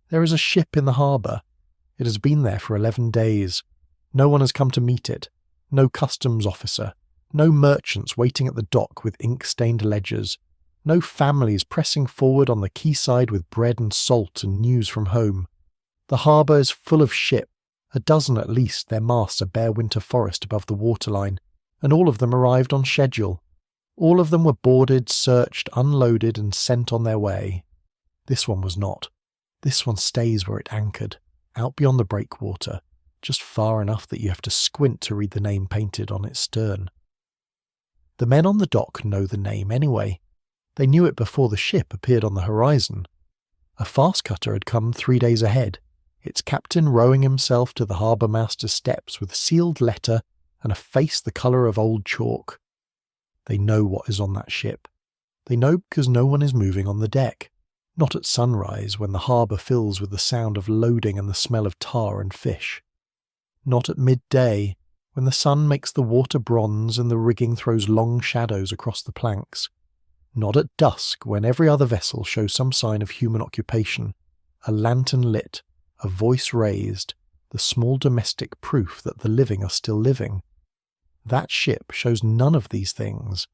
There is a ship in the harbour. It has been there for 11 days. No one has come to meet it. No customs officer. No merchants waiting at the dock with ink-stained ledgers. No families pressing forward on the quayside with bread and salt and news from home. The harbour is full of ship. A dozen at least, their masts a bare winter forest above the waterline, and all of them arrived on schedule. All of them were boarded, searched, unloaded, and sent on their way. This one was not. This one stays where it anchored, out beyond the breakwater, just far enough that you have to squint to read the name painted on its stern. The men on the dock know the name anyway. They knew it before the ship appeared on the horizon. A fast cutter had come 3 days ahead, its captain rowing himself to the harbour master's steps with a sealed letter and a face the colour of old chalk. They know what is on that ship. They know because no one is moving on the deck. Not at sunrise, when the harbour fills with the sound of loading and the smell of tar and fish. Not at midday, when the sun makes the water bronze and the rigging throws long shadows across the planks. Not at dusk, when every other vessel shows some sign of human occupation, a lantern lit, a voice raised, the small domestic proof that the living are still living. That ship shows none of these things.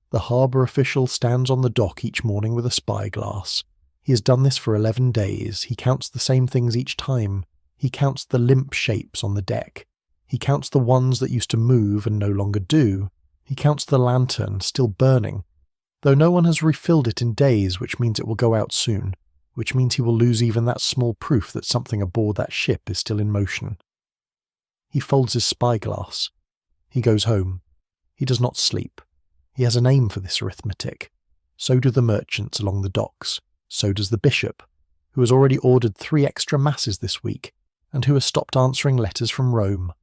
The harbour official stands on the dock each morning with a spyglass. He has done this for 11 days. He counts the same things each time. He counts the limp shapes on the deck. He counts the ones that used to move and no longer do. He counts the lantern still burning, though no one has refilled it in days, which means it will go out soon, which means he will lose even that small proof that something aboard that ship is still in motion. He folds his spyglass. He goes home. He does not sleep. He has a name for this arithmetic. So do the merchants along the docks. So does the bishop, who has already ordered 3 extra masses this week, and who has stopped answering letters from Rome.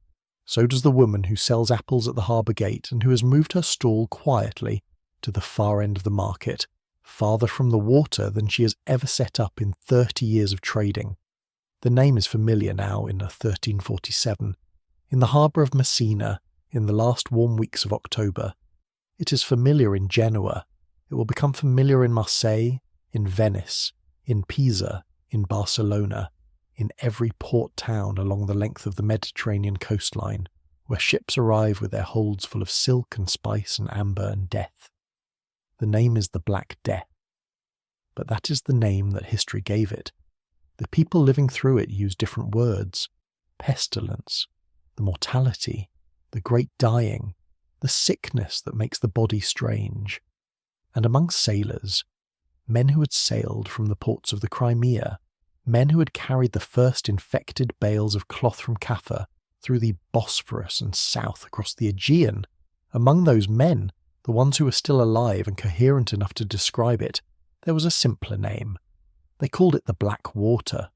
So does the woman who sells apples at the harbour gate and who has moved her stall quietly to the far end of the market, farther from the water than she has ever set up in 30 years of trading. The name is familiar now in 1347, in the harbour of Messina, in the last warm weeks of October. It is familiar in Genoa. It will become familiar in Marseille, in Venice, in Pisa, in Barcelona, in every port town along the length of the Mediterranean coastline, where ships arrive with their holds full of silk and spice and amber and death. The name is the Black Death. But that is the name that history gave it. The people living through it use different words. Pestilence, the mortality, the great dying, the sickness that makes the body strange. And among sailors, men who had sailed from the ports of the Crimea, men who had carried the first infected bales of cloth from Caffa through the Bosphorus and south across the Aegean, among those men, the ones who were still alive and coherent enough to describe it, there was a simpler name. They called it the Black Water.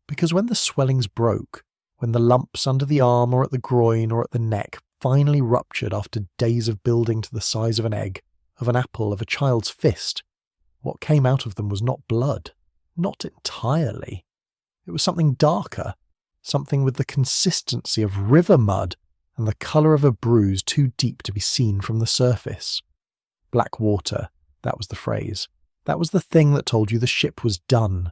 Because when the swellings broke, when the lumps under the arm or at the groin or at the neck finally ruptured after days of building to the size of an egg, of an apple, of a child's fist, what came out of them was not blood, not entirely. It was something darker, something with the consistency of river mud and the colour of a bruise too deep to be seen from the surface. Black water, that was the phrase. That was the thing that told you the ship was done.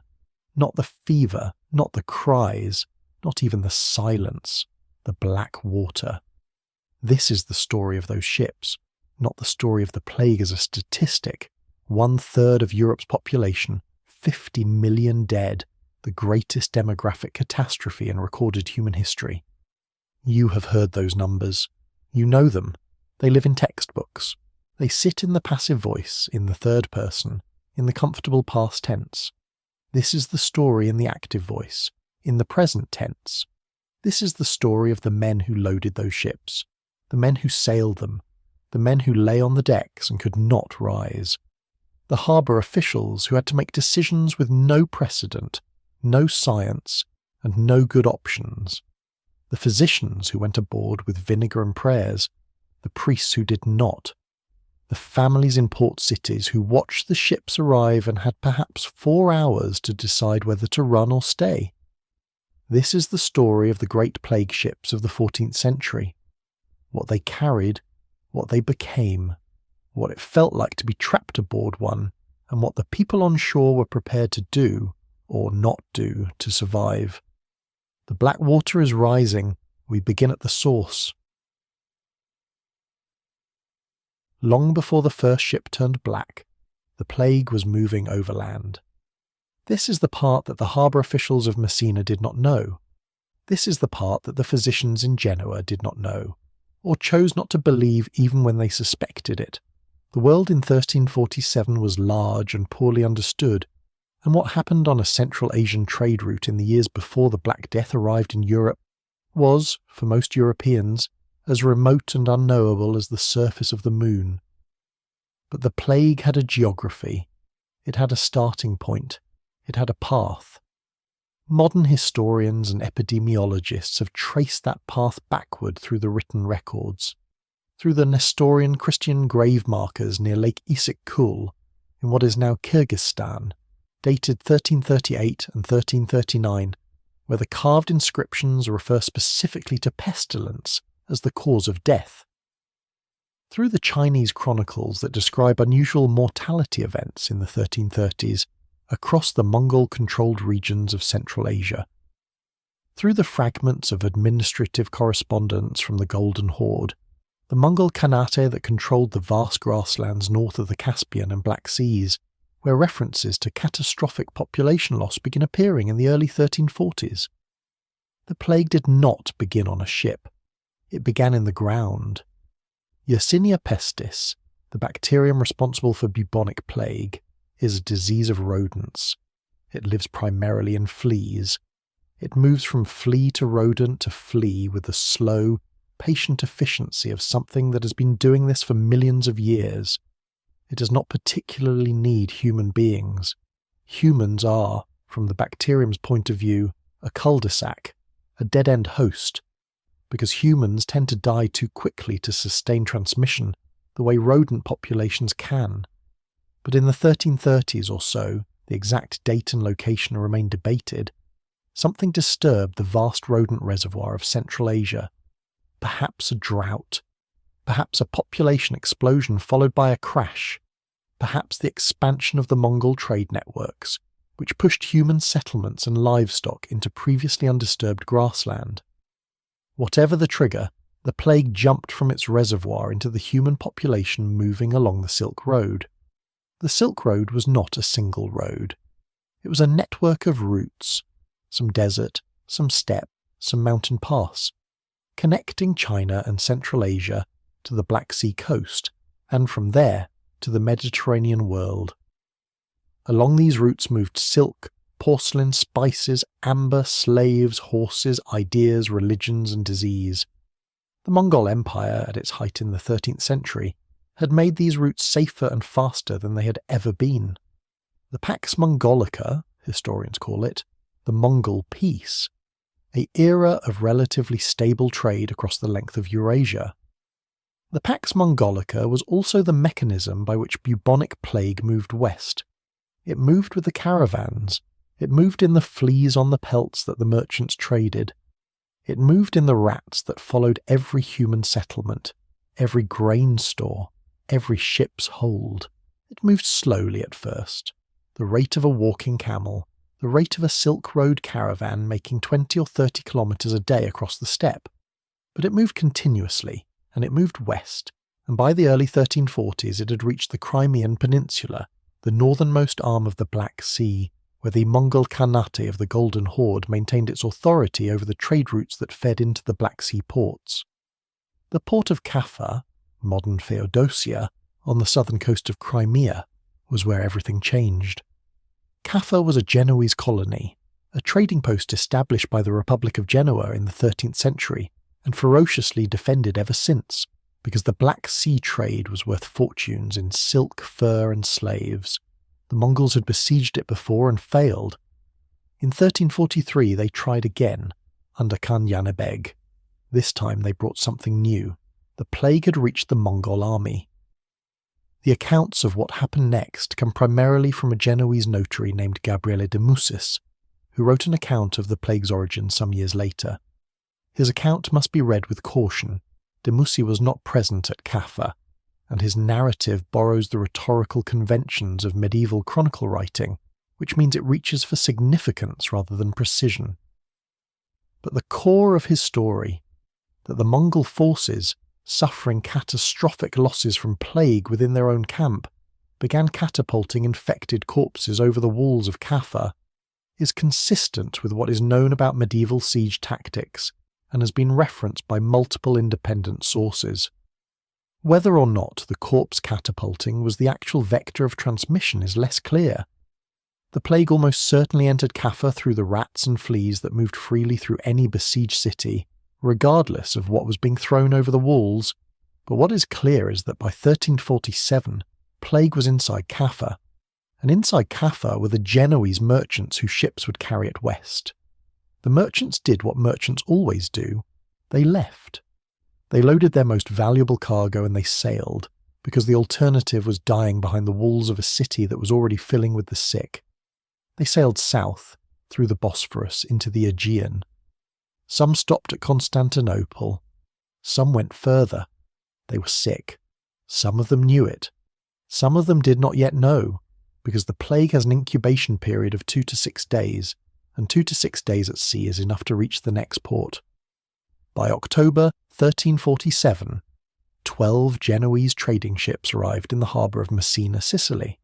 Not the fever, not the cries, not even the silence. The black water. This is the story of those ships, not the story of the plague as a statistic. 1/3 of Europe's population, 50 million dead, the greatest demographic catastrophe in recorded human history. You have heard those numbers. You know them. They live in textbooks. They sit in the passive voice, in the third person, in the comfortable past tense. This is the story in the active voice, in the present tense. This is the story of the men who loaded those ships, the men who sailed them, the men who lay on the decks and could not rise. The harbour officials who had to make decisions with no precedent, no science, and no good options. The physicians who went aboard with vinegar and prayers, the priests who did not. The families in port cities who watched the ships arrive and had perhaps 4 hours to decide whether to run or stay. This is the story of the great plague ships of the 14th century. What they carried, what they became, what it felt like to be trapped aboard one, and what the people on shore were prepared to do or not do to survive. The black water is rising. We begin at the source. Long before the first ship turned black, the plague was moving overland. This is the part that the harbour officials of Messina did not know. This is the part that the physicians in Genoa did not know, or chose not to believe even when they suspected it. The world in 1347 was large and poorly understood, and what happened on a Central Asian trade route in the years before the Black Death arrived in Europe was, for most Europeans, as remote and unknowable as the surface of the moon. But the plague had a geography. It had a starting point. It had a path. Modern historians and epidemiologists have traced that path backward through the written records, through the Nestorian Christian grave markers near Lake Issyk-Kul, in what is now Kyrgyzstan, dated 1338 and 1339, where the carved inscriptions refer specifically to pestilence as the cause of death. Through the Chinese chronicles that describe unusual mortality events in the 1330s across the Mongol-controlled regions of Central Asia. Through the fragments of administrative correspondence from the Golden Horde, the Mongol Khanate that controlled the vast grasslands north of the Caspian and Black Seas, where references to catastrophic population loss begin appearing in the early 1340s. The plague did not begin on a ship. It began in the ground. Yersinia pestis, the bacterium responsible for bubonic plague, is a disease of rodents. It lives primarily in fleas. It moves from flea to rodent to flea with the slow, patient efficiency of something that has been doing this for millions of years. It does not particularly need human beings. Humans are, from the bacterium's point of view, a cul-de-sac, a dead-end host, because humans tend to die too quickly to sustain transmission the way rodent populations can. But in the 1330s or so, the exact date and location remain debated, something disturbed the vast rodent reservoir of Central Asia. Perhaps a drought. Perhaps a population explosion followed by a crash. Perhaps the expansion of the Mongol trade networks, which pushed human settlements and livestock into previously undisturbed grassland. Whatever the trigger, the plague jumped from its reservoir into the human population moving along the Silk Road. The Silk Road was not a single road. It was a network of routes, some desert, some steppe, some mountain pass, connecting China and Central Asia to the Black Sea coast, and from there to the Mediterranean world. Along these routes moved silk, porcelain, spices, amber, slaves, horses, ideas, religions, and disease. The Mongol Empire, at its height in the 13th century, had made these routes safer and faster than they had ever been. The Pax Mongolica, historians call it, the Mongol Peace, an era of relatively stable trade across the length of Eurasia. The Pax Mongolica was also the mechanism by which bubonic plague moved west. It moved with the caravans. It moved in the fleas on the pelts that the merchants traded. It moved in the rats that followed every human settlement, every grain store, every ship's hold. It moved slowly at first, the rate of a walking camel, the rate of a Silk Road caravan making 20 or 30 kilometres a day across the steppe. But it moved continuously, and it moved west, and by the early 1340s it had reached the Crimean Peninsula, the northernmost arm of the Black Sea, where the Mongol Khanate of the Golden Horde maintained its authority over the trade routes that fed into the Black Sea ports. The port of Caffa, modern Feodosia, on the southern coast of Crimea, was where everything changed. Caffa was a Genoese colony, a trading post established by the Republic of Genoa in the 13th century, and ferociously defended ever since, because the Black Sea trade was worth fortunes in silk, fur, and slaves. The Mongols had besieged it before and failed. In 1343 they tried again, under Khan Yanabeg. This time they brought something new. The plague had reached the Mongol army. The accounts of what happened next come primarily from a Genoese notary named Gabriele de Mussis, who wrote an account of the plague's origin some years later. His account must be read with caution. De Mussi was not present at Caffa, and his narrative borrows the rhetorical conventions of medieval chronicle writing, which means it reaches for significance rather than precision. But the core of his story, that the Mongol forces, suffering catastrophic losses from plague within their own camp, began catapulting infected corpses over the walls of Caffa, is consistent with what is known about medieval siege tactics and has been referenced by multiple independent sources. Whether or not the corpse catapulting was the actual vector of transmission is less clear. The plague almost certainly entered Caffa through the rats and fleas that moved freely through any besieged city, regardless of what was being thrown over the walls, but what is clear is that by 1347, plague was inside Caffa, and inside Caffa were the Genoese merchants whose ships would carry it west. The merchants did what merchants always do. They left. They loaded their most valuable cargo and they sailed, because the alternative was dying behind the walls of a city that was already filling with the sick. They sailed south, through the Bosphorus, into the Aegean. Some stopped at Constantinople. Some went further. They were sick. Some of them knew it. Some of them did not yet know, because the plague has an incubation period of 2 to 6 days, and 2 to 6 days at sea is enough to reach the next port. By October 1347, 12 Genoese trading ships arrived in the harbour of Messina, Sicily.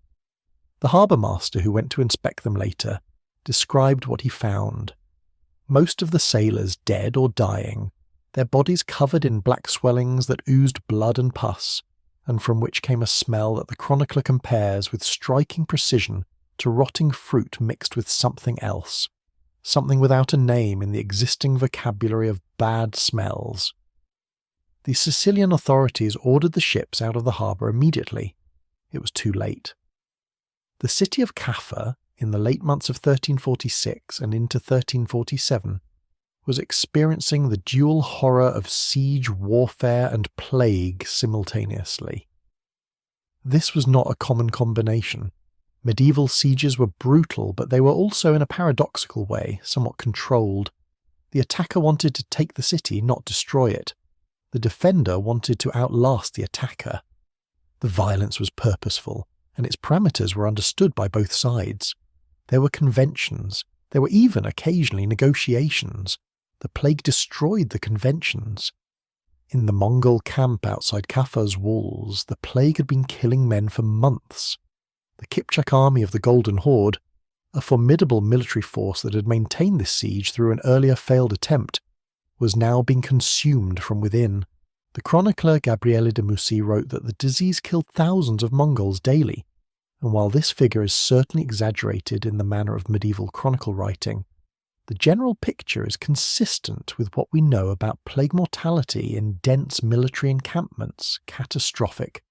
The harbour master who went to inspect them later described what he found. Most of the sailors dead or dying, their bodies covered in black swellings that oozed blood and pus, and from which came a smell that the chronicler compares with striking precision to rotting fruit mixed with something else, something without a name in the existing vocabulary of bad smells. The Sicilian authorities ordered the ships out of the harbour immediately. It was too late. The city of Caffa, in the late months of 1346 and into 1347, was experiencing the dual horror of siege, warfare and plague simultaneously. This was not a common combination. Medieval sieges were brutal, but they were also, in a paradoxical way, somewhat controlled. The attacker wanted to take the city, not destroy it. The defender wanted to outlast the attacker. The violence was purposeful, and its parameters were understood by both sides. There were conventions. There were even occasionally negotiations. The plague destroyed the conventions. In the Mongol camp outside Caffa's walls, the plague had been killing men for months. The Kipchak army of the Golden Horde, a formidable military force that had maintained this siege through an earlier failed attempt, was now being consumed from within. The chronicler Gabriele de Mussy wrote that the disease killed thousands of Mongols daily, and while this figure is certainly exaggerated in the manner of medieval chronicle writing, the general picture is consistent with what we know about plague mortality in dense military encampments, catastrophic.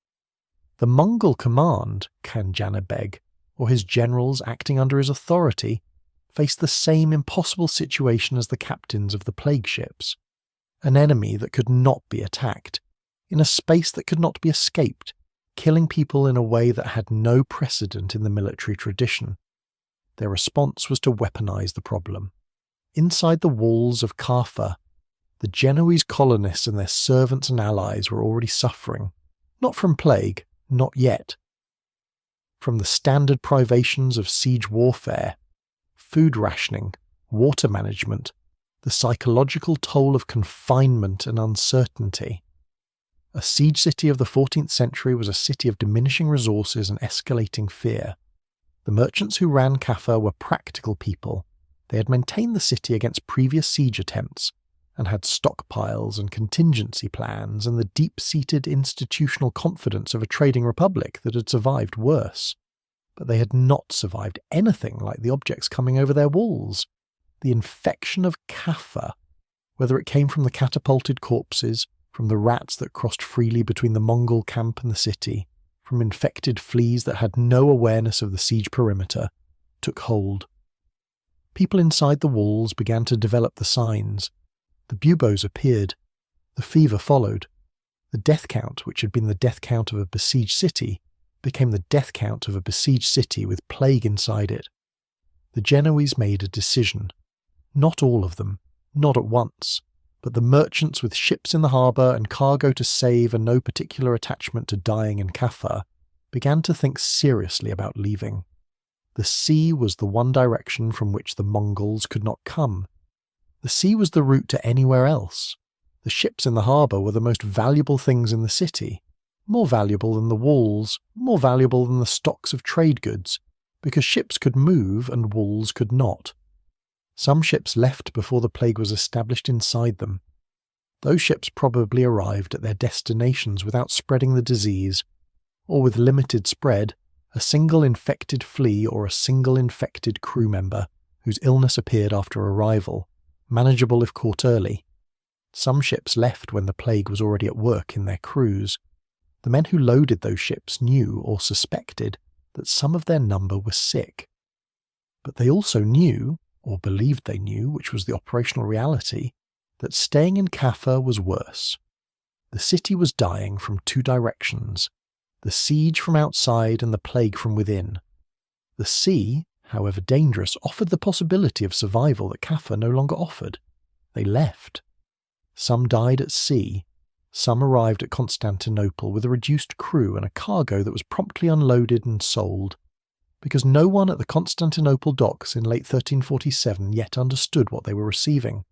The Mongol command, Khanjana Beg, or his generals acting under his authority, faced the same impossible situation as the captains of the plague ships. An enemy that could not be attacked, in a space that could not be escaped, killing people in a way that had no precedent in the military tradition. Their response was to weaponize the problem. Inside the walls of Caffa, the Genoese colonists and their servants and allies were already suffering, not from plague, not yet. From the standard privations of siege warfare, food rationing, water management, the psychological toll of confinement and uncertainty. A siege city of the 14th century was a city of diminishing resources and escalating fear. The merchants who ran Caffa were practical people. They had maintained the city against previous siege attempts, and had stockpiles and contingency plans and the deep-seated institutional confidence of a trading republic that had survived worse. But they had not survived anything like the objects coming over their walls. The infection of Caffa, whether it came from the catapulted corpses, from the rats that crossed freely between the Mongol camp and the city, from infected fleas that had no awareness of the siege perimeter, took hold. People inside the walls began to develop the signs. The buboes appeared. The fever followed. The death count, which had been the death count of a besieged city, became the death count of a besieged city with plague inside it. The Genoese made a decision. Not all of them, not at once, but the merchants with ships in the harbour and cargo to save and no particular attachment to dying in Caffa began to think seriously about leaving. The sea was the one direction from which the Mongols could not come. The sea was the route to anywhere else. The ships in the harbour were the most valuable things in the city, more valuable than the walls, more valuable than the stocks of trade goods, because ships could move and walls could not. Some ships left before the plague was established inside them. Those ships probably arrived at their destinations without spreading the disease, or with limited spread, a single infected flea or a single infected crew member whose illness appeared after arrival, manageable if caught early. Some ships left when the plague was already at work in their crews. The men who loaded those ships knew or suspected that some of their number were sick. But they also knew, or believed they knew, which was the operational reality, that staying in Caffa was worse. The city was dying from two directions, the siege from outside and the plague from within. The sea, however dangerous, offered the possibility of survival that Caffa no longer offered. They left. Some died at sea. Some arrived at Constantinople with a reduced crew and a cargo that was promptly unloaded and sold, because no one at the Constantinople docks in late 1347 yet understood what they were receiving.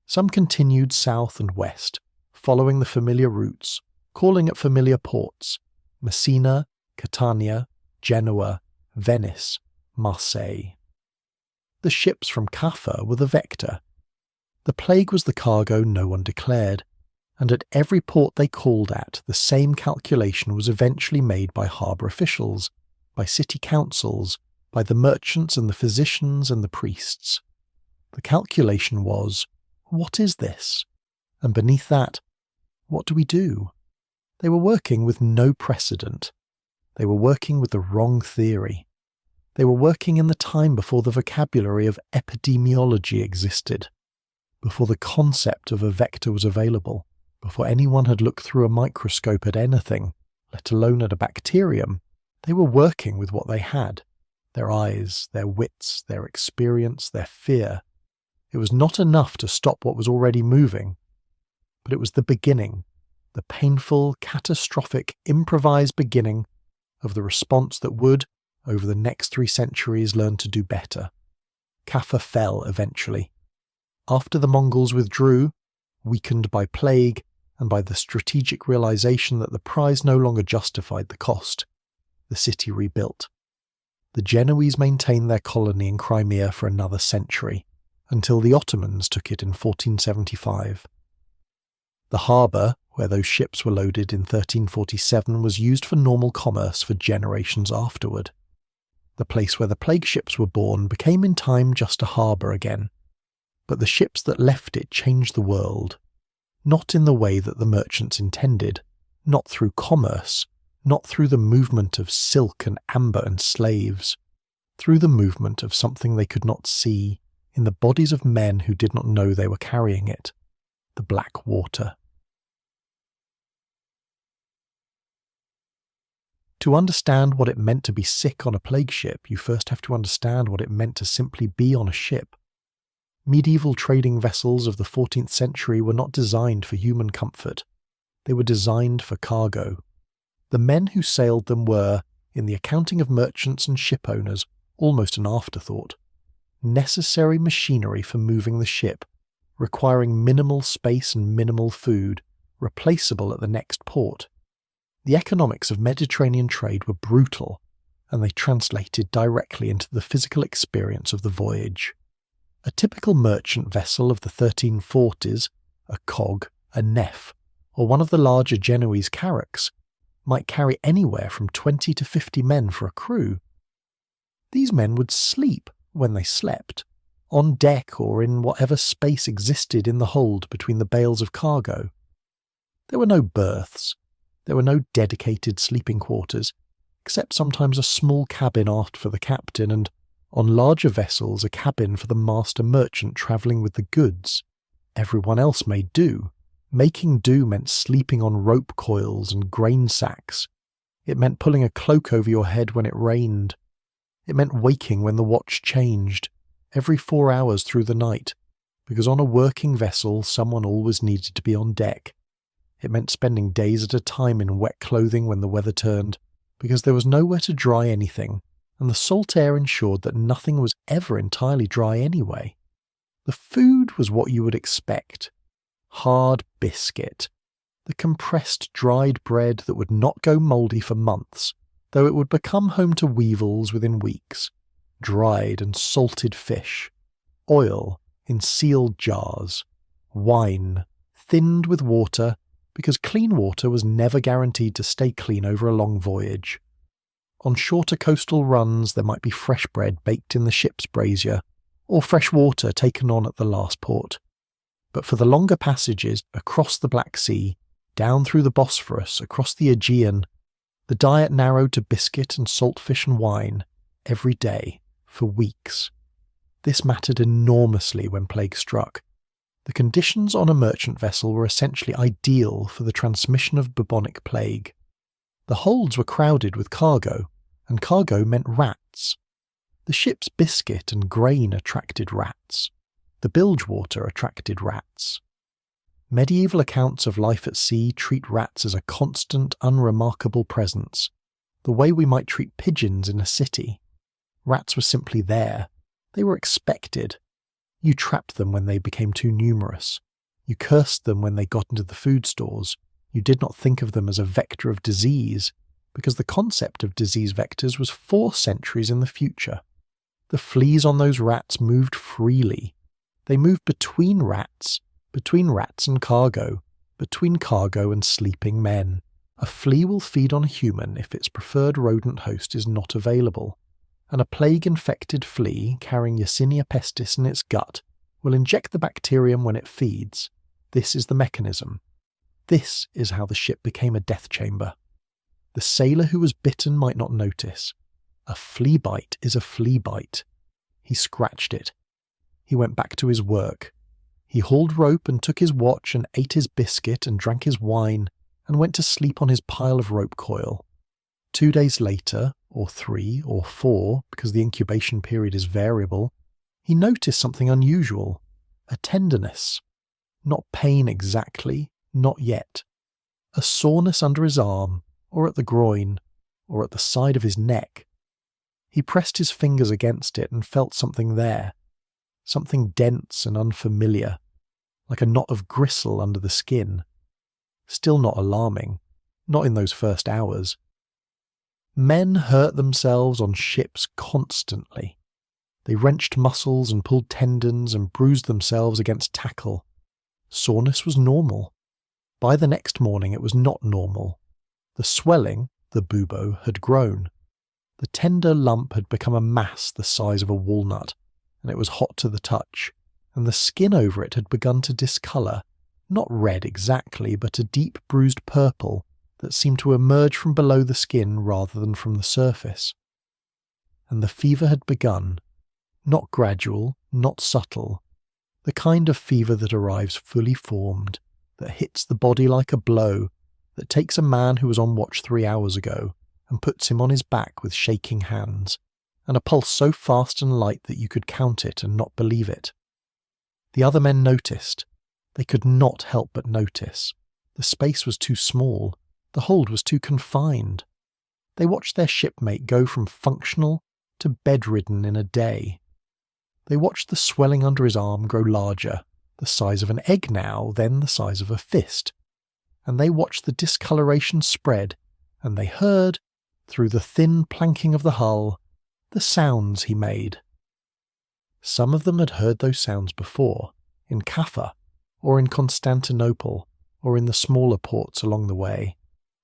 Some continued south and west, following the familiar routes, calling at familiar ports: Messina, Catania, Genoa, Venice, Marseille. The ships from Caffa were the vector. The plague was the cargo no one declared, and at every port they called at, the same calculation was eventually made by harbour officials, by city councils, by the merchants and the physicians and the priests. The calculation was, what is this? And beneath that, what do we do? They were working with no precedent. They were working with the wrong theory. They were working in the time before the vocabulary of epidemiology existed, before the concept of a vector was available, before anyone had looked through a microscope at anything, let alone at a bacterium. They were working with what they had: their eyes, their wits, their experience, their fear. It was not enough to stop what was already moving, but it was the beginning, the painful, catastrophic, improvised beginning of the response that would, over the next 3 centuries, learn to do better. Caffa fell eventually. After the Mongols withdrew, weakened by plague and by the strategic realization that the prize no longer justified the cost, the city rebuilt. The Genoese maintained their colony in Crimea for another century, until the Ottomans took it in 1475. The harbour, where those ships were loaded in 1347, was used for normal commerce for generations afterward. The place where the plague ships were born became in time just a harbour again. But the ships that left it changed the world, not in the way that the merchants intended, not through commerce, not through the movement of silk and amber and slaves, through the movement of something they could not see in the bodies of men who did not know they were carrying it: the black water. To understand what it meant to be sick on a plague ship, you first have to understand what it meant to simply be on a ship. Medieval trading vessels of the 14th century were not designed for human comfort. They were designed for cargo. The men who sailed them were, in the accounting of merchants and ship owners, almost an afterthought. Necessary machinery for moving the ship, requiring minimal space and minimal food, replaceable at the next port. The economics of Mediterranean trade were brutal, and they translated directly into the physical experience of the voyage. A typical merchant vessel of the 1340s, a cog, a nef, or one of the larger Genoese carracks, might carry anywhere from 20 to 50 men for a crew. These men would sleep, when they slept, on deck or in whatever space existed in the hold between the bales of cargo. There were no berths. There were no dedicated sleeping quarters, except sometimes a small cabin aft for the captain and, on larger vessels, a cabin for the master merchant travelling with the goods. Everyone else made do. Making do meant sleeping on rope coils and grain sacks. It meant pulling a cloak over your head when it rained. It meant waking when the watch changed, every 4 hours through the night, because on a working vessel someone always needed to be on deck. It meant spending days at a time in wet clothing when the weather turned, because there was nowhere to dry anything, and the salt air ensured that nothing was ever entirely dry anyway. The food was what you would expect. Hard biscuit. The compressed dried bread that would not go mouldy for months, though it would become home to weevils within weeks. Dried and salted fish. Oil in sealed jars. Wine, thinned with water, because clean water was never guaranteed to stay clean over a long voyage. On shorter coastal runs there might be fresh bread baked in the ship's brazier, or fresh water taken on at the last port. But for the longer passages across the Black Sea, down through the Bosphorus, across the Aegean, the diet narrowed to biscuit and salt fish and wine, every day, for weeks. This mattered enormously when plague struck. The conditions on a merchant vessel were essentially ideal for the transmission of bubonic plague. The holds were crowded with cargo, and cargo meant rats. The ship's biscuit and grain attracted rats. The bilge water attracted rats. Medieval accounts of life at sea treat rats as a constant, unremarkable presence, the way we might treat pigeons in a city. Rats were simply there. They were expected. You trapped them when they became too numerous. You cursed them when they got into the food stores. You did not think of them as a vector of disease, because the concept of disease vectors was 4 centuries in the future. The fleas on those rats moved freely. They moved between rats and cargo, between cargo and sleeping men. A flea will feed on a human if its preferred rodent host is not available, and a plague-infected flea carrying Yersinia pestis in its gut will inject the bacterium when it feeds. This is the mechanism. This is how the ship became a death chamber. The sailor who was bitten might not notice. A flea bite is a flea bite. He scratched it. He went back to his work. He hauled rope and took his watch and ate his biscuit and drank his wine and went to sleep on his pile of rope coil. 2 days later, or 3 or 4, because the incubation period is variable, he noticed something unusual. A tenderness. Not pain exactly, not yet. A soreness under his arm, or at the groin, or at the side of his neck. He pressed his fingers against it and felt something there. Something dense and unfamiliar, like a knot of gristle under the skin. Still not alarming, not in those first hours. Men hurt themselves on ships constantly. They wrenched muscles and pulled tendons and bruised themselves against tackle. Soreness was normal. By the next morning it was not normal. The swelling, the bubo, had grown. The tender lump had become a mass the size of a walnut, and it was hot to the touch, and the skin over it had begun to discolour, not red exactly, but a deep bruised purple that seemed to emerge from below the skin rather than from the surface. And the fever had begun, not gradual, not subtle, the kind of fever that arrives fully formed, that hits the body like a blow, that takes a man who was on watch 3 hours ago and puts him on his back with shaking hands, and a pulse so fast and light that you could count it and not believe it. The other men noticed. They could not help but notice. The space was too small. The hold was too confined. They watched their shipmate go from functional to bedridden in a day. They watched the swelling under his arm grow larger, the size of an egg now, then the size of a fist. And they watched the discoloration spread, and they heard, through the thin planking of the hull, the sounds he made. Some of them had heard those sounds before, in Caffa, or in Constantinople, or in the smaller ports along the way.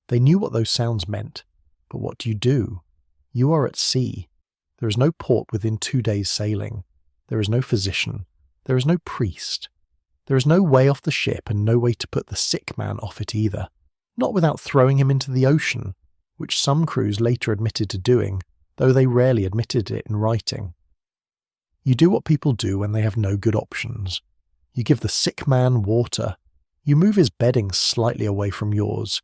They knew what those sounds meant, but what do? You are at sea. There is no port within 2 days' sailing. There is no physician. There is no priest. There is no way off the ship and no way to put the sick man off it either, not without throwing him into the ocean, which some crews later admitted to doing, though they rarely admitted it in writing. You do what people do when they have no good options. You give the sick man water. You move his bedding slightly away from yours.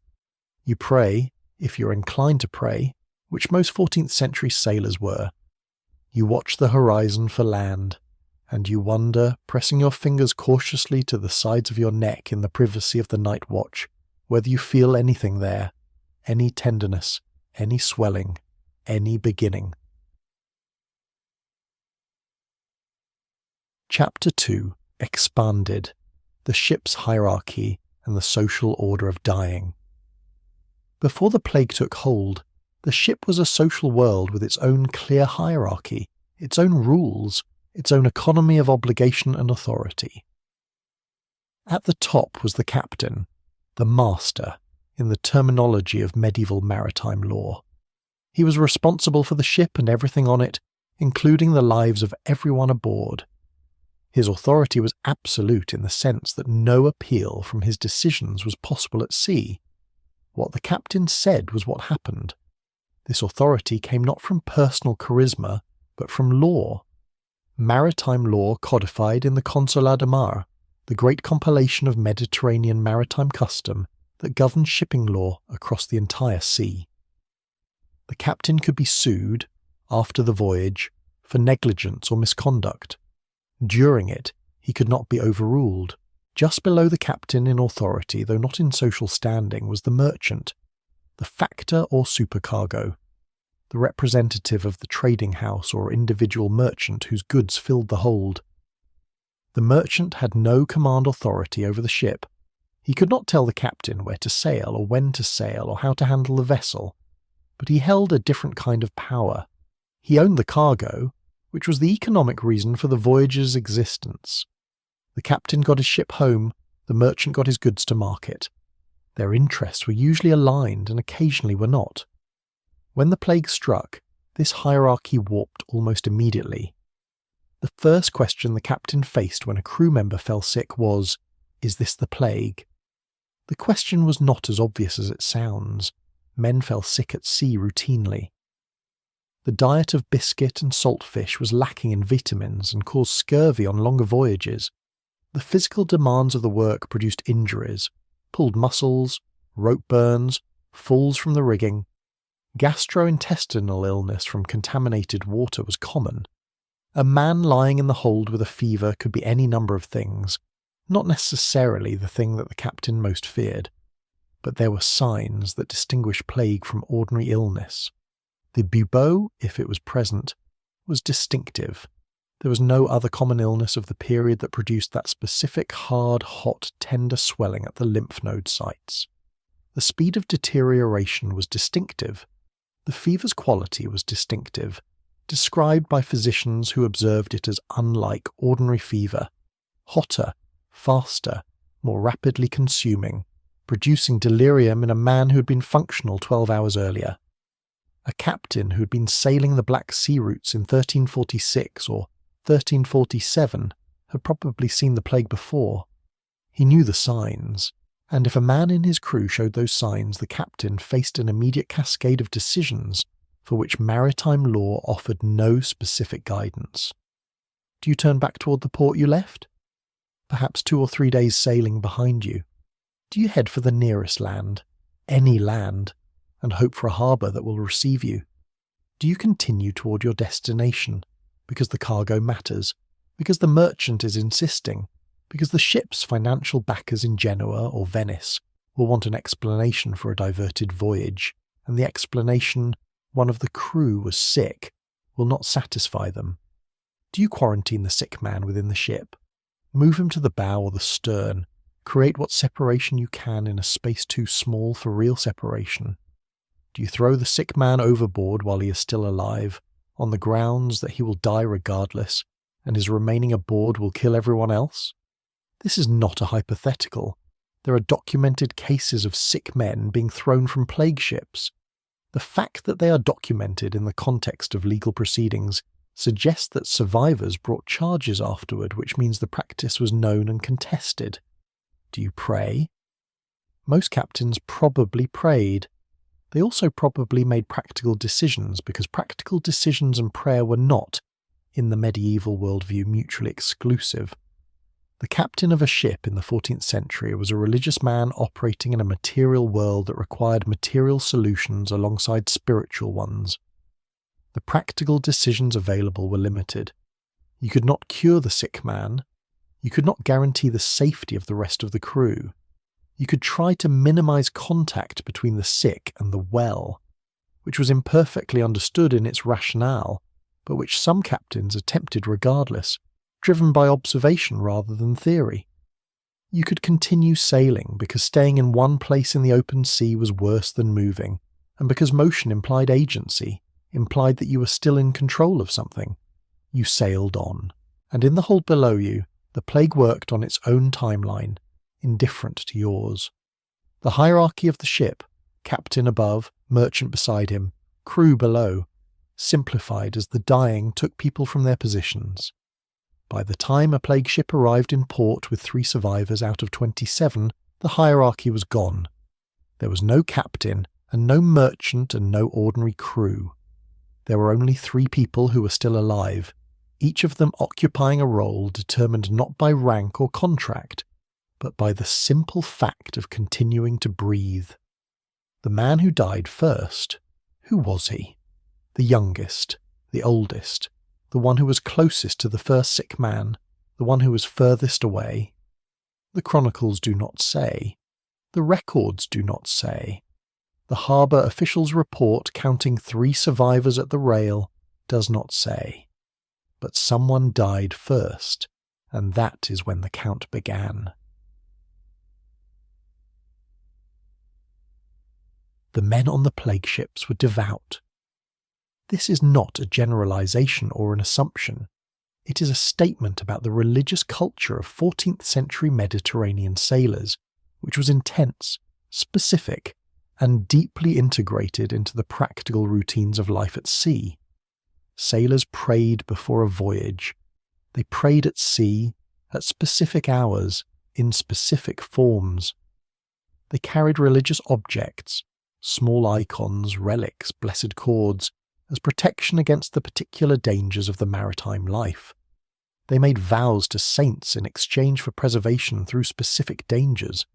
You pray, if you're inclined to pray, which most 14th century sailors were. You watch the horizon for land, and you wonder, pressing your fingers cautiously to the sides of your neck in the privacy of the night watch, whether you feel anything there, any tenderness, any swelling, any beginning. Chapter 2 Expanded: The Ship's Hierarchy and the Social Order of Dying. Before the plague took hold, the ship was a social world with its own clear hierarchy, its own rules, its own economy of obligation and authority. At the top was the captain, the master, in the terminology of medieval maritime law. He was responsible for the ship and everything on it, including the lives of everyone aboard. His authority was absolute in the sense that no appeal from his decisions was possible at sea. What the captain said was what happened. This authority came not from personal charisma, but from law. Maritime law codified in the Consulat de Mar, the great compilation of Mediterranean maritime custom that governed shipping law across the entire sea. The captain could be sued, after the voyage, for negligence or misconduct. During it, he could not be overruled. Just below the captain in authority, though not in social standing, was the merchant, the factor or supercargo, the representative of the trading house or individual merchant whose goods filled the hold. The merchant had no command authority over the ship. He could not tell the captain where to sail or when to sail or how to handle the vessel, but he held a different kind of power. He owned the cargo, which was the economic reason for the voyage's existence. The captain got his ship home, the merchant got his goods to market. Their interests were usually aligned and occasionally were not. When the plague struck, this hierarchy warped almost immediately. The first question the captain faced when a crew member fell sick was, "Is this the plague?" The question was not as obvious as it sounds. Men fell sick at sea routinely. The diet of biscuit and salt fish was lacking in vitamins and caused scurvy on longer voyages. The physical demands of the work produced injuries, pulled muscles, rope burns, falls from the rigging. Gastrointestinal illness from contaminated water was common. A man lying in the hold with a fever could be any number of things, not necessarily the thing that the captain most feared. But there were signs that distinguished plague from ordinary illness. The bubo, if it was present, was distinctive. There was no other common illness of the period that produced that specific hard, hot, tender swelling at the lymph node sites. The speed of deterioration was distinctive. The fever's quality was distinctive, described by physicians who observed it as unlike ordinary fever, hotter, faster, more rapidly consuming, producing delirium in a man who had been functional 12 hours earlier. A captain who had been sailing the Black Sea routes in 1346 or 1347 had probably seen the plague before. He knew the signs, and if a man in his crew showed those signs, the captain faced an immediate cascade of decisions for which maritime law offered no specific guidance. Do you turn back toward the port you left? Perhaps 2 or 3 days sailing behind you. Do you head for the nearest land, any land, and hope for a harbour that will receive you? Do you continue toward your destination, because the cargo matters, because the merchant is insisting, because the ship's financial backers in Genoa or Venice will want an explanation for a diverted voyage, and the explanation, one of the crew was sick, will not satisfy them? Do you quarantine the sick man within the ship? Move him to the bow or the stern, create what separation you can in a space too small for real separation? Do you throw the sick man overboard while he is still alive, on the grounds that he will die regardless, and his remaining aboard will kill everyone else? This is not a hypothetical. There are documented cases of sick men being thrown from plague ships. The fact that they are documented in the context of legal proceedings suggests that survivors brought charges afterward, which means the practice was known and contested. Do you pray? Most captains probably prayed. They also probably made practical decisions, because practical decisions and prayer were not, in the medieval worldview, mutually exclusive. The captain of a ship in the 14th century was a religious man operating in a material world that required material solutions alongside spiritual ones. The practical decisions available were limited. You could not cure the sick man. You could not guarantee the safety of the rest of the crew. You could try to minimize contact between the sick and the well, which was imperfectly understood in its rationale, but which some captains attempted regardless, driven by observation rather than theory. You could continue sailing because staying in one place in the open sea was worse than moving, and because motion implied agency, implied that you were still in control of something. You sailed on, and in the hold below you, the plague worked on its own timeline, indifferent to yours. The hierarchy of the ship, captain above, merchant beside him, crew below, simplified as the dying took people from their positions. By the time a plague ship arrived in port with 3 survivors out of 27, the hierarchy was gone. There was no captain, and no merchant, and no ordinary crew. There were only 3 people who were still alive, each of them occupying a role determined not by rank or contract, but by the simple fact of continuing to breathe. The man who died first, who was he? The youngest, the oldest, the one who was closest to the first sick man, the one who was furthest away? The chronicles do not say. The records do not say. The harbour official's report counting 3 survivors at the rail does not say. But someone died first, and that is when the count began. The men on the plague ships were devout. This is not a generalization or an assumption. It is a statement about the religious culture of 14th century Mediterranean sailors, which was intense, specific, and deeply integrated into the practical routines of life at sea. Sailors prayed before a voyage. They prayed at sea, at specific hours, in specific forms. They carried religious objects, small icons, relics, blessed cords, as protection against the particular dangers of the maritime life. They made vows to saints in exchange for preservation through specific dangers.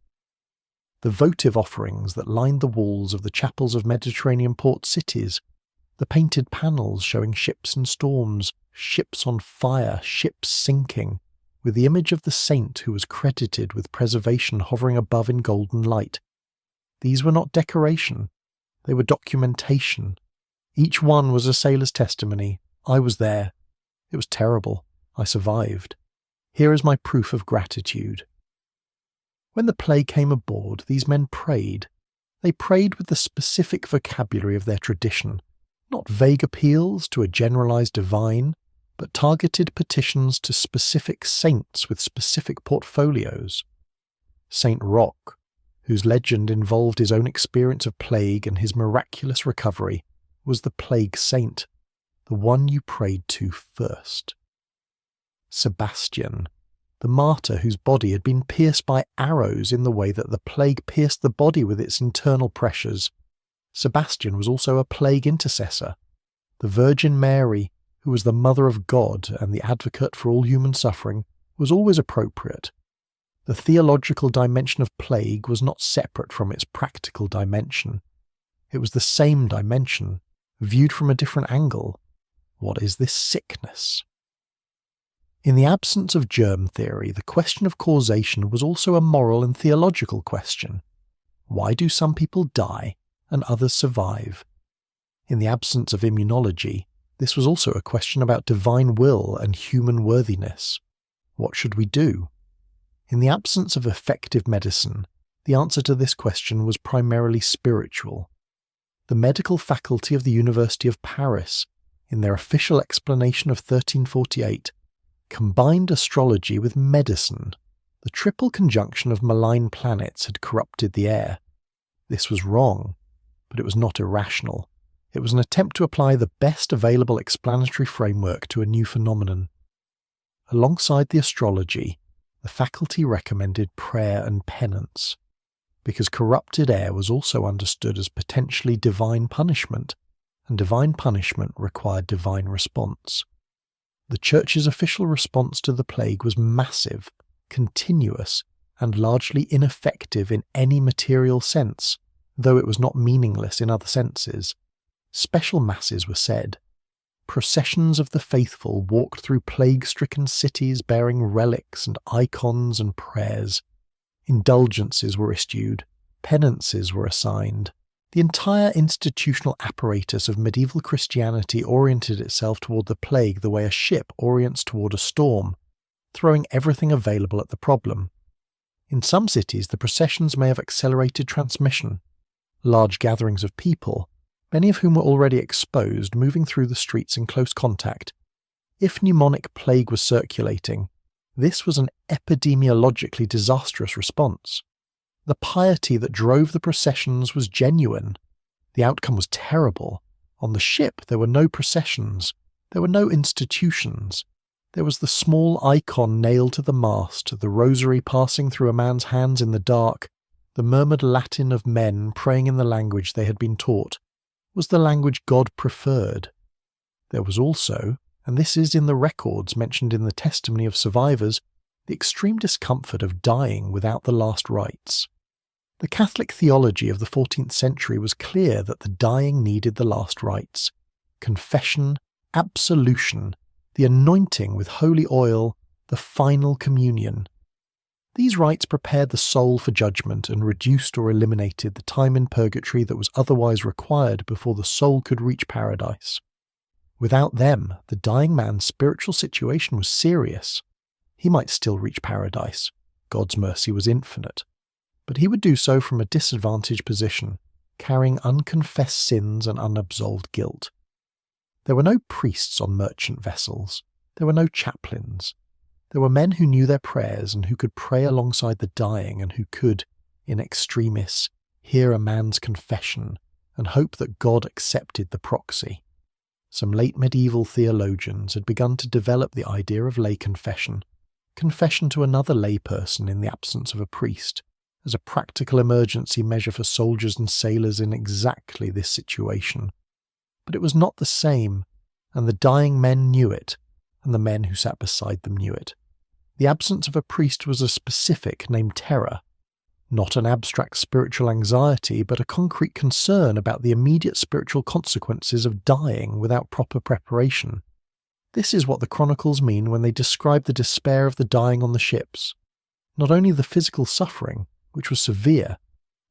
The votive offerings that lined the walls of the chapels of Mediterranean port cities, the painted panels showing ships in storms, ships on fire, ships sinking, with the image of the saint who was credited with preservation hovering above in golden light. These were not decoration, they were documentation. Each one was a sailor's testimony. I was there. It was terrible. I survived. Here is my proof of gratitude. When the plague came aboard, these men prayed. They prayed with the specific vocabulary of their tradition, not vague appeals to a generalized divine, but targeted petitions to specific saints with specific portfolios. Saint Roch, whose legend involved his own experience of plague and his miraculous recovery, was the plague saint, the one you prayed to first. Sebastian, the martyr whose body had been pierced by arrows in the way that the plague pierced the body with its internal pressures. Sebastian was also a plague intercessor. The Virgin Mary, who was the Mother of God and the advocate for all human suffering, was always appropriate. The theological dimension of plague was not separate from its practical dimension. It was the same dimension, viewed from a different angle. What is this sickness? In the absence of germ theory, the question of causation was also a moral and theological question. Why do some people die and others survive? In the absence of immunology, this was also a question about divine will and human worthiness. What should we do? In the absence of effective medicine, the answer to this question was primarily spiritual. The medical faculty of the University of Paris, in their official explanation of 1348, combined astrology with medicine. The triple conjunction of malign planets had corrupted the air. This was wrong, but it was not irrational. It was an attempt to apply the best available explanatory framework to a new phenomenon. Alongside the astrology, the faculty recommended prayer and penance, because corrupted air was also understood as potentially divine punishment, and divine punishment required divine response. The Church's official response to the plague was massive, continuous, and largely ineffective in any material sense, though it was not meaningless in other senses. Special masses were said. Processions of the faithful walked through plague-stricken cities bearing relics and icons and prayers. Indulgences were issued, penances were assigned. The entire institutional apparatus of medieval Christianity oriented itself toward the plague the way a ship orients toward a storm, throwing everything available at the problem. In some cities, the processions may have accelerated transmission. Large gatherings of people, many of whom were already exposed, moving through the streets in close contact. If pneumonic plague was circulating, this was an epidemiologically disastrous response. The piety that drove the processions was genuine. The outcome was terrible. On the ship, there were no processions. There were no institutions. There was the small icon nailed to the mast, the rosary passing through a man's hands in the dark, the murmured Latin of men praying in the language they had been taught. Was the language God preferred? There was also, and this is in the records mentioned in the testimony of survivors, the extreme discomfort of dying without the last rites. The Catholic theology of the 14th century was clear that the dying needed the last rites: confession, absolution, the anointing with holy oil, the final communion. These rites prepared the soul for judgment and reduced or eliminated the time in purgatory that was otherwise required before the soul could reach paradise. Without them, the dying man's spiritual situation was serious. He might still reach paradise. God's mercy was infinite. But he would do so from a disadvantaged position, carrying unconfessed sins and unabsolved guilt. There were no priests on merchant vessels. There were no chaplains. There were men who knew their prayers and who could pray alongside the dying and who could, in extremis, hear a man's confession and hope that God accepted the proxy. Some late medieval theologians had begun to develop the idea of lay confession to another layperson in the absence of a priest, as a practical emergency measure for soldiers and sailors in exactly this situation. But it was not the same, and the dying men knew it, and the men who sat beside them knew it. The absence of a priest was a specific named terror, not an abstract spiritual anxiety, but a concrete concern about the immediate spiritual consequences of dying without proper preparation. This is what the chronicles mean when they describe the despair of the dying on the ships. Not only the physical suffering, which was severe,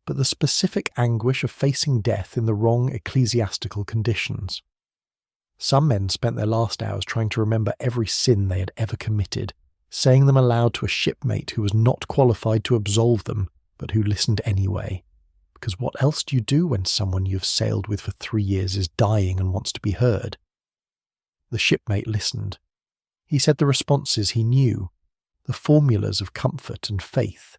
but the specific anguish of facing death in the wrong ecclesiastical conditions. Some men spent their last hours trying to remember every sin they had ever committed, saying them aloud to a shipmate who was not qualified to absolve them, but who listened anyway. Because what else do you do when someone you've sailed with for 3 years is dying and wants to be heard? The shipmate listened. He said the responses he knew, the formulas of comfort and faith.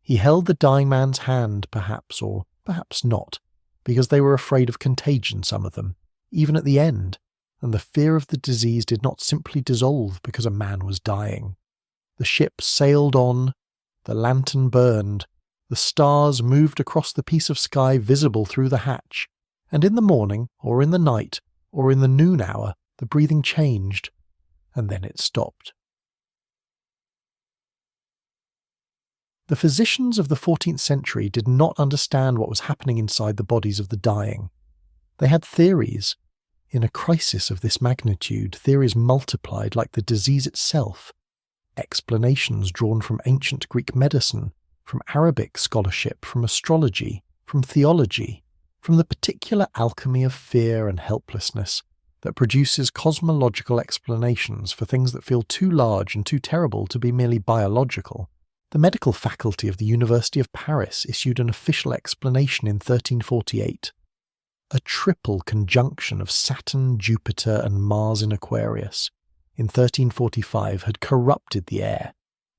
He held the dying man's hand, perhaps, or perhaps not, because they were afraid of contagion, some of them, even at the end, and the fear of the disease did not simply dissolve because a man was dying. The ship sailed on, the lantern burned, the stars moved across the piece of sky visible through the hatch, and in the morning, or in the night, or in the noon hour, the breathing changed, and then it stopped. The physicians of the 14th century did not understand what was happening inside the bodies of the dying. They had theories. In a crisis of this magnitude, theories multiplied like the disease itself. Explanations drawn from ancient Greek medicine, from Arabic scholarship, from astrology, from theology, from the particular alchemy of fear and helplessness that produces cosmological explanations for things that feel too large and too terrible to be merely biological. The medical faculty of the University of Paris issued an official explanation in 1348. A triple conjunction of Saturn, Jupiter, and Mars in Aquarius in 1345 had corrupted the air,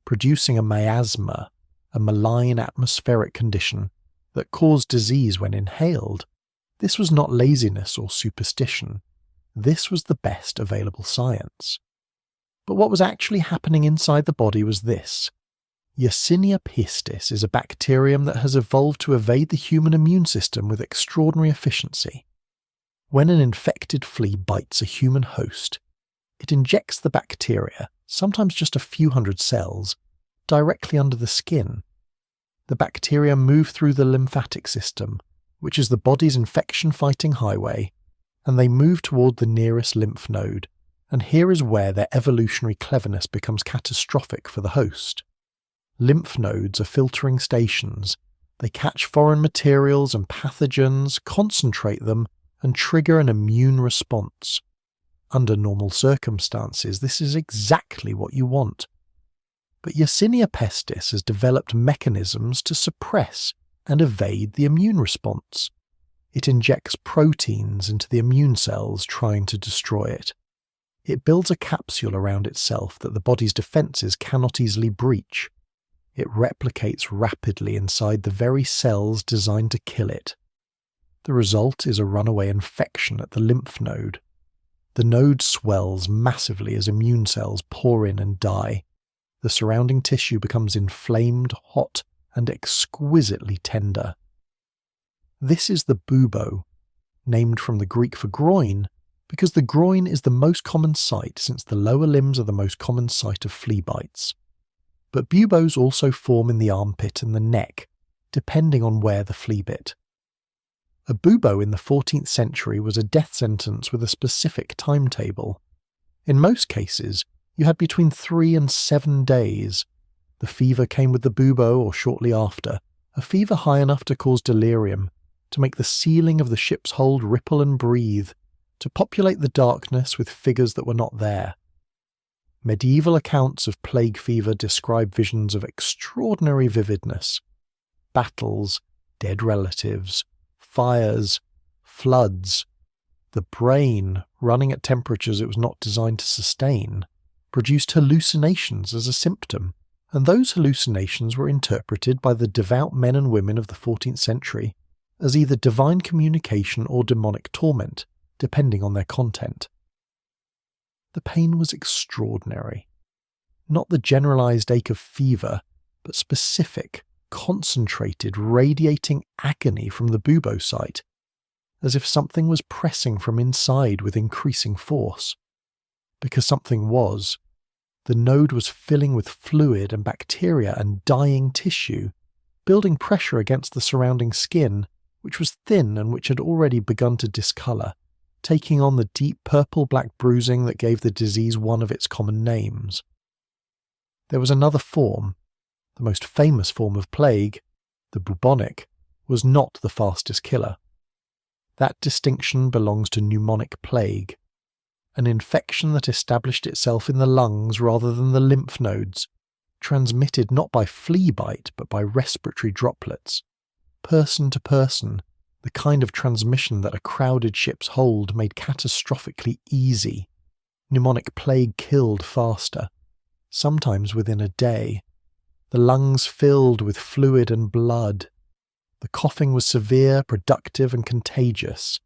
producing a miasma, a malign atmospheric condition that caused disease when inhaled. This was not laziness or superstition. This was the best available science. But what was actually happening inside the body was this. Yersinia pistis is a bacterium that has evolved to evade the human immune system with extraordinary efficiency. When an infected flea bites a human host, it injects the bacteria, sometimes just a few hundred cells, directly under the skin. The bacteria move through the lymphatic system, which is the body's infection-fighting highway, and they move toward the nearest lymph node, and here is where their evolutionary cleverness becomes catastrophic for the host. Lymph nodes are filtering stations. They catch foreign materials and pathogens, concentrate them, and trigger an immune response. Under normal circumstances, this is exactly what you want. But Yersinia pestis has developed mechanisms to suppress and evade the immune response. It injects proteins into the immune cells trying to destroy it. It builds a capsule around itself that the body's defences cannot easily breach. It replicates rapidly inside the very cells designed to kill it. The result is a runaway infection at the lymph node. The node swells massively as immune cells pour in and die. The surrounding tissue becomes inflamed, hot, and exquisitely tender. This is the bubo, named from the Greek for groin, because the groin is the most common site since the lower limbs are the most common site of flea bites. But buboes also form in the armpit and the neck, depending on where the flea bit. A bubo in the 14th century was a death sentence with a specific timetable. In most cases, you had between 3 and 7 days. The fever came with the bubo or shortly after, a fever high enough to cause delirium, to make the ceiling of the ship's hold ripple and breathe, to populate the darkness with figures that were not there. Medieval accounts of plague fever describe visions of extraordinary vividness. Battles, dead relatives, fires, floods. The brain, running at temperatures it was not designed to sustain, produced hallucinations as a symptom, and those hallucinations were interpreted by the devout men and women of the 14th century as either divine communication or demonic torment, depending on their content. The pain was extraordinary. Not the generalized ache of fever, but specific, concentrated, radiating agony from the bubo site, as if something was pressing from inside with increasing force. Because something was. The node was filling with fluid and bacteria and dying tissue, building pressure against the surrounding skin, which was thin and which had already begun to discolour, taking on the deep purple-black bruising that gave the disease one of its common names. There was another form. The most famous form of plague, the bubonic, was not the fastest killer. That distinction belongs to pneumonic plague, an infection that established itself in the lungs rather than the lymph nodes, transmitted not by flea bite but by respiratory droplets. Person to person, the kind of transmission that a crowded ship's hold made catastrophically easy. Pneumonic plague killed faster, sometimes within a day. The lungs filled with fluid and blood. The coughing was severe, productive, and contagious.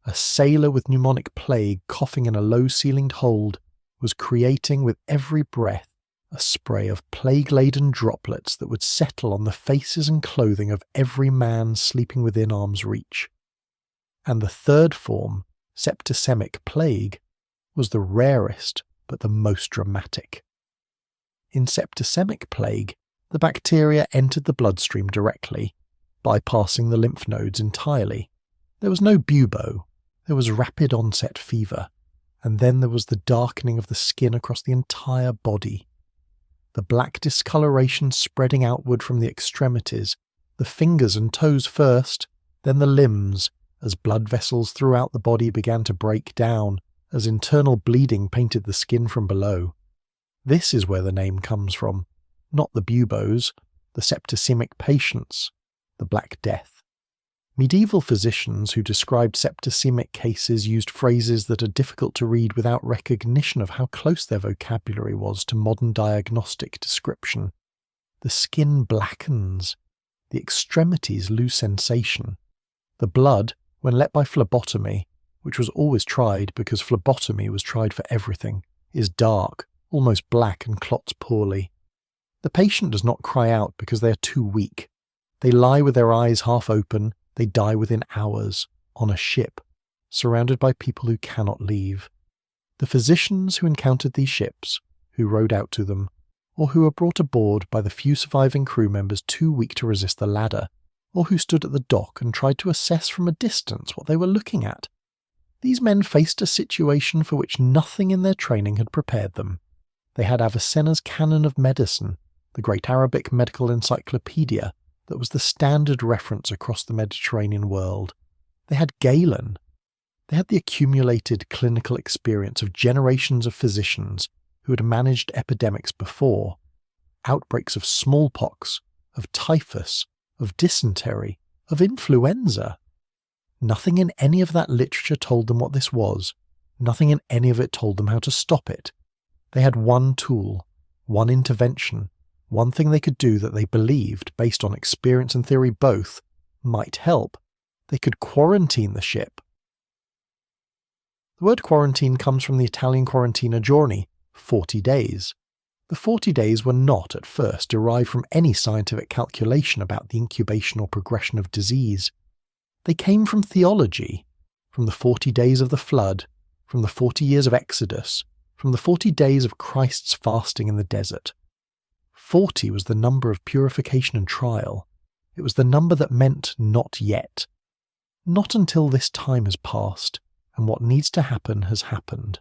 A sailor with pneumonic plague coughing in a low-ceilinged hold was creating with every breath a spray of plague-laden droplets that would settle on the faces and clothing of every man sleeping within arm's reach. And the third form, septicemic plague, was the rarest but the most dramatic. In septicemic plague, the bacteria entered the bloodstream directly, bypassing the lymph nodes entirely. There was no bubo, there was rapid onset fever, and then there was the darkening of the skin across the entire body. The black discoloration spreading outward from the extremities, the fingers and toes first, then the limbs, as blood vessels throughout the body began to break down, as internal bleeding painted the skin from below. This is where the name comes from, not the buboes, the septicemic patients, the Black Death. Medieval physicians who described septicemic cases used phrases that are difficult to read without recognition of how close their vocabulary was to modern diagnostic description. The skin blackens. The extremities lose sensation. The blood, when let by phlebotomy, which was always tried because phlebotomy was tried for everything, is dark, almost black, and clots poorly. The patient does not cry out because they are too weak. They lie with their eyes half open. They die within hours, on a ship, surrounded by people who cannot leave. The physicians who encountered these ships, who rowed out to them, or who were brought aboard by the few surviving crew members too weak to resist the ladder, or who stood at the dock and tried to assess from a distance what they were looking at. These men faced a situation for which nothing in their training had prepared them. They had Avicenna's Canon of Medicine, the great Arabic medical encyclopedia, that was the standard reference across the Mediterranean world. They had Galen. They had the accumulated clinical experience of generations of physicians who had managed epidemics before. outbreaks of smallpox, of typhus, of dysentery, of influenza. Nothing in any of that literature told them what this was. Nothing in any of it told them how to stop it. They had one tool, one intervention, one thing they could do that they believed, based on experience and theory both, might help. They could quarantine the ship. The word quarantine comes from the Italian quarantina giorni, 40 days. The 40 days were not, at first, derived from any scientific calculation about the incubation or progression of disease. They came from theology, from the 40 days of the flood, from the 40 years of Exodus, from the 40 days of Christ's fasting in the desert. 40 was the number of purification and trial. It was the number that meant not yet. Not until this time has passed, and what needs to happen has happened.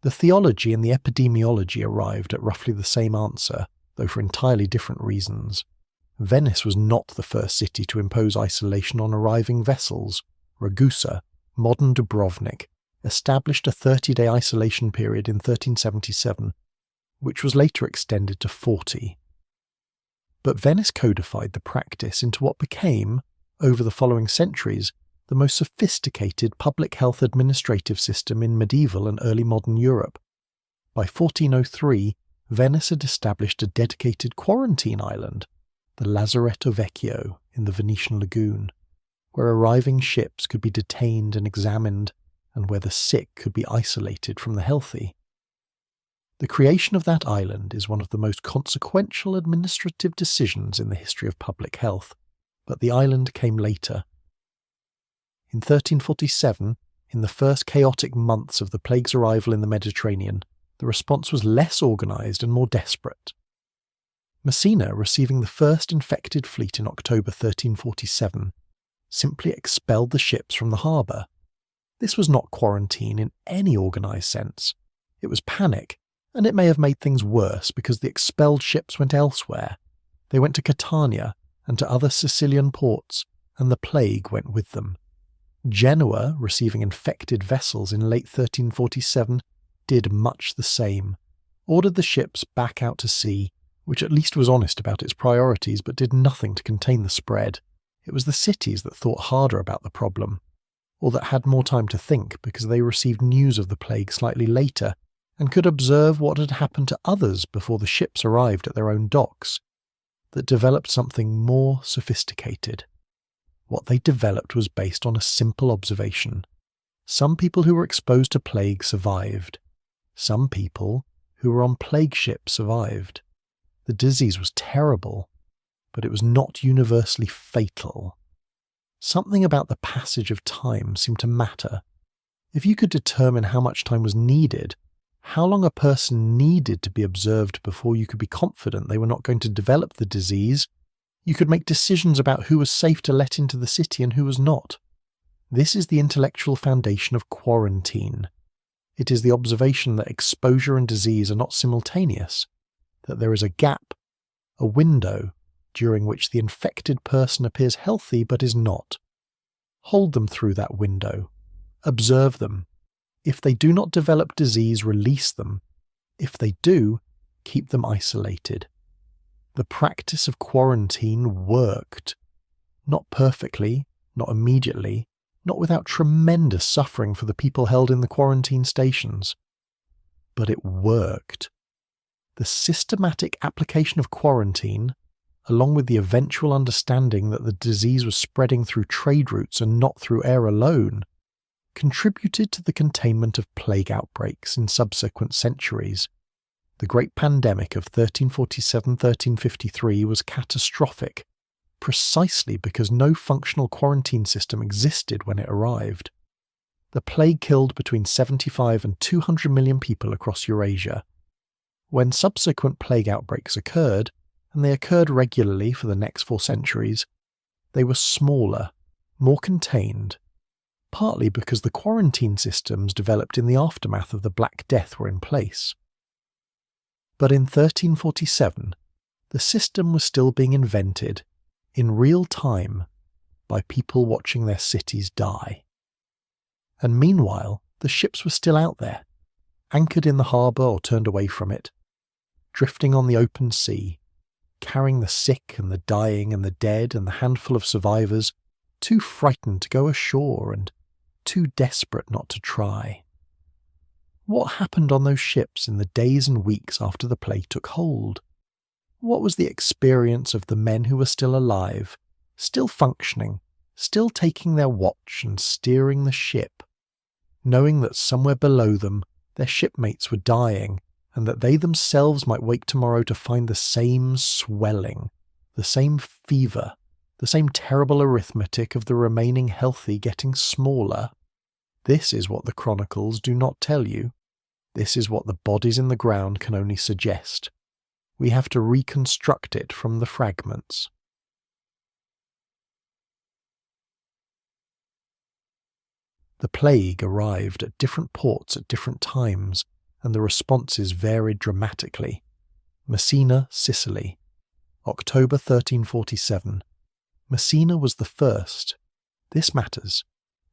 The theology and the epidemiology arrived at roughly the same answer, though for entirely different reasons. Venice was not the first city to impose isolation on arriving vessels. Ragusa, modern Dubrovnik, established a 30-day isolation period in 1377, which was later extended to 40. But Venice codified the practice into what became, over the following centuries, the most sophisticated public health administrative system in medieval and early modern Europe. By 1403, Venice had established a dedicated quarantine island, the Lazaretto Vecchio in the Venetian lagoon, where arriving ships could be detained and examined, and where the sick could be isolated from the healthy. The creation of that island is one of the most consequential administrative decisions in the history of public health, but the island came later. In 1347, in the first chaotic months of the plague's arrival in the Mediterranean, the response was less organised and more desperate. Messina, receiving the first infected fleet in October 1347, simply expelled the ships from the harbour. This was not quarantine in any organised sense. It was panic, and it may have made things worse because the expelled ships went elsewhere. They went to Catania and to other Sicilian ports, and the plague went with them. Genoa, receiving infected vessels in late 1347, did much the same, ordered the ships back out to sea, which at least was honest about its priorities but did nothing to contain the spread. It was the cities that thought harder about the problem, or that had more time to think because they received news of the plague slightly later and could observe what had happened to others before the ships arrived at their own docks, that developed something more sophisticated. What they developed was based on a simple observation. Some people who were exposed to plague survived. Some people who were on plague ships survived. The disease was terrible, but it was not universally fatal. Something about the passage of time seemed to matter. If you could determine how much time was needed, how long a person needed to be observed before you could be confident they were not going to develop the disease, you could make decisions about who was safe to let into the city and who was not. This is the intellectual foundation of quarantine. It is the observation that exposure and disease are not simultaneous, that there is a gap, a window, during which the infected person appears healthy but is not. Hold them through that window. Observe them. If they do not develop disease, release them. If they do, keep them isolated. The practice of quarantine worked. Not perfectly, not immediately, not without tremendous suffering for the people held in the quarantine stations. But it worked. The systematic application of quarantine, along with the eventual understanding that the disease was spreading through trade routes and not through air alone, contributed to the containment of plague outbreaks in subsequent centuries. The Great Pandemic of 1347-1353 was catastrophic, precisely because no functional quarantine system existed when it arrived. The plague killed between 75 and 200 million people across Eurasia. When subsequent plague outbreaks occurred, and they occurred regularly for the next 4 centuries, they were smaller, more contained, partly because the quarantine systems developed in the aftermath of the Black Death were in place. But in 1347, the system was still being invented, in real time, by people watching their cities die. And meanwhile, the ships were still out there, anchored in the harbour or turned away from it, drifting on the open sea, carrying the sick and the dying and the dead and the handful of survivors, too frightened to go ashore and too desperate not to try. What happened on those ships in the days and weeks after the plague took hold? What was the experience of the men who were still alive, still functioning, still taking their watch and steering the ship, knowing that somewhere below them their shipmates were dying, and that they themselves might wake tomorrow to find the same swelling, the same fever, the same terrible arithmetic of the remaining healthy getting smaller? This is what the chronicles do not tell you. This is what the bodies in the ground can only suggest. We have to reconstruct it from the fragments. The plague arrived at different ports at different times, and the responses varied dramatically. Messina, Sicily, October 1347. Messina was the first. This matters,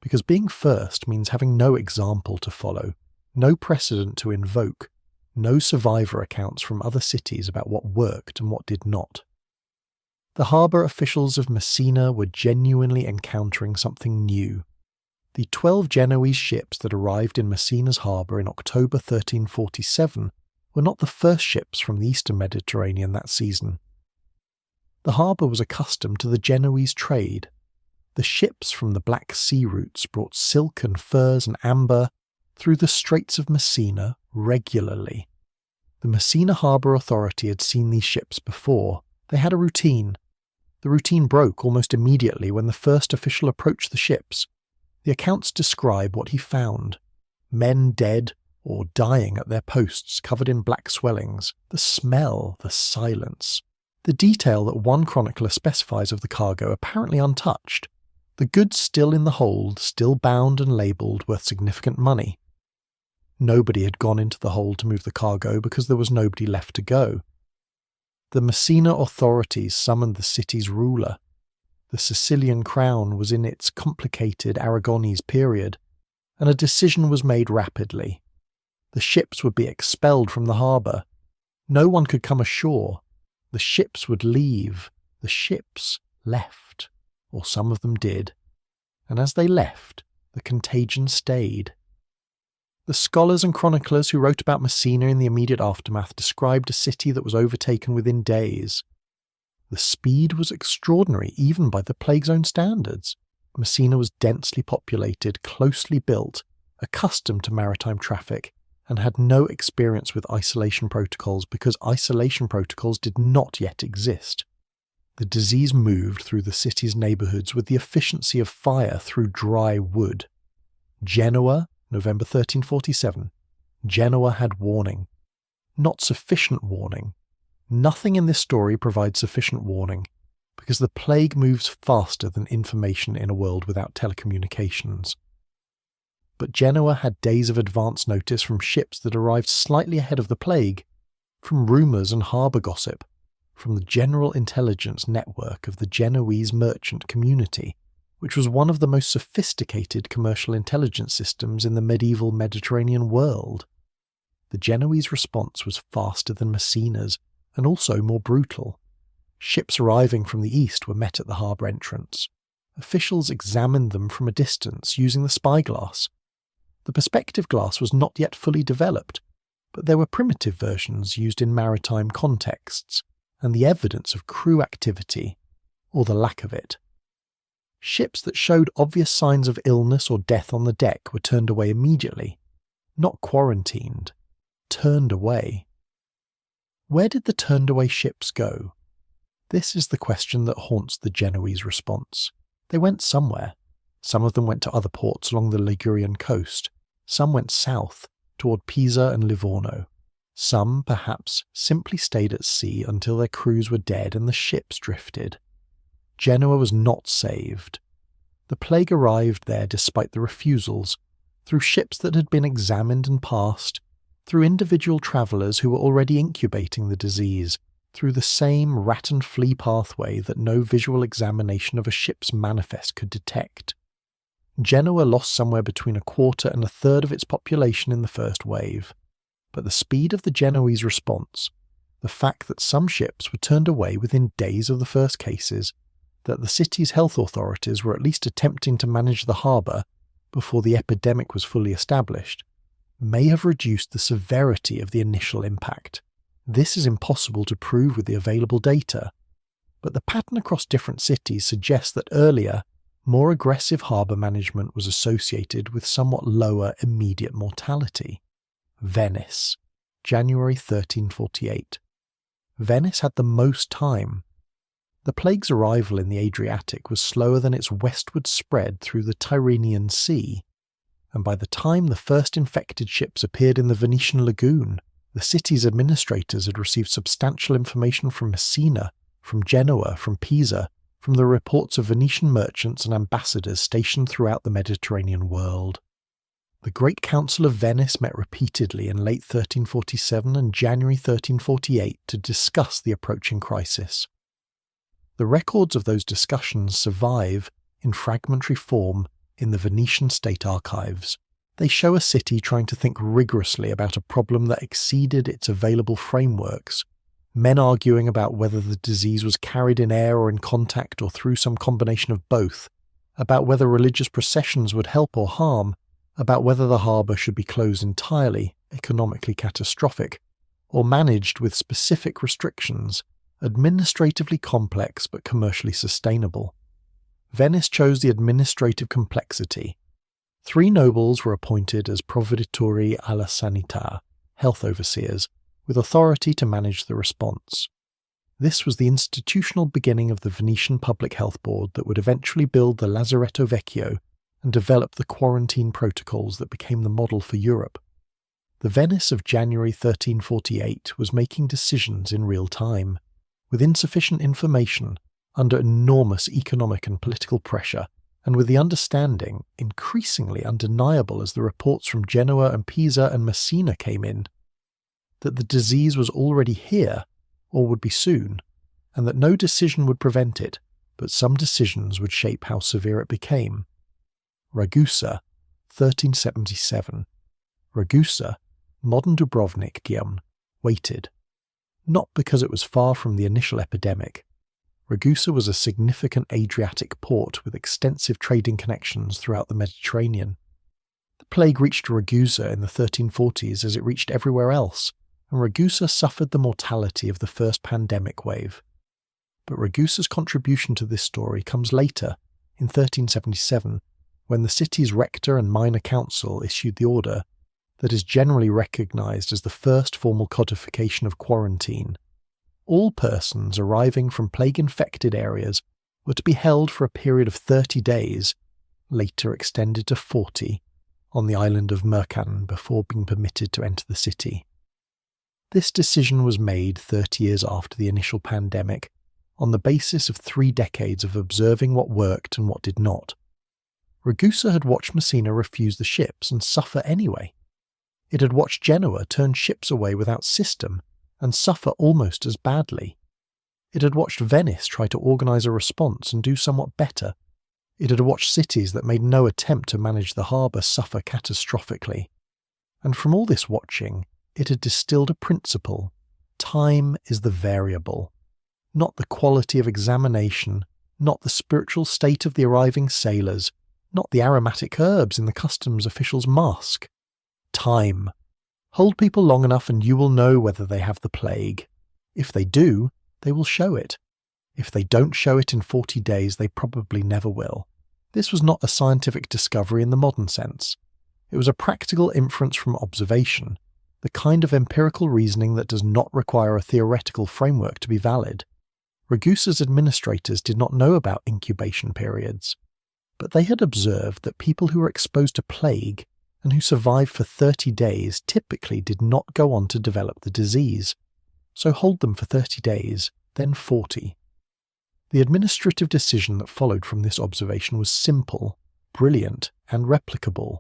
because being first means having no example to follow, no precedent to invoke, no survivor accounts from other cities about what worked and what did not. The harbour officials of Messina were genuinely encountering something new. The 12 Genoese ships that arrived in Messina's harbour in October 1347 were not the first ships from the eastern Mediterranean that season. The harbour was accustomed to the Genoese trade. The ships from the Black Sea routes brought silk and furs and amber through the Straits of Messina regularly. The Messina Harbour Authority had seen these ships before. They had a routine. The routine broke almost immediately when the first official approached the ships. The accounts describe what he found. Men dead or dying at their posts covered in black swellings, the smell, the silence. The detail that one chronicler specifies of the cargo apparently untouched. The goods still in the hold, still bound and labelled, worth significant money. Nobody had gone into the hold to move the cargo because there was nobody left to go. The Messina authorities summoned the city's ruler. The Sicilian crown was in its complicated Aragonese period, and a decision was made rapidly. The ships would be expelled from the harbour. No one could come ashore. The ships would leave. The ships left, or some of them did. And as they left, the contagion stayed. The scholars and chroniclers who wrote about Messina in the immediate aftermath described a city that was overtaken within days. The speed was extraordinary, even by the plague's own standards. Messina was densely populated, closely built, accustomed to maritime traffic, and had no experience with isolation protocols because isolation protocols did not yet exist. The disease moved through the city's neighbourhoods with the efficiency of fire through dry wood. Genoa, November 1347. Genoa had warning. Not sufficient warning. Nothing in this story provides sufficient warning, because the plague moves faster than information in a world without telecommunications. But Genoa had days of advance notice from ships that arrived slightly ahead of the plague, from rumours and harbour gossip, from the general intelligence network of the Genoese merchant community, which was one of the most sophisticated commercial intelligence systems in the medieval Mediterranean world. The Genoese response was faster than Messina's, and also more brutal. Ships arriving from the east were met at the harbour entrance. Officials examined them from a distance using the spyglass. The perspective glass was not yet fully developed, but there were primitive versions used in maritime contexts, and the evidence of crew activity, or the lack of it. Ships that showed obvious signs of illness or death on the deck were turned away immediately, not quarantined, turned away. Where did the turned-away ships go? This is the question that haunts the Genoese response. They went somewhere. Some of them went to other ports along the Ligurian coast. Some went south, toward Pisa and Livorno. Some, perhaps, simply stayed at sea until their crews were dead and the ships drifted. Genoa was not saved. The plague arrived there despite the refusals, through ships that had been examined and passed, through individual travellers who were already incubating the disease, through the same rat and flea pathway that no visual examination of a ship's manifest could detect. Genoa lost somewhere between 1/4 and 1/3 of its population in the first wave, but the speed of the Genoese response, the fact that some ships were turned away within days of the first cases, that the city's health authorities were at least attempting to manage the harbour before the epidemic was fully established, may have reduced the severity of the initial impact. This is impossible to prove with the available data, but the pattern across different cities suggests that earlier, more aggressive harbour management was associated with somewhat lower immediate mortality. Venice, January 1348. Venice had the most time. The plague's arrival in the Adriatic was slower than its westward spread through the Tyrrhenian Sea, and by the time the first infected ships appeared in the Venetian lagoon, the city's administrators had received substantial information from Messina, from Genoa, from Pisa, from the reports of Venetian merchants and ambassadors stationed throughout the Mediterranean world. The Great Council of Venice met repeatedly in late 1347 and January 1348 to discuss the approaching crisis. The records of those discussions survive, in fragmentary form, in the Venetian state archives. They show a city trying to think rigorously about a problem that exceeded its available frameworks, men arguing about whether the disease was carried in air or in contact or through some combination of both, about whether religious processions would help or harm, about whether the harbour should be closed entirely, economically catastrophic, or managed with specific restrictions, administratively complex but commercially sustainable. Venice chose the administrative complexity. 3 nobles were appointed as provveditori alla sanità, health overseers, with authority to manage the response. This was the institutional beginning of the Venetian Public Health Board that would eventually build the Lazaretto Vecchio and develop the quarantine protocols that became the model for Europe. The Venice of January 1348 was making decisions in real time, with insufficient information, under enormous economic and political pressure, and with the understanding, increasingly undeniable as the reports from Genoa and Pisa and Messina came in, that the disease was already here, or would be soon, and that no decision would prevent it, but some decisions would shape how severe it became. Ragusa, 1377. Ragusa, modern Dubrovnik, Guillaume, waited. Not because it was far from the initial epidemic. Ragusa was a significant Adriatic port with extensive trading connections throughout the Mediterranean. The plague reached Ragusa in the 1340s as it reached everywhere else, and Ragusa suffered the mortality of the first pandemic wave. But Ragusa's contribution to this story comes later, in 1377, when the city's rector and minor council issued the order that is generally recognised as the first formal codification of quarantine. All persons arriving from plague-infected areas were to be held for a period of 30 days, later extended to 40, on the island of Mercan before being permitted to enter the city. This decision was made 30 years after the initial pandemic, on the basis of 3 decades of observing what worked and what did not. Ragusa had watched Messina refuse the ships and suffer anyway. It had watched Genoa turn ships away without system and suffer almost as badly. It had watched Venice try to organise a response and do somewhat better. It had watched cities that made no attempt to manage the harbour suffer catastrophically. And from all this watching, it had distilled a principle: time is the variable, not the quality of examination, not the spiritual state of the arriving sailors, not the aromatic herbs in the customs official's mask. Time. Hold people long enough and you will know whether they have the plague. If they do, they will show it. If they don't show it in 40 days, they probably never will. This was not a scientific discovery in the modern sense. It was a practical inference from observation, the kind of empirical reasoning that does not require a theoretical framework to be valid. Ragusa's administrators did not know about incubation periods, but they had observed that people who were exposed to plague and who survived for 30 days typically did not go on to develop the disease. So hold them for 30 days, then 40. The administrative decision that followed from this observation was simple, brilliant, and replicable,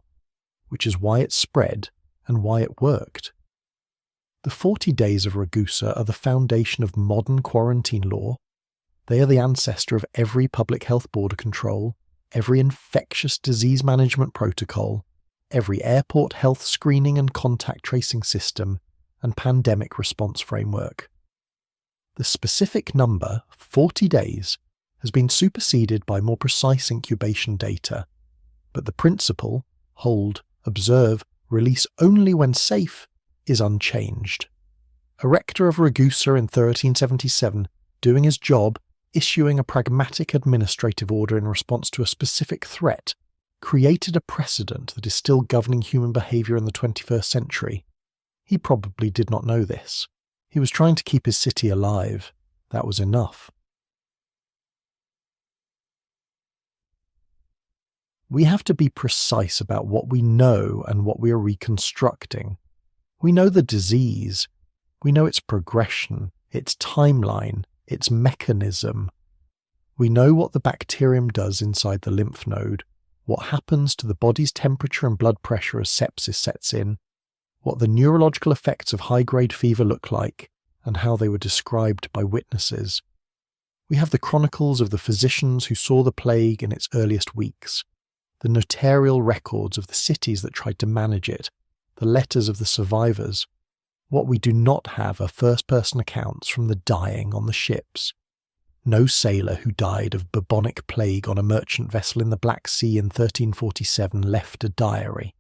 which is why it spread and why it worked. The 40 days of Ragusa are the foundation of modern quarantine law. They are the ancestor of every public health border control, every infectious disease management protocol, every airport health screening and contact tracing system, and pandemic response framework. The specific number, 40 days, has been superseded by more precise incubation data, but the principle, hold, observe, release only when safe, is unchanged. A rector of Ragusa in 1377, doing his job, issuing a pragmatic administrative order in response to a specific threat, created a precedent that is still governing human behaviour in the 21st century. He probably did not know this. He was trying to keep his city alive. That was enough. We have to be precise about what we know and what we are reconstructing. We know the disease. We know its progression, its timeline, its mechanism. We know what the bacterium does inside the lymph node, what happens to the body's temperature and blood pressure as sepsis sets in, what the neurological effects of high-grade fever look like, and how they were described by witnesses. We have the chronicles of the physicians who saw the plague in its earliest weeks, the notarial records of the cities that tried to manage it, the letters of the survivors. What we do not have are first-person accounts from the dying on the ships. No sailor who died of bubonic plague on a merchant vessel in the Black Sea in 1347 left a diary.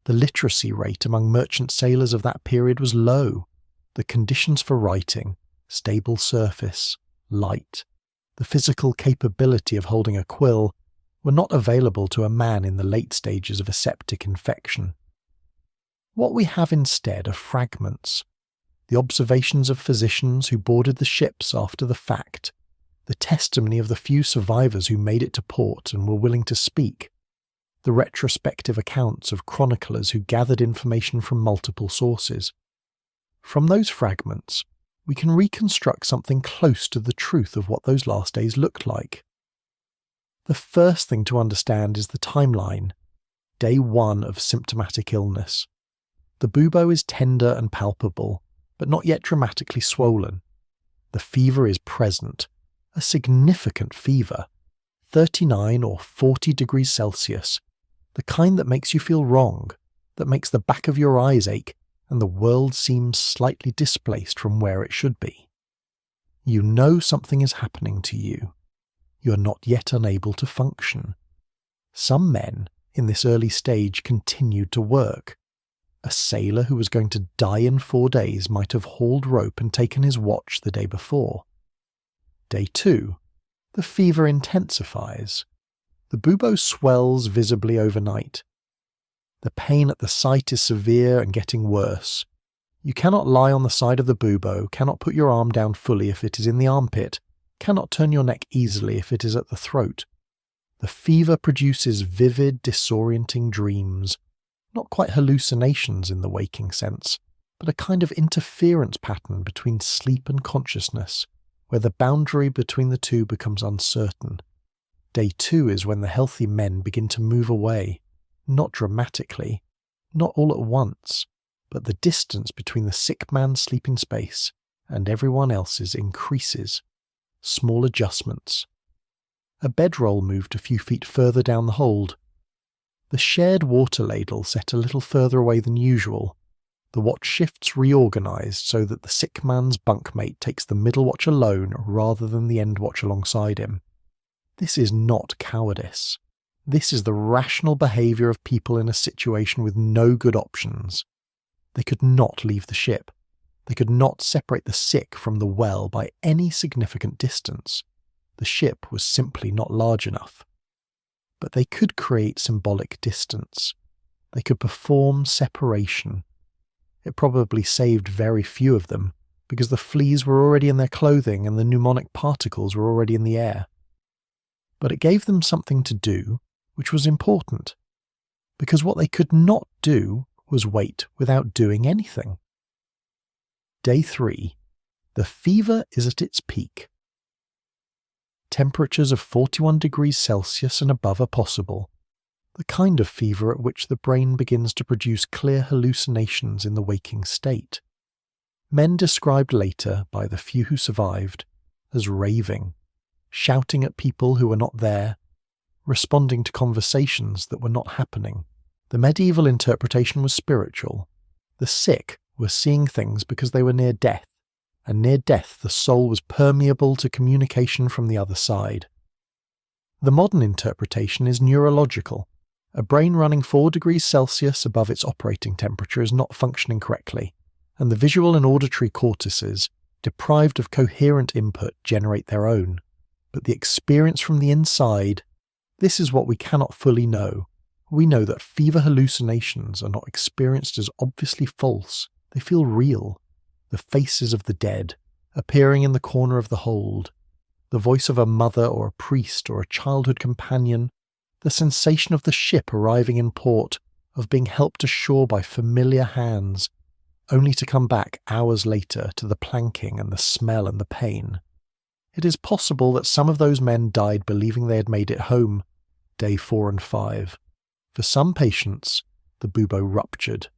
The literacy rate among merchant sailors of that period was low. The conditions for writing, stable surface, light, the physical capability of holding a quill were not available to a man in the late stages of a septic infection. What we have instead are fragments, the observations of physicians who boarded the ships after the fact, the testimony of the few survivors who made it to port and were willing to speak, the retrospective accounts of chroniclers who gathered information from multiple sources. From those fragments, we can reconstruct something close to the truth of what those last days looked like. The first thing to understand is the timeline, day 1 of symptomatic illness. The bubo is tender and palpable, but not yet dramatically swollen. The fever is present, a significant fever, 39 or 40 degrees Celsius, the kind that makes you feel wrong, that makes the back of your eyes ache and the world seems slightly displaced from where it should be. You know something is happening to you. You are not yet unable to function. Some men, in this early stage, continued to work. A sailor who was going to die in 4 days might have hauled rope and taken his watch the day before. Day 2. The fever intensifies. The bubo swells visibly overnight. The pain at the site is severe and getting worse. You cannot lie on the side of the bubo, cannot put your arm down fully if it is in the armpit, cannot turn your neck easily if it is at the throat. The fever produces vivid, disorienting dreams, not quite hallucinations in the waking sense, but a kind of interference pattern between sleep and consciousness, where the boundary between the two becomes uncertain. Day 2 is when the healthy men begin to move away, not dramatically, not all at once, but the distance between the sick man's sleeping space and everyone else's increases. Small adjustments. A bedroll moved a few feet further down the hold. The shared water ladle set a little further away than usual. The watch shifts reorganised so that the sick man's bunkmate takes the middle watch alone rather than the end watch alongside him. This is not cowardice. This is the rational behaviour of people in a situation with no good options. They could not leave the ship. They could not separate the sick from the well by any significant distance. The ship was simply not large enough. But they could create symbolic distance. They could perform separation. It probably saved very few of them, because the fleas were already in their clothing and the pneumonic particles were already in the air. But it gave them something to do, which was important, because what they could not do was wait without doing anything. Day 3. The fever is at its peak. Temperatures of 41 degrees Celsius and above are possible, the kind of fever at which the brain begins to produce clear hallucinations in the waking state. Men described later, by the few who survived, as raving, shouting at people who were not there, responding to conversations that were not happening. The medieval interpretation was spiritual. The sick were seeing things because they were near death, and near death the soul was permeable to communication from the other side. The modern interpretation is neurological. A brain running 4 degrees Celsius above its operating temperature is not functioning correctly, and the visual and auditory cortices, deprived of coherent input, generate their own. But the experience from the inside, this is what we cannot fully know. We know that fever hallucinations are not experienced as obviously false. They feel real. The faces of the dead, appearing in the corner of the hold, the voice of a mother or a priest or a childhood companion, the sensation of the ship arriving in port, of being helped ashore by familiar hands, only to come back hours later to the planking and the smell and the pain. It is possible that some of those men died believing they had made it home, day 4 and 5. For some patients, the bubo ruptured.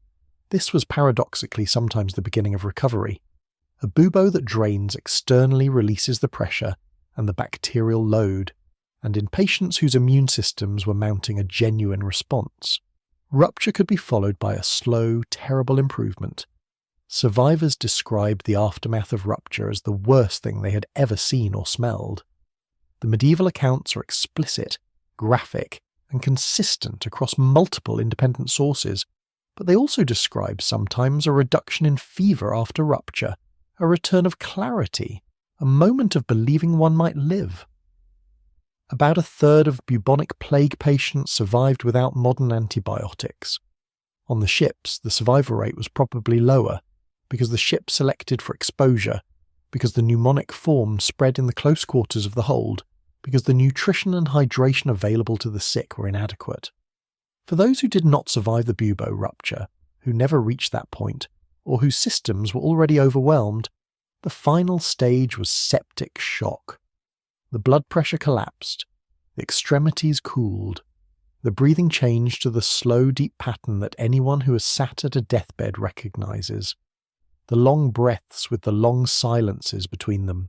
This was paradoxically sometimes the beginning of recovery. A bubo that drains externally releases the pressure and the bacterial load, and in patients whose immune systems were mounting a genuine response, rupture could be followed by a slow, terrible improvement. Survivors described the aftermath of rupture as the worst thing they had ever seen or smelled. The medieval accounts are explicit, graphic, and consistent across multiple independent sources, but they also describe sometimes a reduction in fever after rupture, a return of clarity, a moment of believing one might live. About a third of bubonic plague patients survived without modern antibiotics. On the ships, the survival rate was probably lower, because the ship selected for exposure, because the pneumonic form spread in the close quarters of the hold, because the nutrition and hydration available to the sick were inadequate. For those who did not survive the bubo rupture, who never reached that point, or whose systems were already overwhelmed, the final stage was septic shock. The blood pressure collapsed, the extremities cooled, the breathing changed to the slow, deep pattern that anyone who has sat at a deathbed recognizes. The long breaths with the long silences between them.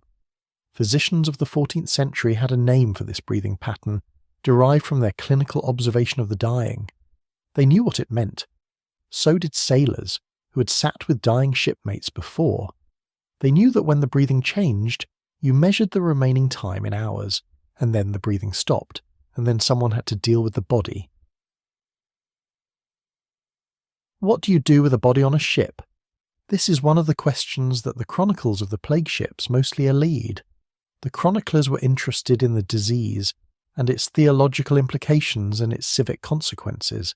Physicians of the 14th century had a name for this breathing pattern, derived from their clinical observation of the dying. They knew what it meant. So did sailors, who had sat with dying shipmates before. They knew that when the breathing changed, you measured the remaining time in hours, and then the breathing stopped, and then someone had to deal with the body. What do you do with a body on a ship? This is one of the questions that the chronicles of the plague ships mostly elide. The chroniclers were interested in the disease and its theological implications and its civic consequences.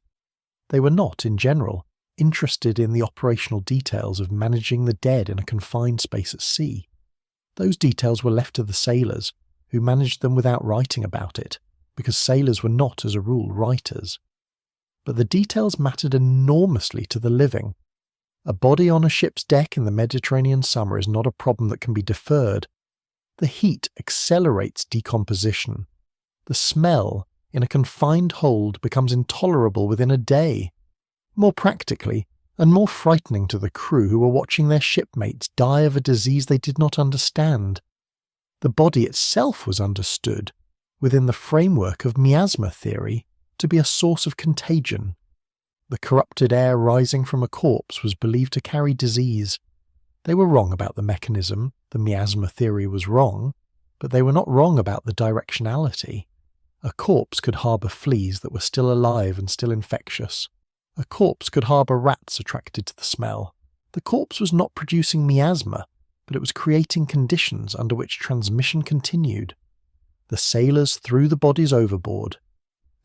They were not, in general, interested in the operational details of managing the dead in a confined space at sea. Those details were left to the sailors, who managed them without writing about it, because sailors were not, as a rule, writers. But the details mattered enormously to the living. A body on a ship's deck in the Mediterranean summer is not a problem that can be deferred. The heat accelerates decomposition. The smell in a confined hold becomes intolerable within a day. More practically, and more frightening to the crew who were watching their shipmates die of a disease they did not understand. The body itself was understood, within the framework of miasma theory, to be a source of contagion. The corrupted air rising from a corpse was believed to carry disease. They were wrong about the mechanism, the miasma theory was wrong, but they were not wrong about the directionality. A corpse could harbour fleas that were still alive and still infectious. A corpse could harbour rats attracted to the smell. The corpse was not producing miasma, but it was creating conditions under which transmission continued. The sailors threw the bodies overboard.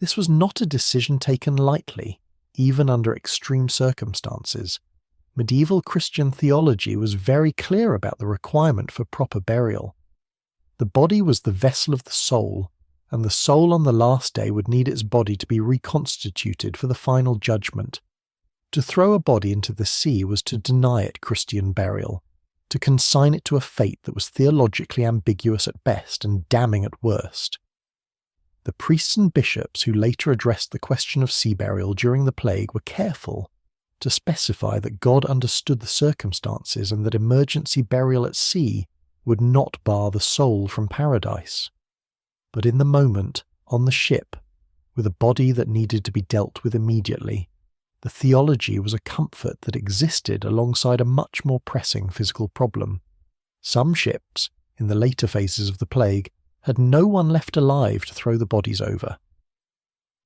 This was not a decision taken lightly, even under extreme circumstances. Medieval Christian theology was very clear about the requirement for proper burial. The body was the vessel of the soul, and the soul on the last day would need its body to be reconstituted for the final judgment. To throw a body into the sea was to deny it Christian burial, to consign it to a fate that was theologically ambiguous at best and damning at worst. The priests and bishops who later addressed the question of sea burial during the plague were careful to specify that God understood the circumstances and that emergency burial at sea would not bar the soul from paradise. But in the moment, on the ship, with a body that needed to be dealt with immediately, the theology was a comfort that existed alongside a much more pressing physical problem. Some ships, in the later phases of the plague, had no one left alive to throw the bodies over.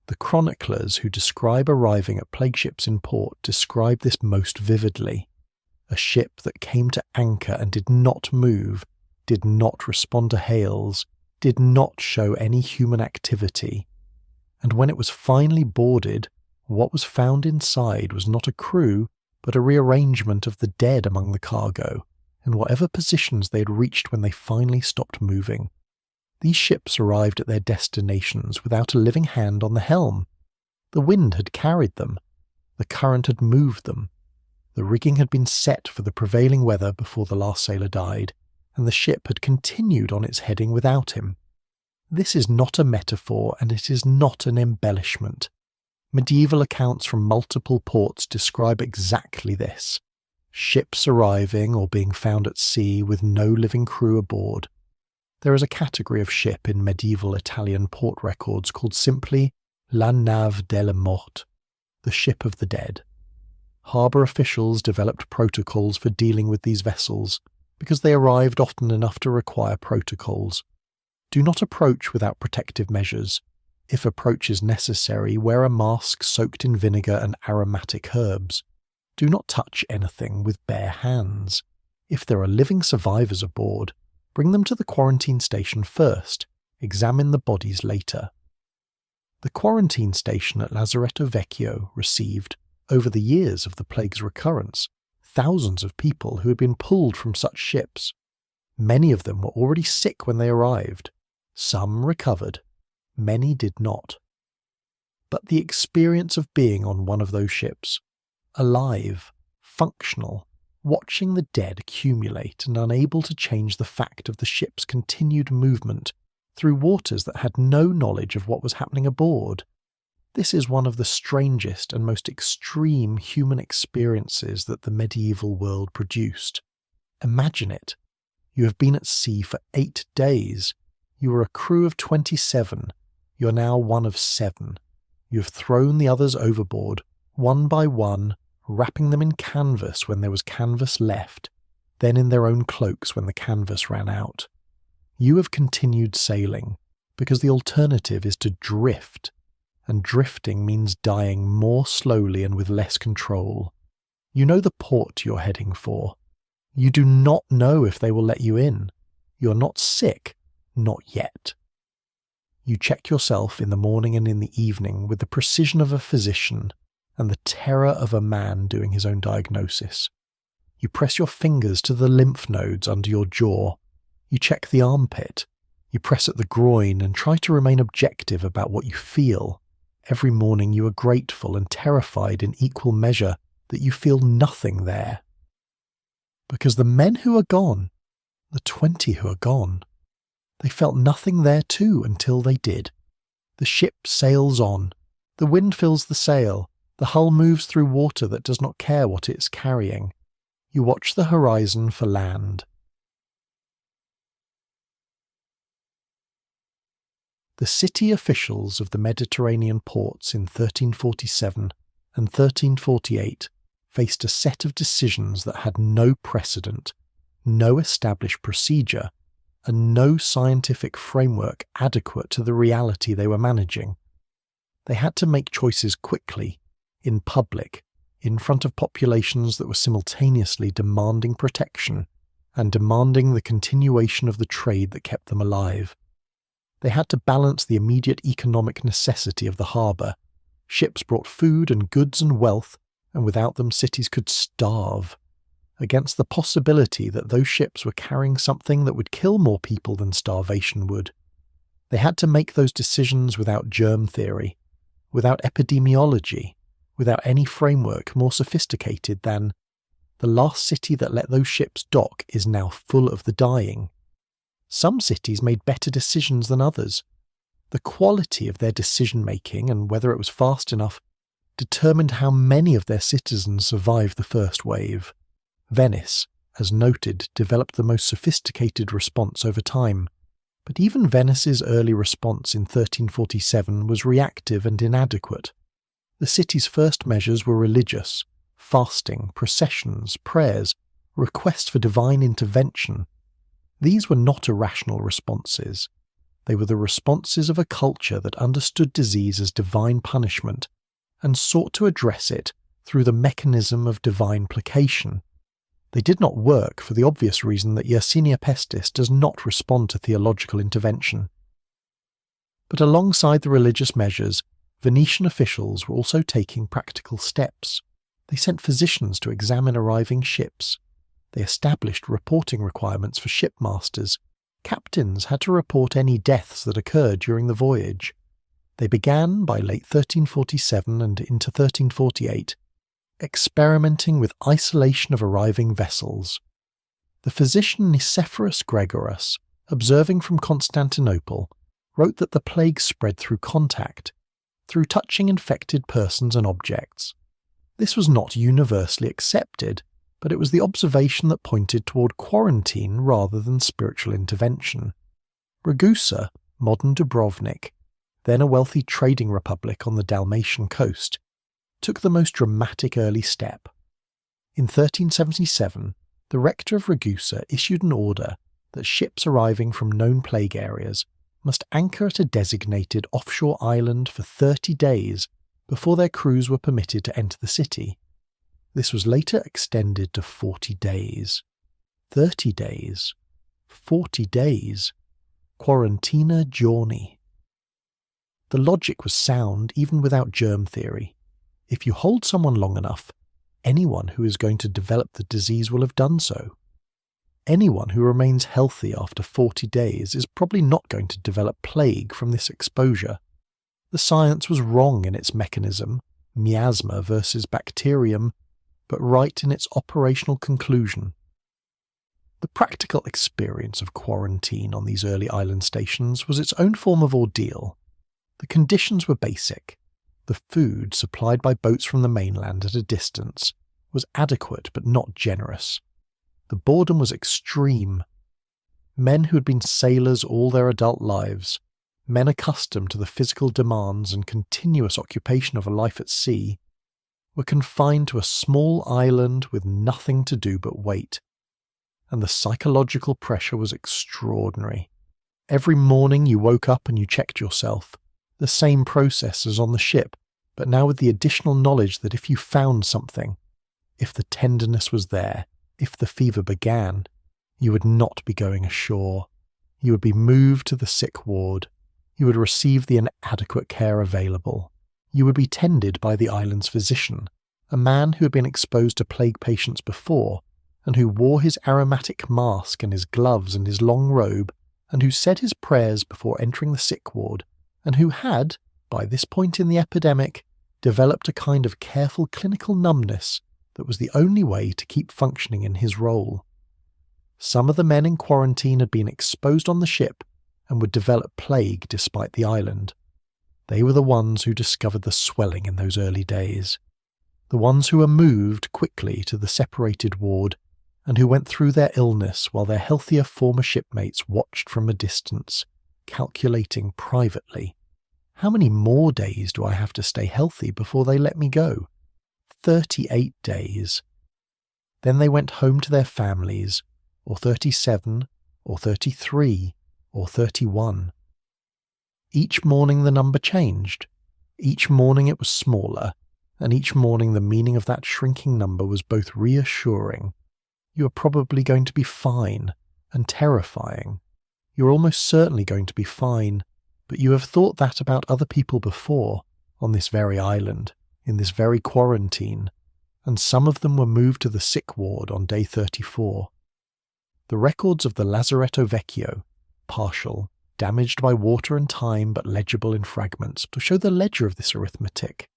The chroniclers who describe arriving at plague ships in port describe this most vividly. A ship that came to anchor and did not move, did not respond to hails, did not show any human activity. And when it was finally boarded, what was found inside was not a crew, but a rearrangement of the dead among the cargo, in whatever positions they had reached when they finally stopped moving. These ships arrived at their destinations without a living hand on the helm. The wind had carried them. The current had moved them. The rigging had been set for the prevailing weather before the last sailor died, and the ship had continued on its heading without him. This is not a metaphor, and it is not an embellishment. Medieval accounts from multiple ports describe exactly this. Ships arriving or being found at sea with no living crew aboard. There is a category of ship in medieval Italian port records called simply La Nave della Morte, the ship of the dead. Harbour officials developed protocols for dealing with these vessels, because they arrived often enough to require protocols. Do not approach without protective measures. If approach is necessary, wear a mask soaked in vinegar and aromatic herbs. Do not touch anything with bare hands. If there are living survivors aboard, bring them to the quarantine station first. Examine the bodies later. The quarantine station at Lazaretto Vecchio received, over the years of the plague's recurrence, thousands of people who had been pulled from such ships. Many of them were already sick when they arrived. Some recovered. Many did not. But the experience of being on one of those ships, alive, functional, watching the dead accumulate and unable to change the fact of the ship's continued movement through waters that had no knowledge of what was happening aboard. This is one of the strangest and most extreme human experiences that the medieval world produced. Imagine it. You have been at sea for 8 days. You were a crew of 27. You are now one of 7. You have thrown the others overboard, one by one, wrapping them in canvas when there was canvas left, then in their own cloaks when the canvas ran out. You have continued sailing, because the alternative is to drift, and drifting means dying more slowly and with less control. You know the port you're heading for. You do not know if they will let you in. You're not sick, not yet. You check yourself in the morning and in the evening with the precision of a physician and the terror of a man doing his own diagnosis. You press your fingers to the lymph nodes under your jaw. You check the armpit. You press at the groin and try to remain objective about what you feel. Every morning you are grateful and terrified in equal measure that you feel nothing there. Because the men who are gone, the 20 who are gone, they felt nothing there too until they did. The ship sails on. The wind fills the sail. The hull moves through water that does not care what it's carrying. You watch the horizon for land. The city officials of the Mediterranean ports in 1347 and 1348 faced a set of decisions that had no precedent, no established procedure, and no scientific framework adequate to the reality they were managing. They had to make choices quickly, in public, in front of populations that were simultaneously demanding protection and demanding the continuation of the trade that kept them alive. They had to balance the immediate economic necessity of the harbour. Ships brought food and goods and wealth, and without them cities could starve, against the possibility that those ships were carrying something that would kill more people than starvation would. They had to make those decisions without germ theory, without epidemiology, without any framework more sophisticated than the last city that let those ships dock is now full of the dying. Some cities made better decisions than others. The quality of their decision-making and whether it was fast enough determined how many of their citizens survived the first wave. Venice, as noted, developed the most sophisticated response over time. But even Venice's early response in 1347 was reactive and inadequate. The city's first measures were religious: fasting, processions, prayers, requests for divine intervention, These were not irrational responses. They were the responses of a culture that understood disease as divine punishment and sought to address it through the mechanism of divine placation. They did not work for the obvious reason that Yersinia pestis does not respond to theological intervention. But alongside the religious measures, Venetian officials were also taking practical steps. They sent physicians to examine arriving ships. They established reporting requirements for shipmasters. Captains had to report any deaths that occurred during the voyage. They began, by late 1347 and into 1348, experimenting with isolation of arriving vessels. The physician Nicephorus Gregorus, observing from Constantinople, wrote that the plague spread through contact, through touching infected persons and objects. This was not universally accepted, but it was the observation that pointed toward quarantine rather than spiritual intervention. Ragusa, modern Dubrovnik, then a wealthy trading republic on the Dalmatian coast, took the most dramatic early step. In 1377, the rector of Ragusa issued an order that ships arriving from known plague areas must anchor at a designated offshore island for 30 days before their crews were permitted to enter the city. This was later extended to 40 days. 30 days. 40 days. Quarantina giorni. The logic was sound even without germ theory. If you hold someone long enough, anyone who is going to develop the disease will have done so. Anyone who remains healthy after 40 days is probably not going to develop plague from this exposure. The science was wrong in its mechanism, miasma versus bacterium, but right in its operational conclusion. The practical experience of quarantine on these early island stations was its own form of ordeal. The conditions were basic. The food supplied by boats from the mainland at a distance was adequate but not generous. The boredom was extreme. Men who had been sailors all their adult lives, men accustomed to the physical demands and continuous occupation of a life at sea, were confined to a small island with nothing to do but wait. And the psychological pressure was extraordinary. Every morning you woke up and you checked yourself. The same process as on the ship, but now with the additional knowledge that if you found something, if the tenderness was there, if the fever began, you would not be going ashore. You would be moved to the sick ward. You would receive the inadequate care available. You would be tended by the island's physician, a man who had been exposed to plague patients before, and who wore his aromatic mask and his gloves and his long robe, and who said his prayers before entering the sick ward, and who had, by this point in the epidemic, developed a kind of careful clinical numbness that was the only way to keep functioning in his role. Some of the men in quarantine had been exposed on the ship and would develop plague despite the island. They were the ones who discovered the swelling in those early days, the ones who were moved quickly to the separated ward and who went through their illness while their healthier former shipmates watched from a distance, calculating privately, how many more days do I have to stay healthy before they let me go? 38 days. Then they went home to their families, or 37, or 33, or 31. Each morning the number changed. Each morning it was smaller, and each morning the meaning of that shrinking number was both reassuring. You are probably going to be fine, and terrifying. You're almost certainly going to be fine, but you have thought that about other people before, on this very island, in this very quarantine, and some of them were moved to the sick ward on day 34. The records of the Lazaretto Vecchio, partial, damaged by water and time but legible in fragments, to show the ledger of this arithmetic.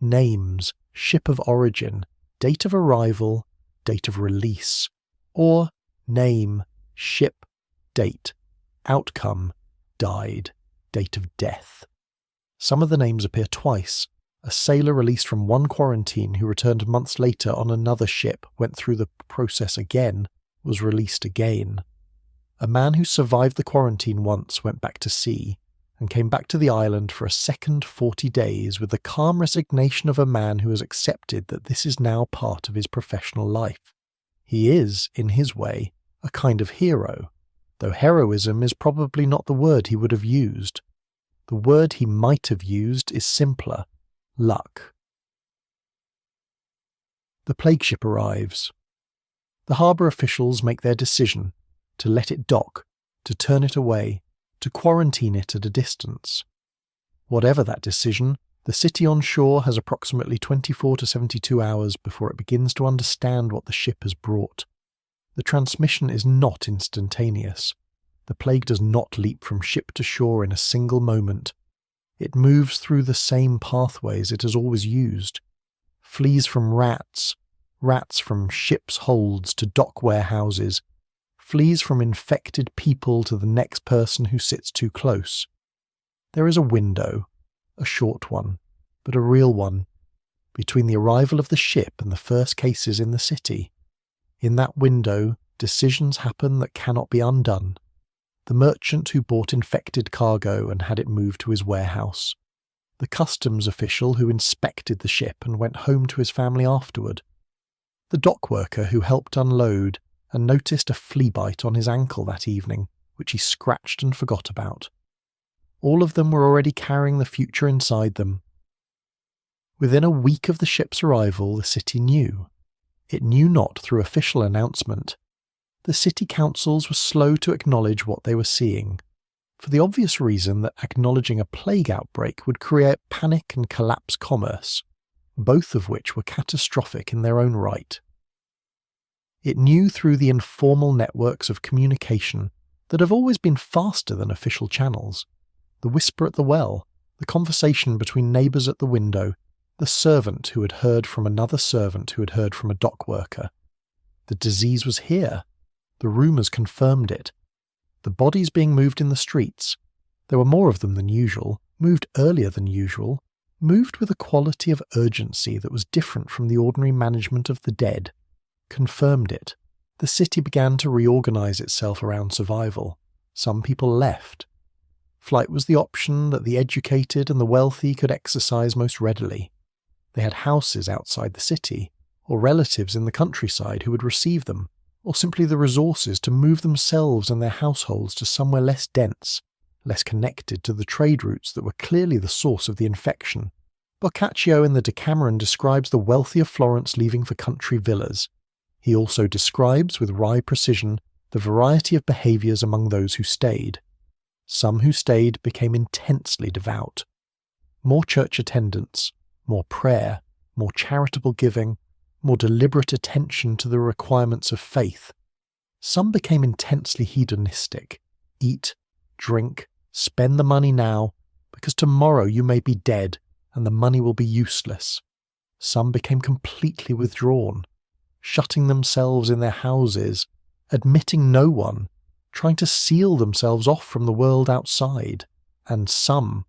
Names, ship of origin, date of arrival, date of release, or name, ship, date, outcome, died, date of death. Some of the names appear twice. A sailor released from one quarantine who returned months later on another ship, went through the process again, was released again. A man who survived the quarantine once went back to sea, and came back to the island for a second 40 days with the calm resignation of a man who has accepted that this is now part of his professional life. He is, in his way, a kind of hero, though heroism is probably not the word he would have used. The word he might have used is simpler: luck. The plague ship arrives. The harbour officials make their decision to let it dock, to turn it away, to quarantine it at a distance. Whatever that decision, the city on shore has approximately 24 to 72 hours before it begins to understand what the ship has brought. The transmission is not instantaneous. The plague does not leap from ship to shore in a single moment. It moves through the same pathways it has always used. Flees from rats from ship's holds to dock warehouses, flees from infected people to the next person who sits too close. There is a window, a short one, but a real one, between the arrival of the ship and the first cases in the city. In that window, decisions happen that cannot be undone. The merchant who bought infected cargo and had it moved to his warehouse. The customs official who inspected the ship and went home to his family afterward. The dock worker who helped unload and noticed a flea bite on his ankle that evening, which he scratched and forgot about. All of them were already carrying the future inside them. Within a week of the ship's arrival, the city knew. It knew not through official announcement. The city councils were slow to acknowledge what they were seeing, for the obvious reason that acknowledging a plague outbreak would create panic and collapse commerce, both of which were catastrophic in their own right. It knew through the informal networks of communication that have always been faster than official channels. The whisper at the well, the conversation between neighbours at the window, the servant who had heard from another servant who had heard from a dock worker. The disease was here. The rumours confirmed it. The bodies being moved in the streets, there were more of them than usual, moved earlier than usual, moved with a quality of urgency that was different from the ordinary management of the dead, confirmed it. The city began to reorganise itself around survival. Some people left. Flight was the option that the educated and the wealthy could exercise most readily. They had houses outside the city, or relatives in the countryside who would receive them, or simply the resources to move themselves and their households to somewhere less dense, less connected to the trade routes that were clearly the source of the infection. Boccaccio in the Decameron describes the wealthy of Florence leaving for country villas. He also describes, with wry precision, the variety of behaviours among those who stayed. Some who stayed became intensely devout. More church attendance, more prayer, more charitable giving, more deliberate attention to the requirements of faith. Some became intensely hedonistic. Eat, drink, spend the money now, because tomorrow you may be dead and the money will be useless. Some became completely withdrawn, shutting themselves in their houses, admitting no one, trying to seal themselves off from the world outside. And some,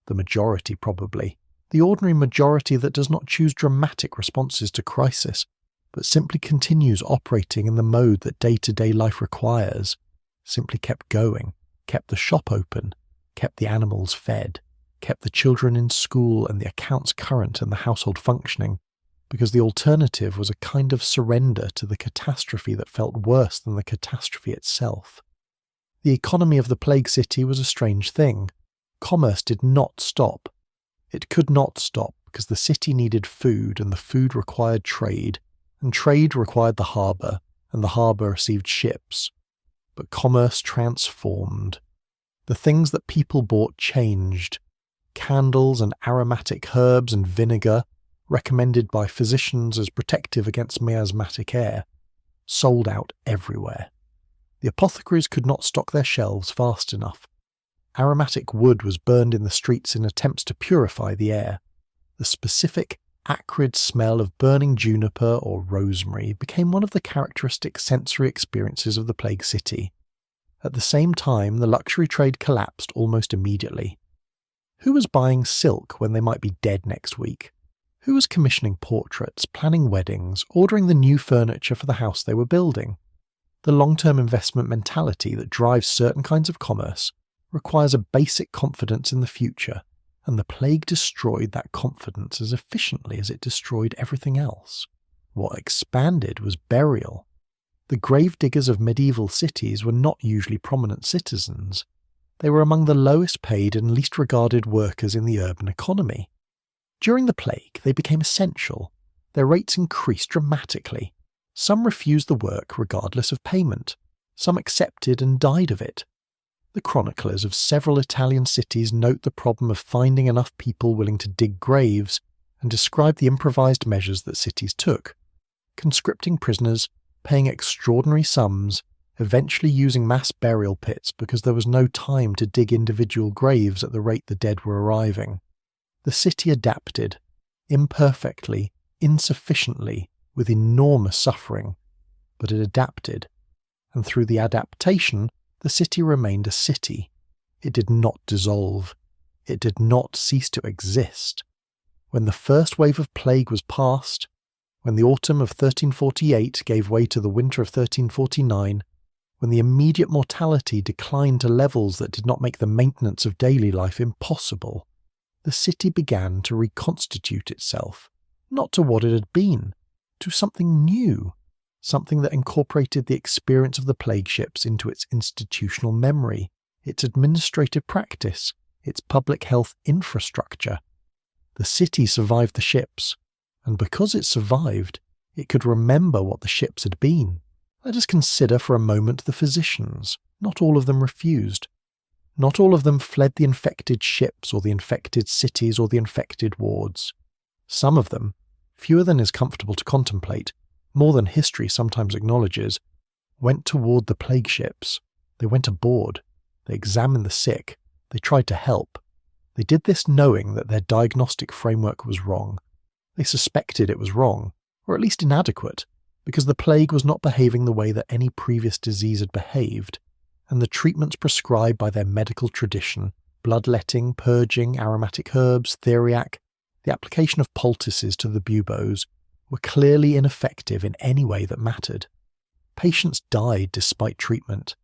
the majority probably, the ordinary majority that does not choose dramatic responses to crisis, but simply continues operating in the mode that day-to-day life requires, simply kept going, kept the shop open, kept the animals fed, kept the children in school and the accounts current and the household functioning, because the alternative was a kind of surrender to the catastrophe that felt worse than the catastrophe itself. The economy of the plague city was a strange thing. Commerce did not stop. It could not stop because the city needed food and the food required trade, and trade required the harbour, and the harbour received ships. But commerce transformed. The things that people bought changed. Candles and aromatic herbs and vinegar, recommended by physicians as protective against miasmatic air, sold out everywhere. The apothecaries could not stock their shelves fast enough. Aromatic wood was burned in the streets in attempts to purify the air. The specific, acrid smell of burning juniper or rosemary became one of the characteristic sensory experiences of the plague city. At the same time, the luxury trade collapsed almost immediately. Who was buying silk when they might be dead next week? Who was commissioning portraits, planning weddings, ordering the new furniture for the house they were building? The long-term investment mentality that drives certain kinds of commerce requires a basic confidence in the future, and the plague destroyed that confidence as efficiently as it destroyed everything else. What expanded was burial. The gravediggers of medieval cities were not usually prominent citizens. They were among the lowest paid and least regarded workers in the urban economy. During the plague, they became essential. Their rates increased dramatically. Some refused the work regardless of payment. Some accepted and died of it. The chroniclers of several Italian cities note the problem of finding enough people willing to dig graves and describe the improvised measures that cities took: conscripting prisoners, paying extraordinary sums, eventually using mass burial pits because there was no time to dig individual graves at the rate the dead were arriving. The city adapted, imperfectly, insufficiently, with enormous suffering, but it adapted, and through the adaptation, the city remained a city. It did not dissolve. It did not cease to exist. When the first wave of plague was past, when the autumn of 1348 gave way to the winter of 1349, when the immediate mortality declined to levels that did not make the maintenance of daily life impossible, the city began to reconstitute itself, not to what it had been, to something new, something that incorporated the experience of the plague ships into its institutional memory, its administrative practice, its public health infrastructure. The city survived the ships, and because it survived, it could remember what the ships had been. Let us consider for a moment the physicians. Not all of them refused. Not all of them fled the infected ships or the infected cities or the infected wards. Some of them, fewer than is comfortable to contemplate, more than history sometimes acknowledges, went toward the plague ships. They went aboard. They examined the sick. They tried to help. They did this knowing that their diagnostic framework was wrong. They suspected it was wrong, or at least inadequate, because the plague was not behaving the way that any previous disease had behaved, and the treatments prescribed by their medical tradition, bloodletting, purging, aromatic herbs, theriac, the application of poultices to the buboes, were clearly ineffective in any way that mattered. Patients died despite treatment.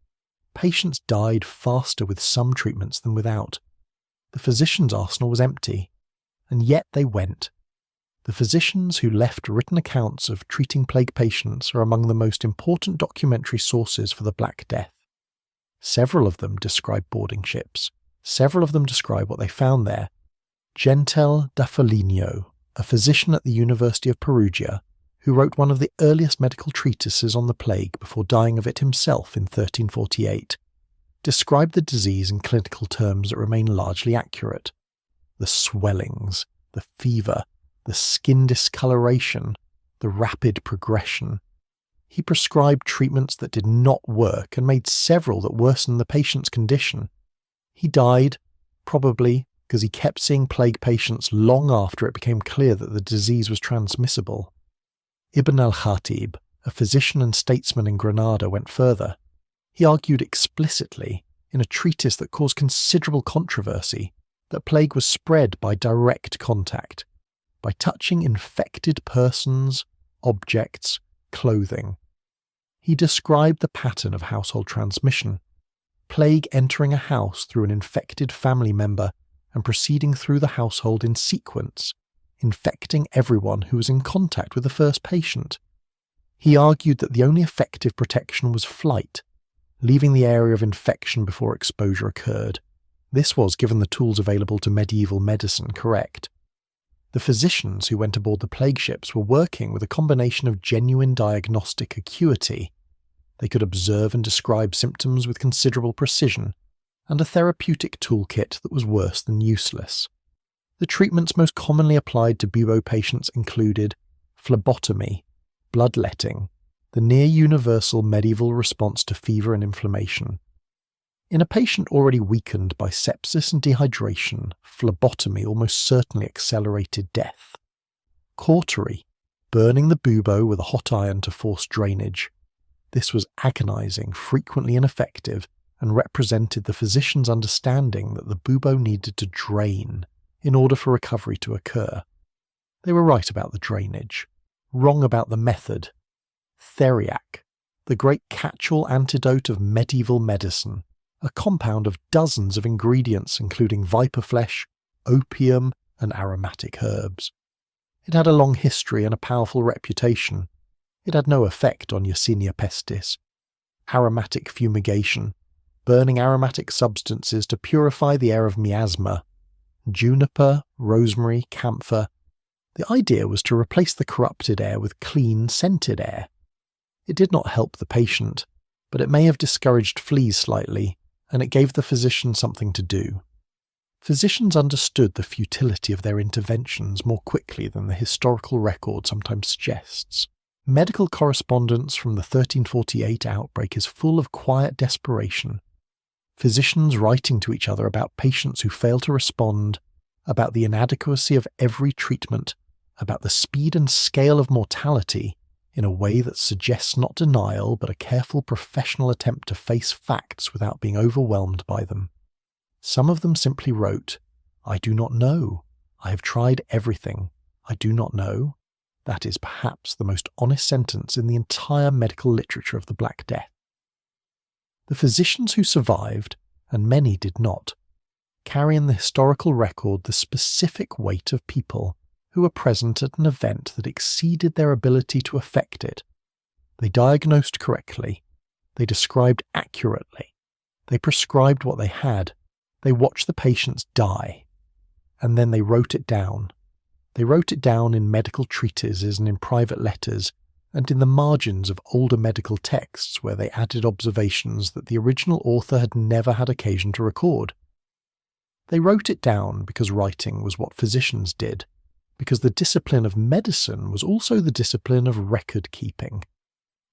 Patients died faster with some treatments than without. The physician's arsenal was empty, and yet they went. The physicians who left written accounts of treating plague patients are among the most important documentary sources for the Black Death. Several of them describe boarding ships. Several of them describe what they found there. Gentel da Foligno, a physician at the University of Perugia, who wrote one of the earliest medical treatises on the plague before dying of it himself in 1348, described the disease in clinical terms that remain largely accurate. The swellings, the fever, the skin discoloration, the rapid progression. He prescribed treatments that did not work and made several that worsened the patient's condition. He died, probably because he kept seeing plague patients long after it became clear that the disease was transmissible. Ibn al-Khatib, a physician and statesman in Granada, went further. He argued explicitly, in a treatise that caused considerable controversy, that plague was spread by direct contact, by touching infected persons, objects, clothing. He described the pattern of household transmission, plague entering a house through an infected family member and proceeding through the household in sequence, infecting everyone who was in contact with the first patient. He argued that the only effective protection was flight, leaving the area of infection before exposure occurred. This was, given the tools available to medieval medicine, correct. The physicians who went aboard the plague ships were working with a combination of genuine diagnostic acuity. They could observe and describe symptoms with considerable precision, and a therapeutic toolkit that was worse than useless. The treatments most commonly applied to bubo patients included phlebotomy, bloodletting, the near-universal medieval response to fever and inflammation. In a patient already weakened by sepsis and dehydration, phlebotomy almost certainly accelerated death. Cautery, burning the bubo with a hot iron to force drainage. This was agonizing, frequently ineffective, and represented the physician's understanding that the bubo needed to drain in order for recovery to occur. They were right about the drainage, wrong about the method. Theriac, the great catch-all antidote of medieval medicine, a compound of dozens of ingredients including viper flesh, opium, and aromatic herbs. It had a long history and a powerful reputation. It had no effect on Yersinia pestis. Aromatic fumigation, burning aromatic substances to purify the air of miasma. Juniper, rosemary, camphor. The idea was to replace the corrupted air with clean, scented air. It did not help the patient, but it may have discouraged fleas slightly, and it gave the physician something to do. Physicians understood the futility of their interventions more quickly than the historical record sometimes suggests. Medical correspondence from the 1348 outbreak is full of quiet desperation. Physicians writing to each other about patients who fail to respond, about the inadequacy of every treatment, about the speed and scale of mortality, in a way that suggests not denial but a careful professional attempt to face facts without being overwhelmed by them. Some of them simply wrote, "I do not know. I have tried everything. I do not know." That is perhaps the most honest sentence in the entire medical literature of the Black Death. The physicians who survived, and many did not, carry in the historical record the specific weight of people who were present at an event that exceeded their ability to affect it. They diagnosed correctly. They described accurately. They prescribed what they had. They watched the patients die. And then they wrote it down. They wrote it down in medical treatises and in private letters, and in the margins of older medical texts where they added observations that the original author had never had occasion to record. They wrote it down because writing was what physicians did, because the discipline of medicine was also the discipline of record-keeping,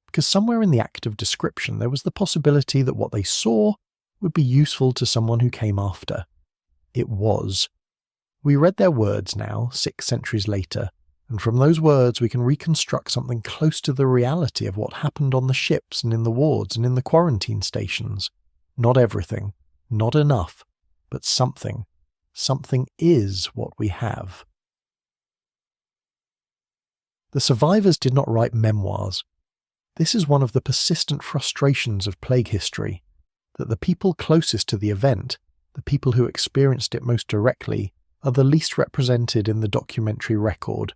because somewhere in the act of description there was the possibility that what they saw would be useful to someone who came after. It was. We read their words now, 6 centuries later, and from those words we can reconstruct something close to the reality of what happened on the ships and in the wards and in the quarantine stations. Not everything, not enough, but something. Something is what we have. The survivors did not write memoirs. This is one of the persistent frustrations of plague history, that the people closest to the event, the people who experienced it most directly, are the least represented in the documentary record.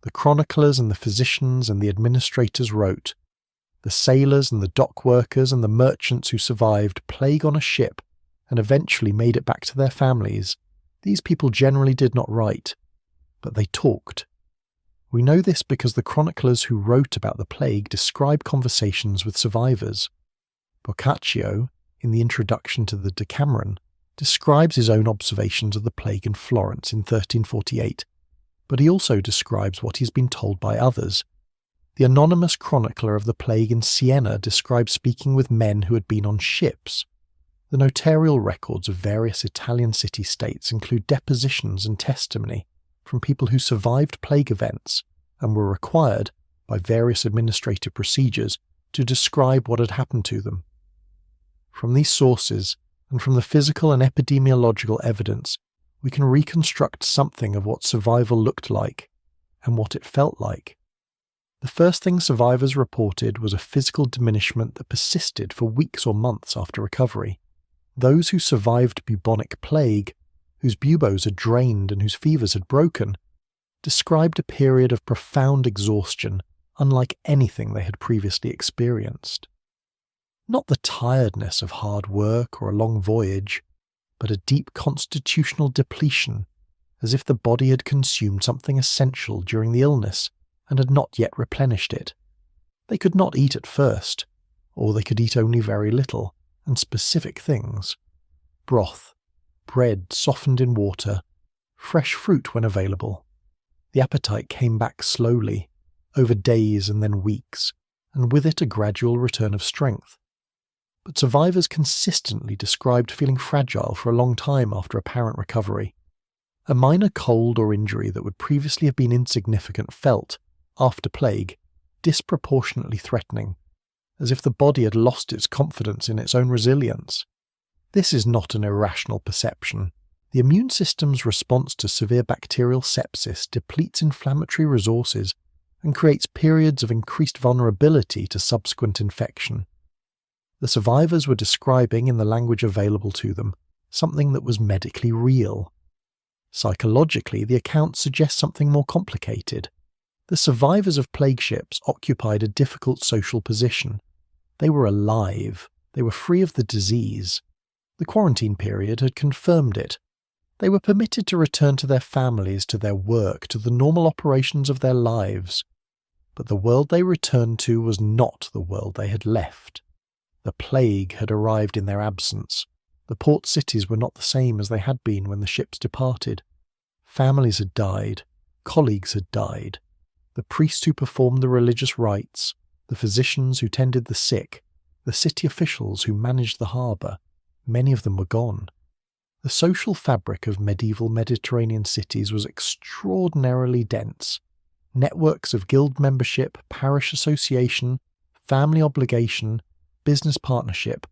The chroniclers and the physicians and the administrators wrote. The sailors and the dock workers and the merchants who survived plague on a ship and eventually made it back to their families, these people generally did not write, but they talked. We know this because the chroniclers who wrote about the plague describe conversations with survivors. Boccaccio, in the introduction to the Decameron, describes his own observations of the plague in Florence in 1348, but he also describes what he's been told by others. The anonymous chronicler of the plague in Siena describes speaking with men who had been on ships. The notarial records of various Italian city-states include depositions and testimony from people who survived plague events and were required, by various administrative procedures, to describe what had happened to them. From these sources, and from the physical and epidemiological evidence, we can reconstruct something of what survival looked like, and what it felt like. The first thing survivors reported was a physical diminishment that persisted for weeks or months after recovery. Those who survived bubonic plague, whose buboes had drained and whose fevers had broken, described a period of profound exhaustion unlike anything they had previously experienced. Not the tiredness of hard work or a long voyage, but a deep constitutional depletion, as if the body had consumed something essential during the illness and had not yet replenished it. They could not eat at first, or they could eat only very little, and specific things. Broth, bread softened in water, fresh fruit when available. The appetite came back slowly, over days and then weeks, and with it a gradual return of strength. But survivors consistently described feeling fragile for a long time after apparent recovery. A minor cold or injury that would previously have been insignificant felt, after plague, disproportionately threatening, as if the body had lost its confidence in its own resilience. This is not an irrational perception. The immune system's response to severe bacterial sepsis depletes inflammatory resources and creates periods of increased vulnerability to subsequent infection. The survivors were describing, in the language available to them, something that was medically real. Psychologically, the accounts suggest something more complicated. The survivors of plague ships occupied a difficult social position. They were alive. They were free of the disease. The quarantine period had confirmed it. They were permitted to return to their families, to their work, to the normal operations of their lives. But the world they returned to was not the world they had left. The plague had arrived in their absence. The port cities were not the same as they had been when the ships departed. Families had died. Colleagues had died. The priests who performed the religious rites, the physicians who tended the sick, the city officials who managed the harbour, many of them were gone. The social fabric of medieval Mediterranean cities was extraordinarily dense. Networks of guild membership, parish association, family obligation, business partnership,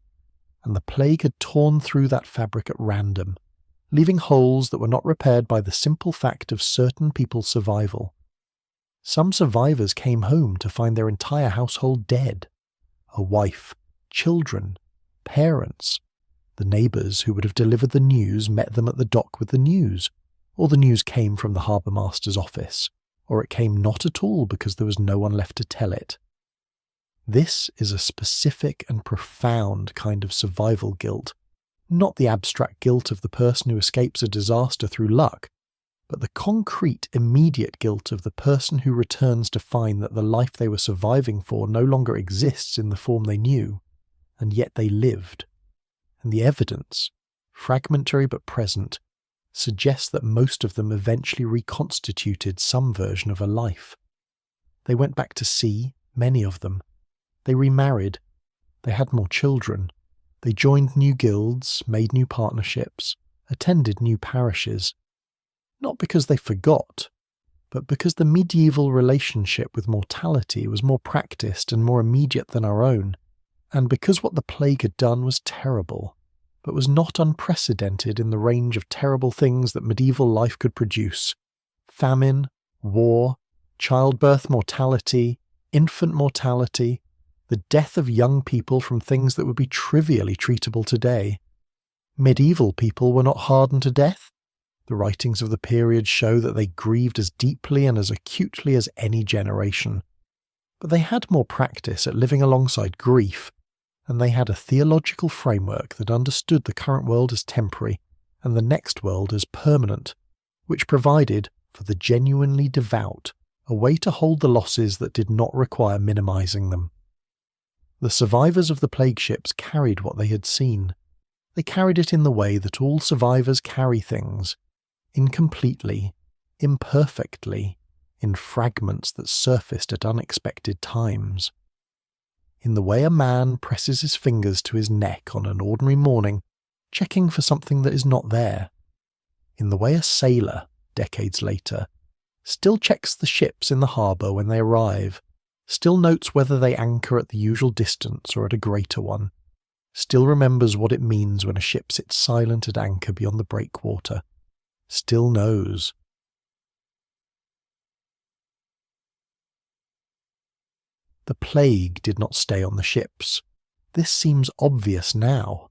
and the plague had torn through that fabric at random, leaving holes that were not repaired by the simple fact of certain people's survival. Some survivors came home to find their entire household dead. A wife, children, parents. The neighbours who would have delivered the news met them at the dock with the news, or the news came from the harbour master's office, or it came not at all because there was no one left to tell it. This is a specific and profound kind of survival guilt, not the abstract guilt of the person who escapes a disaster through luck, but the concrete, immediate guilt of the person who returns to find that the life they were surviving for no longer exists in the form they knew, and yet they lived. And the evidence, fragmentary but present, suggests that most of them eventually reconstituted some version of a life. They went back to sea, many of them. They remarried. They had more children. They joined new guilds, made new partnerships, attended new parishes. Not because they forgot, but because the medieval relationship with mortality was more practiced and more immediate than our own, and because what the plague had done was terrible, but was not unprecedented in the range of terrible things that medieval life could produce. Famine, war, childbirth mortality, infant mortality, the death of young people from things that would be trivially treatable today. Medieval people were not hardened to death. The writings of the period show that they grieved as deeply and as acutely as any generation. But they had more practice at living alongside grief, and they had a theological framework that understood the current world as temporary and the next world as permanent, which provided, for the genuinely devout, a way to hold the losses that did not require minimizing them. The survivors of the plague ships carried what they had seen. They carried it in the way that all survivors carry things, incompletely, imperfectly, in fragments that surfaced at unexpected times. In the way a man presses his fingers to his neck on an ordinary morning, checking for something that is not there. In the way a sailor, decades later, still checks the ships in the harbour when they arrive, still notes whether they anchor at the usual distance or at a greater one, still remembers what it means when a ship sits silent at anchor beyond the breakwater, still knows. The plague did not stay on the ships. This seems obvious now.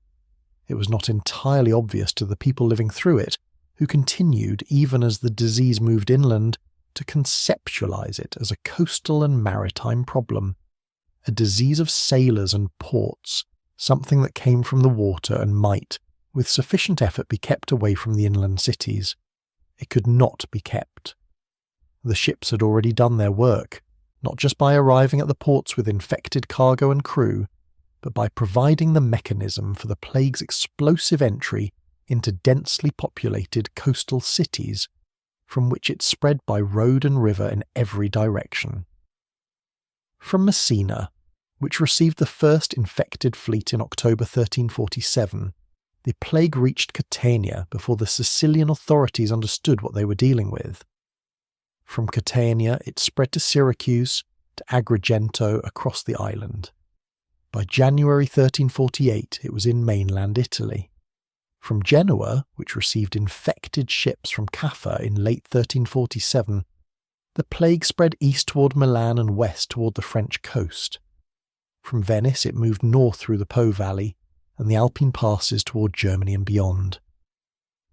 It was not entirely obvious to the people living through it, who continued, even as the disease moved inland, to conceptualize it as a coastal and maritime problem, a disease of sailors and ports, something that came from the water and might, with sufficient effort, be kept away from the inland cities. It could not be kept. The ships had already done their work, not just by arriving at the ports with infected cargo and crew, but by providing the mechanism for the plague's explosive entry into densely populated coastal cities, from which it spread by road and river in every direction. From Messina, which received the first infected fleet in October 1347, the plague reached Catania before the Sicilian authorities understood what they were dealing with. From Catania it spread to Syracuse, to Agrigento, across the island. By January 1348 it was in mainland Italy. From Genoa, which received infected ships from Caffa in late 1347, the plague spread east toward Milan and west toward the French coast. From Venice it moved north through the Po Valley and the Alpine passes toward Germany and beyond.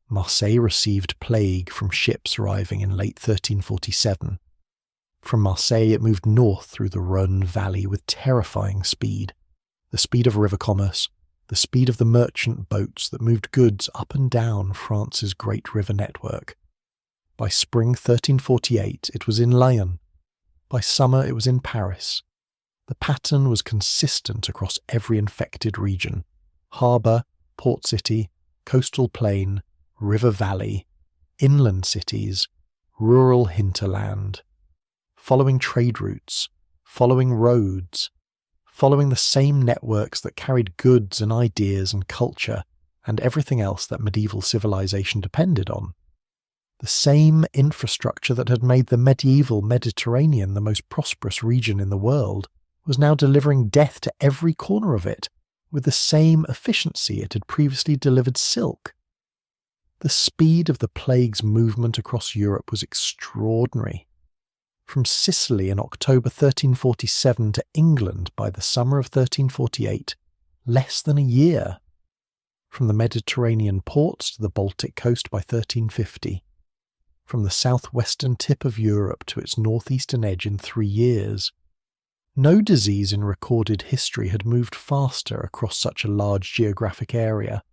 Marseille received plague from ships arriving in late 1347. From Marseille it moved north through the Rhône Valley with terrifying speed. The speed of river commerce, the speed of the merchant boats that moved goods up and down France's great river network. By spring 1348 it was in Lyon. By summer it was in Paris. The pattern was consistent across every infected region: harbour, port city, coastal plain, river valley, inland cities, rural hinterland. Following trade routes, following roads, following the same networks that carried goods and ideas and culture and everything else that medieval civilization depended on. The same infrastructure that had made the medieval Mediterranean the most prosperous region in the world was now delivering death to every corner of it with the same efficiency it had previously delivered silk. The speed of the plague's movement across Europe was extraordinary. From Sicily in October 1347 to England by the summer of 1348, less than a year. From the Mediterranean ports to the Baltic coast by 1350. From the southwestern tip of Europe to its northeastern edge in 3 years. No disease in recorded history had moved faster across such a large geographic area.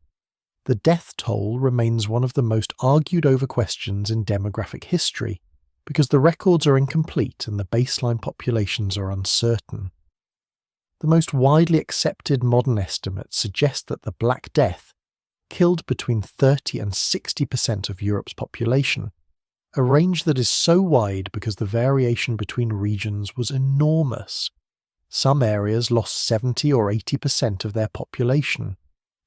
The death toll remains one of the most argued over questions in demographic history, because the records are incomplete and the baseline populations are uncertain. The most widely accepted modern estimates suggest that the Black Death killed between 30 and 60% of Europe's population, a range that is so wide because the variation between regions was enormous. Some areas lost 70 or 80% of their population.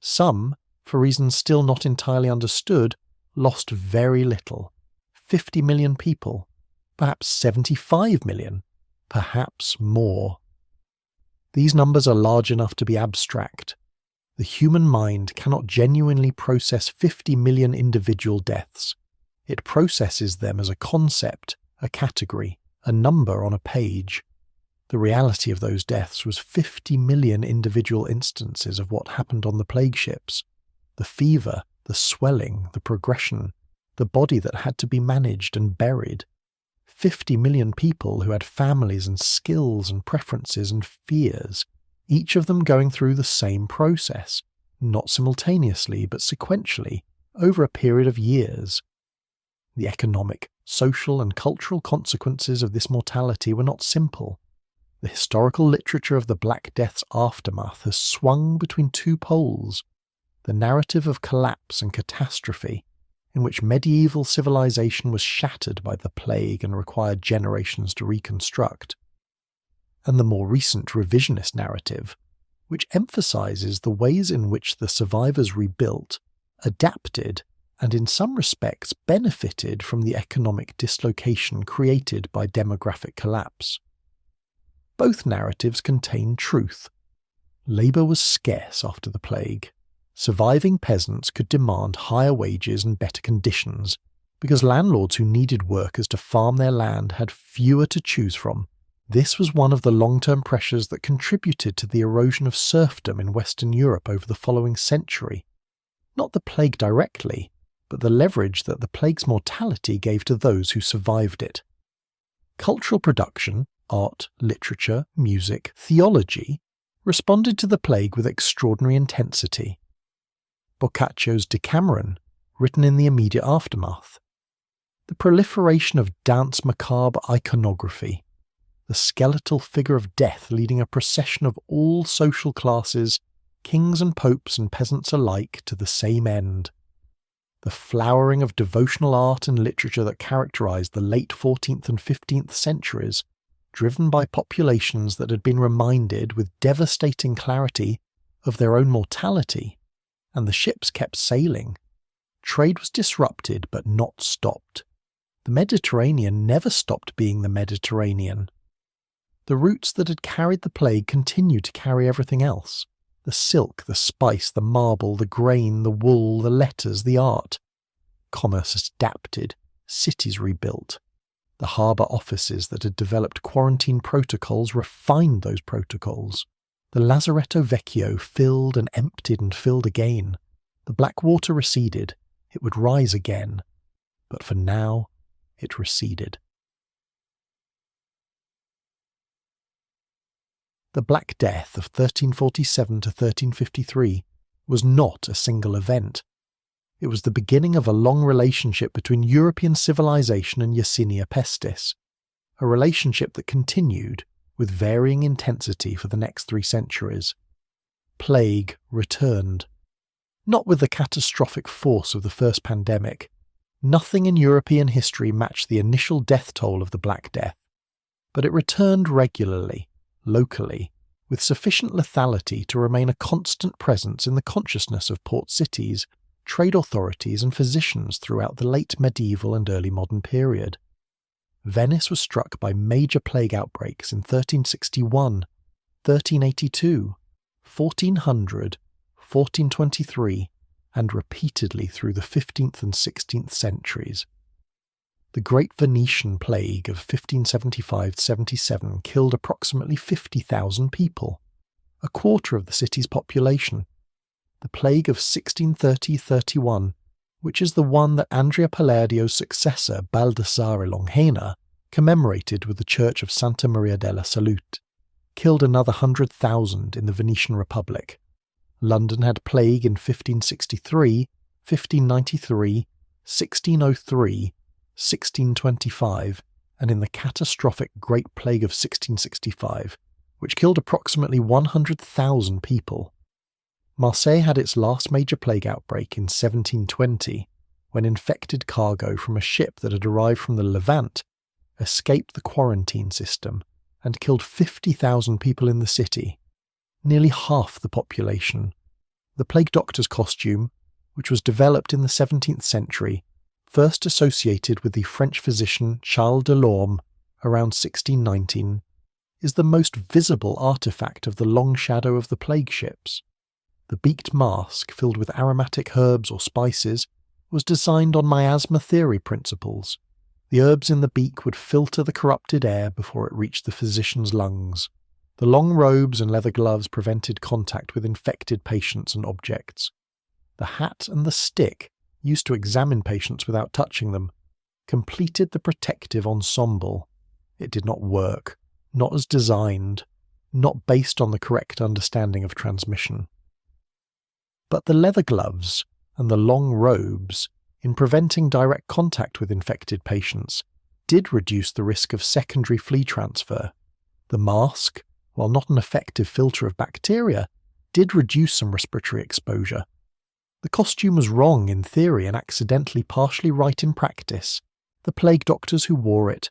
Some, for reasons still not entirely understood, lost very little. 50 million people, perhaps 75 million, perhaps more. These numbers are large enough to be abstract. The human mind cannot genuinely process 50 million individual deaths. It processes them as a concept, a category, a number on a page. The reality of those deaths was 50 million individual instances of what happened on the plague ships. The fever, the swelling, the progression, the body that had to be managed and buried. 50 million people who had families and skills and preferences and fears, each of them going through the same process, not simultaneously but sequentially, over a period of years. The economic, social and cultural consequences of this mortality were not simple. The historical literature of the Black Death's aftermath has swung between two poles: the narrative of collapse and catastrophe, in which medieval civilization was shattered by the plague and required generations to reconstruct, and the more recent revisionist narrative, which emphasizes the ways in which the survivors rebuilt, adapted, and in some respects benefited from the economic dislocation created by demographic collapse. Both narratives contain truth. Labour was scarce after the plague. Surviving peasants could demand higher wages and better conditions, because landlords who needed workers to farm their land had fewer to choose from. This was one of the long-term pressures that contributed to the erosion of serfdom in Western Europe over the following century. Not the plague directly, but the leverage that the plague's mortality gave to those who survived it. Cultural production, art, literature, music, theology, responded to the plague with extraordinary intensity. Boccaccio's Decameron, written in the immediate aftermath. The proliferation of danse macabre iconography. The skeletal figure of death leading a procession of all social classes, kings and popes and peasants alike, to the same end. The flowering of devotional art and literature that characterized the late 14th and 15th centuries, driven by populations that had been reminded with devastating clarity of their own mortality, and the ships kept sailing. Trade was disrupted but not stopped. The Mediterranean never stopped being the Mediterranean. The routes that had carried the plague continued to carry everything else: the silk, the spice, the marble, the grain, the wool, the letters, the art. Commerce adapted, cities rebuilt. The harbour offices that had developed quarantine protocols refined those protocols. The Lazaretto Vecchio filled and emptied and filled again. The black water receded. It would rise again. But for now, it receded. The Black Death of 1347 to 1353 was not a single event. It was the beginning of a long relationship between European civilization and Yersinia pestis, a relationship that continued with varying intensity for the next 3 centuries. Plague returned. Not with the catastrophic force of the first pandemic. Nothing in European history matched the initial death toll of the Black Death, but it returned regularly, locally, with sufficient lethality to remain a constant presence in the consciousness of port cities, trade authorities and physicians throughout the late medieval and early modern period. Venice was struck by major plague outbreaks in 1361, 1382, 1400, 1423, and repeatedly through the 15th and 16th centuries. The Great Venetian Plague of 1575-77 killed approximately 50,000 people, a quarter of the city's population. The Plague of 1630-31, which is the one that Andrea Palladio's successor Baldassare Longhena commemorated with the church of Santa Maria della Salute, killed another 100,000 in the Venetian Republic. London had plague in 1563, 1593, 1603, 1625, and in the catastrophic Great Plague of 1665, which killed approximately 100,000 people. Marseille had its last major plague outbreak in 1720, when infected cargo from a ship that had arrived from the Levant escaped the quarantine system and killed 50,000 people in the city, nearly half the population. The plague doctor's costume, which was developed in the 17th century, first associated with the French physician Charles Delorme around 1619, is the most visible artifact of the long shadow of the plague ships. The beaked mask, filled with aromatic herbs or spices, was designed on miasma theory principles. The herbs in the beak would filter the corrupted air before it reached the physician's lungs. The long robes and leather gloves prevented contact with infected patients and objects. The hat and the stick, used to examine patients without touching them, completed the protective ensemble. It did not work, not as designed, not based on the correct understanding of transmission. But the leather gloves and the long robes, in preventing direct contact with infected patients, did reduce the risk of secondary flea transfer. The mask, while not an effective filter of bacteria, did reduce some respiratory exposure. The costume was wrong in theory and accidentally partially right in practice. The plague doctors who wore it,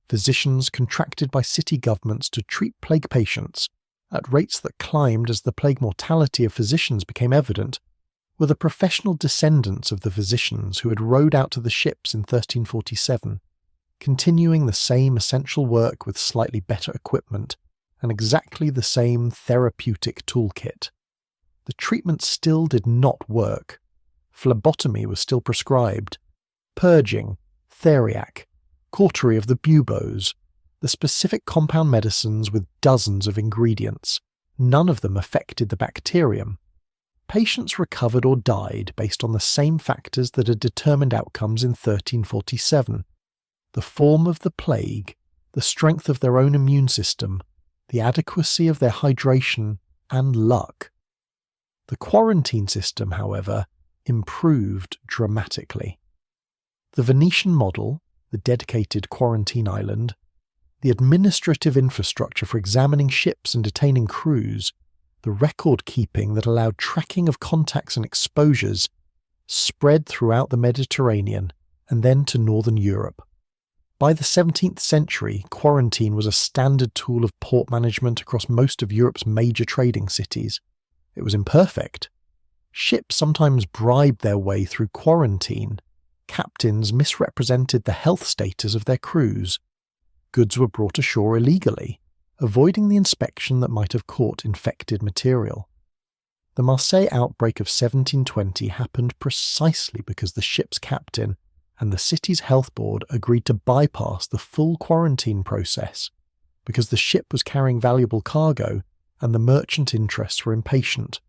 physicians contracted by city governments to treat plague patients, at rates that climbed as the plague mortality of physicians became evident, were the professional descendants of the physicians who had rowed out to the ships in 1347, continuing the same essential work with slightly better equipment and exactly the same therapeutic toolkit. The treatment still did not work. Phlebotomy was still prescribed. Purging, theriac, cautery of the buboes, the specific compound medicines with dozens of ingredients. None of them affected the bacterium. Patients recovered or died based on the same factors that had determined outcomes in 1347. The form of the plague, the strength of their own immune system, the adequacy of their hydration, and luck. The quarantine system, however, improved dramatically. The Venetian model, the dedicated quarantine island, the administrative infrastructure for examining ships and detaining crews, the record-keeping that allowed tracking of contacts and exposures, spread throughout the Mediterranean and then to northern Europe. By the 17th century, quarantine was a standard tool of port management across most of Europe's major trading cities. It was imperfect. Ships sometimes bribed their way through quarantine. Captains misrepresented the health status of their crews. Goods were brought ashore illegally, avoiding the inspection that might have caught infected material. The Marseille outbreak of 1720 happened precisely because the ship's captain and the city's health board agreed to bypass the full quarantine process, because the ship was carrying valuable cargo and the merchant interests were impatient.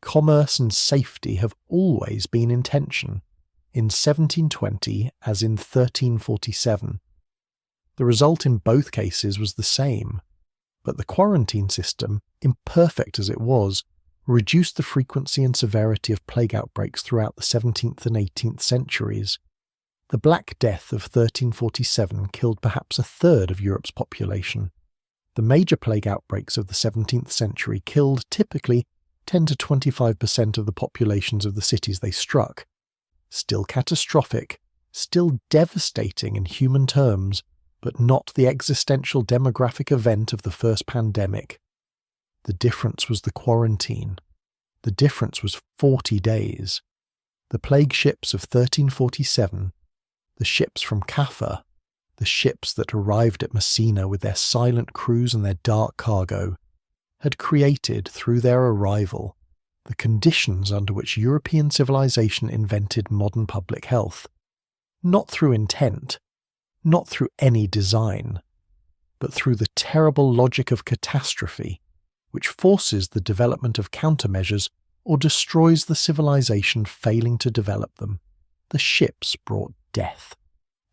Commerce and safety have always been in tension, in 1720 as in 1347. The result in both cases was the same. But the quarantine system, imperfect as it was, reduced the frequency and severity of plague outbreaks throughout the 17th and 18th centuries. The Black Death of 1347 killed perhaps a third of Europe's population. The major plague outbreaks of the 17th century killed typically 10 to 25% of the populations of the cities they struck. Still catastrophic, still devastating in human terms, but not the existential demographic event of the first pandemic. The difference was the quarantine. The difference was 40 days. The plague ships of 1347, the ships from Caffa, the ships that arrived at Messina with their silent crews and their dark cargo, had created, through their arrival, the conditions under which European civilization invented modern public health. Not through intent, not through any design, but through the terrible logic of catastrophe, which forces the development of countermeasures or destroys the civilization failing to develop them. The ships brought death,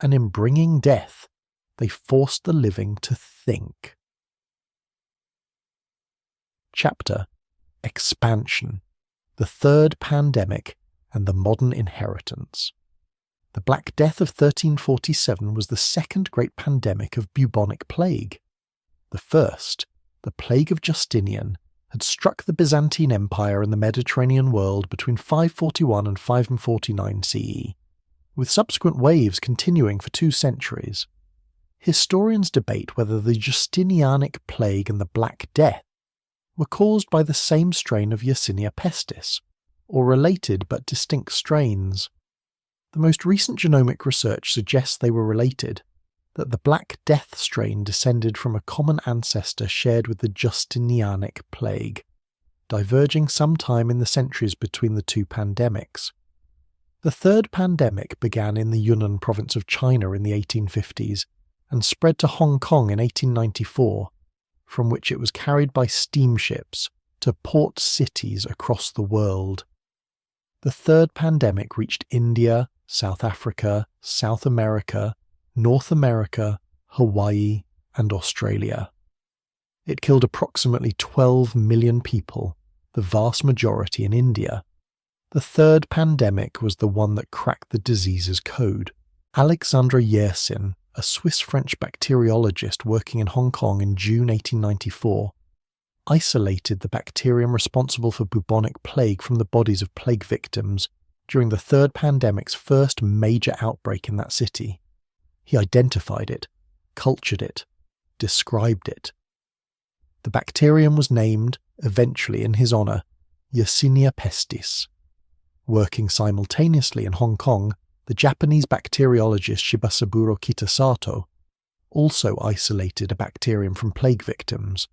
and in bringing death, they forced the living to think. Chapter: Expansion, the Third Pandemic and the Modern Inheritance. The Black Death of 1347 was the second great pandemic of bubonic plague. The first, the Plague of Justinian, had struck the Byzantine Empire and the Mediterranean world between 541 and 549 CE, with subsequent waves continuing for 2 centuries. Historians debate whether the Justinianic plague and the Black Death were caused by the same strain of Yersinia pestis, or related but distinct strains. The most recent genomic research suggests they were related, that the Black Death strain descended from a common ancestor shared with the Justinianic plague, diverging sometime in the centuries between the 2 pandemics. The third pandemic began in the Yunnan province of China in the 1850s and spread to Hong Kong in 1894, from which it was carried by steamships to port cities across the world. The third pandemic reached India, South Africa, South America, North America, Hawaii, and Australia. It killed approximately 12 million people, the vast majority in India. The third pandemic was the one that cracked the disease's code. Alexandre Yersin, a Swiss-French bacteriologist working in Hong Kong in June 1894, isolated the bacterium responsible for bubonic plague from the bodies of plague victims during the third pandemic's first major outbreak in that city. He identified it, cultured it, described it. The bacterium was named, eventually in his honour, Yersinia pestis. Working simultaneously in Hong Kong, the Japanese bacteriologist Shibasaburo Kitasato also isolated a bacterium from plague victims.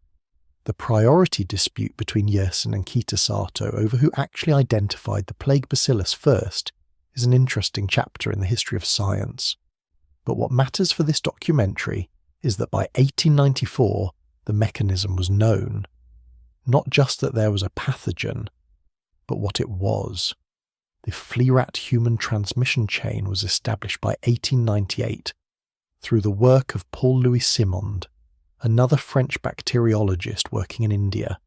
The priority dispute between Yersin and Kitasato over who actually identified the plague bacillus first is an interesting chapter in the history of science. But what matters for this documentary is that by 1894 the mechanism was known. Not just that there was a pathogen, but what it was. The flea-rat-human transmission chain was established by 1898 through the work of Paul-Louis Simond, another French bacteriologist working in India.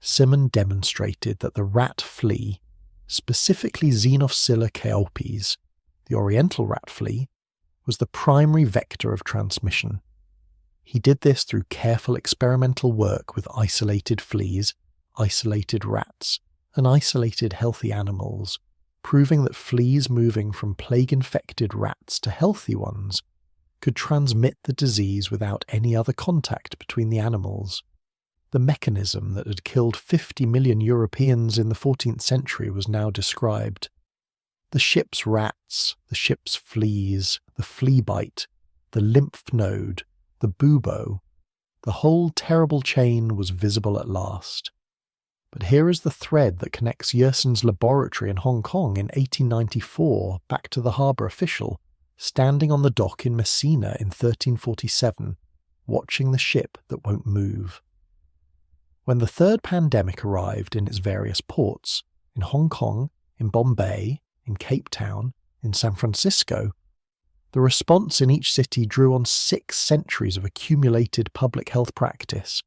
Simond demonstrated that the rat flea, specifically Xenophila chaopes, the oriental rat flea, was the primary vector of transmission. He did this through careful experimental work with isolated fleas, isolated rats, and isolated healthy animals, proving that fleas moving from plague-infected rats to healthy ones could transmit the disease without any other contact between the animals. The mechanism that had killed 50 million Europeans in the 14th century was now described. The ship's rats, the ship's fleas, the flea bite, the lymph node, the bubo, the whole terrible chain was visible at last. But here is the thread that connects Yersin's laboratory in Hong Kong in 1894 back to the harbour official, standing on the dock in Messina in 1347, watching the ship that won't move. When the third pandemic arrived in its various ports, in Hong Kong, in Bombay, in Cape Town, in San Francisco, the response in each city drew on 6 centuries of accumulated public health practice,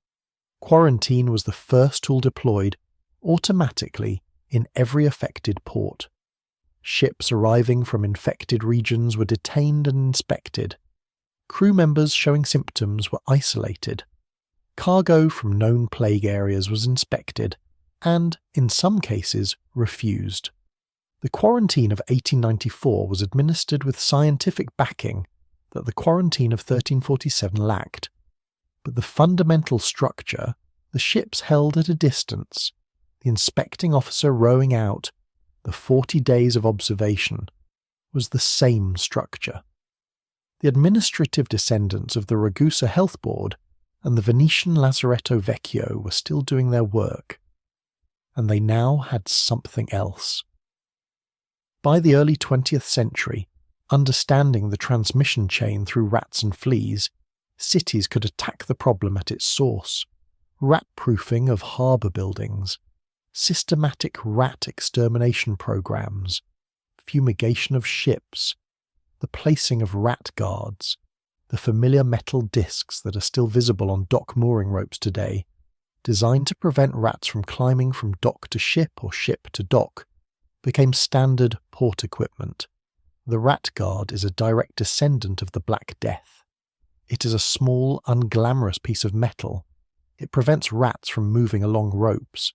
Quarantine was the first tool deployed automatically in every affected port. Ships arriving from infected regions were detained and inspected. Crew members showing symptoms were isolated. Cargo from known plague areas was inspected and, in some cases, refused. The quarantine of 1894 was administered with scientific backing that the quarantine of 1347 lacked. But the fundamental structure, the ships held at a distance, the inspecting officer rowing out, the 40 days of observation, was the same structure. The administrative descendants of the Ragusa Health Board and the Venetian Lazaretto Vecchio were still doing their work, and they now had something else. By the early 20th century, understanding the transmission chain through rats and fleas, cities could attack the problem at its source. Rat-proofing of harbour buildings, systematic rat extermination programs, fumigation of ships, the placing of rat guards, the familiar metal discs that are still visible on dock mooring ropes today, designed to prevent rats from climbing from dock to ship or ship to dock, became standard port equipment. The rat guard is a direct descendant of the Black Death. It is a small, unglamorous piece of metal. It prevents rats from moving along ropes.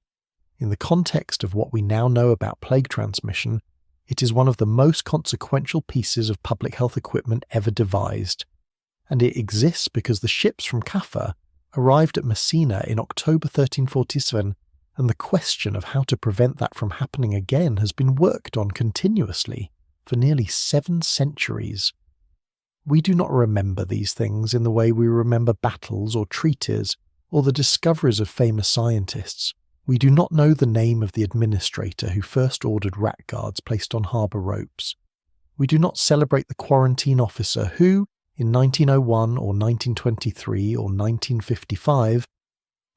In the context of what we now know about plague transmission, it is one of the most consequential pieces of public health equipment ever devised, and it exists because the ships from Caffa arrived at Messina in October 1347, and the question of how to prevent that from happening again has been worked on continuously for nearly 7 centuries. We do not remember these things in the way we remember battles or treaties or the discoveries of famous scientists. We do not know the name of the administrator who first ordered rat guards placed on harbour ropes. We do not celebrate the quarantine officer who, in 1901 or 1923 or 1955,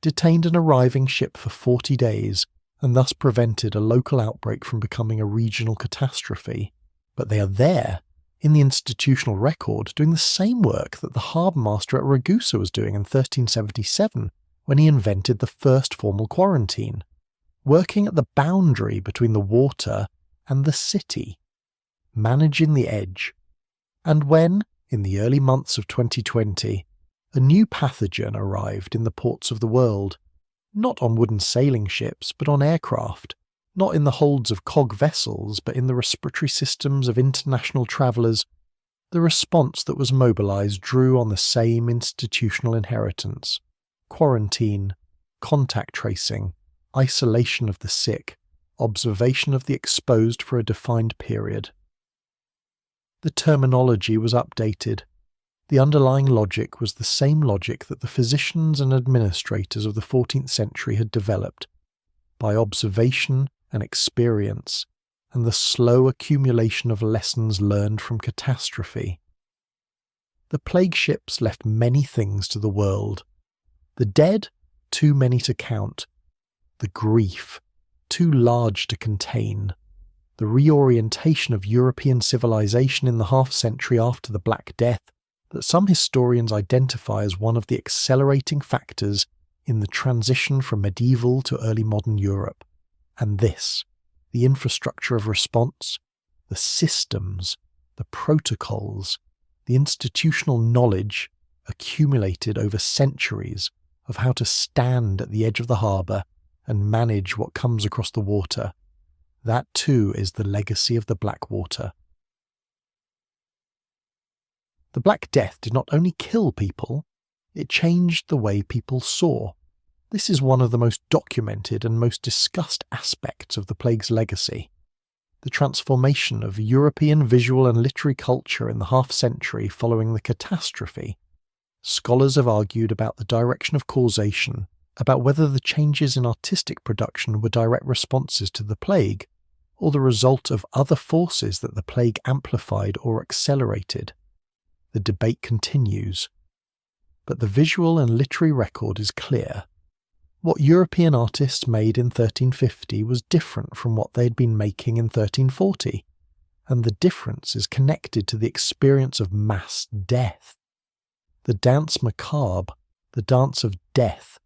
detained an arriving ship for 40 days and thus prevented a local outbreak from becoming a regional catastrophe. But they are there, in the institutional record, doing the same work that the harbour master at Ragusa was doing in 1377 when he invented the first formal quarantine, working at the boundary between the water and the city, managing the edge. And when, in the early months of 2020, a new pathogen arrived in the ports of the world, not on wooden sailing ships but on aircraft, not in the holds of cog vessels but in the respiratory systems of international travellers, the response that was mobilised drew on the same institutional inheritance: quarantine, contact tracing, isolation of the sick, observation of the exposed for a defined period. The terminology was updated. The underlying logic was the same logic that the physicians and administrators of the 14th century had developed, by observation and experience, and the slow accumulation of lessons learned from catastrophe. The plague ships left many things to the world. The dead, too many to count. The grief, too large to contain. The reorientation of European civilization in the half-century after the Black Death that some historians identify as one of the accelerating factors in the transition from medieval to early modern Europe. And this, the infrastructure of response, the systems, the protocols, the institutional knowledge accumulated over centuries of how to stand at the edge of the harbour and manage what comes across the water. That too is the legacy of the Blackwater. The Black Death did not only kill people, it changed the way people saw. This is one of the most documented and most discussed aspects of the plague's legacy. The transformation of European visual and literary culture in the half-century following the catastrophe. Scholars have argued about the direction of causation, about whether the changes in artistic production were direct responses to the plague, or the result of other forces that the plague amplified or accelerated. The debate continues. But the visual and literary record is clear. What European artists made in 1350 was different from what they had been making in 1340, and the difference is connected to the experience of mass death. The danse macabre, the dance of death,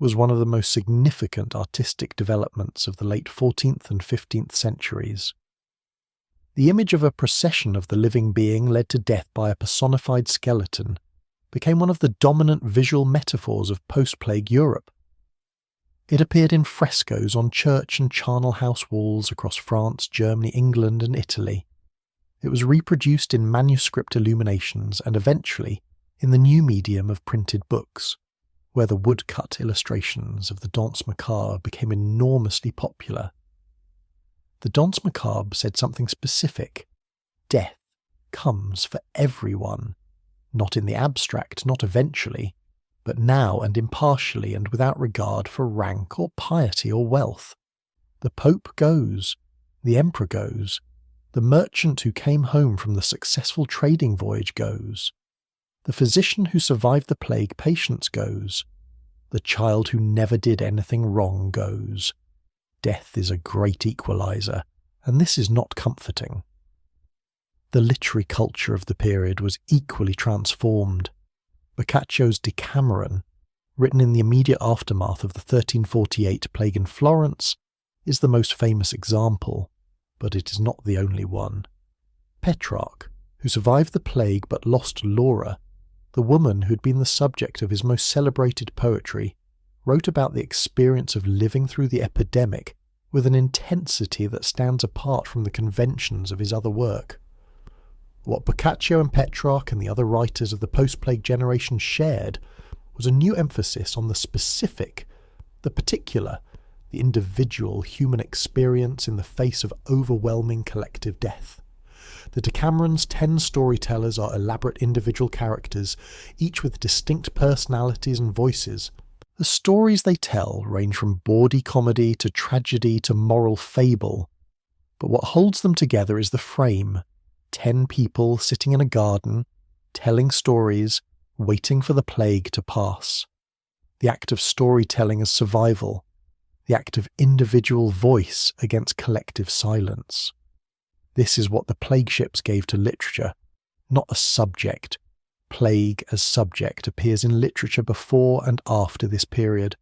was one of the most significant artistic developments of the late 14th and 15th centuries. The image of a procession of the living being led to death by a personified skeleton became one of the dominant visual metaphors of post-plague Europe. It appeared in frescoes on church and charnel house walls across France, Germany, England and Italy. It was reproduced in manuscript illuminations and eventually in the new medium of printed books, where the woodcut illustrations of the Danse Macabre became enormously popular. The Danse Macabre said something specific. Death comes for everyone, not in the abstract, not eventually, but now and impartially and without regard for rank or piety or wealth. The Pope goes, the Emperor goes, the merchant who came home from the successful trading voyage goes, the physician who survived the plague patience goes, the child who never did anything wrong goes. Death is a great equalizer, and this is not comforting. The literary culture of the period was equally transformed. Boccaccio's Decameron, written in the immediate aftermath of the 1348 plague in Florence, is the most famous example, but it is not the only one. Petrarch, who survived the plague but lost Laura, the woman who had been the subject of his most celebrated poetry, wrote about the experience of living through the epidemic with an intensity that stands apart from the conventions of his other work. What Boccaccio and Petrarch and the other writers of the post-plague generation shared was a new emphasis on the specific, the particular, the individual human experience in the face of overwhelming collective death. The Decameron's 10 storytellers are elaborate individual characters, each with distinct personalities and voices. The stories they tell range from bawdy comedy to tragedy to moral fable, but what holds them together is the frame: 10 people sitting in a garden, telling stories, waiting for the plague to pass. The act of storytelling as survival, the act of individual voice against collective silence. This is what the plague ships gave to literature, not a subject. Plague as subject appears in literature before and after this period,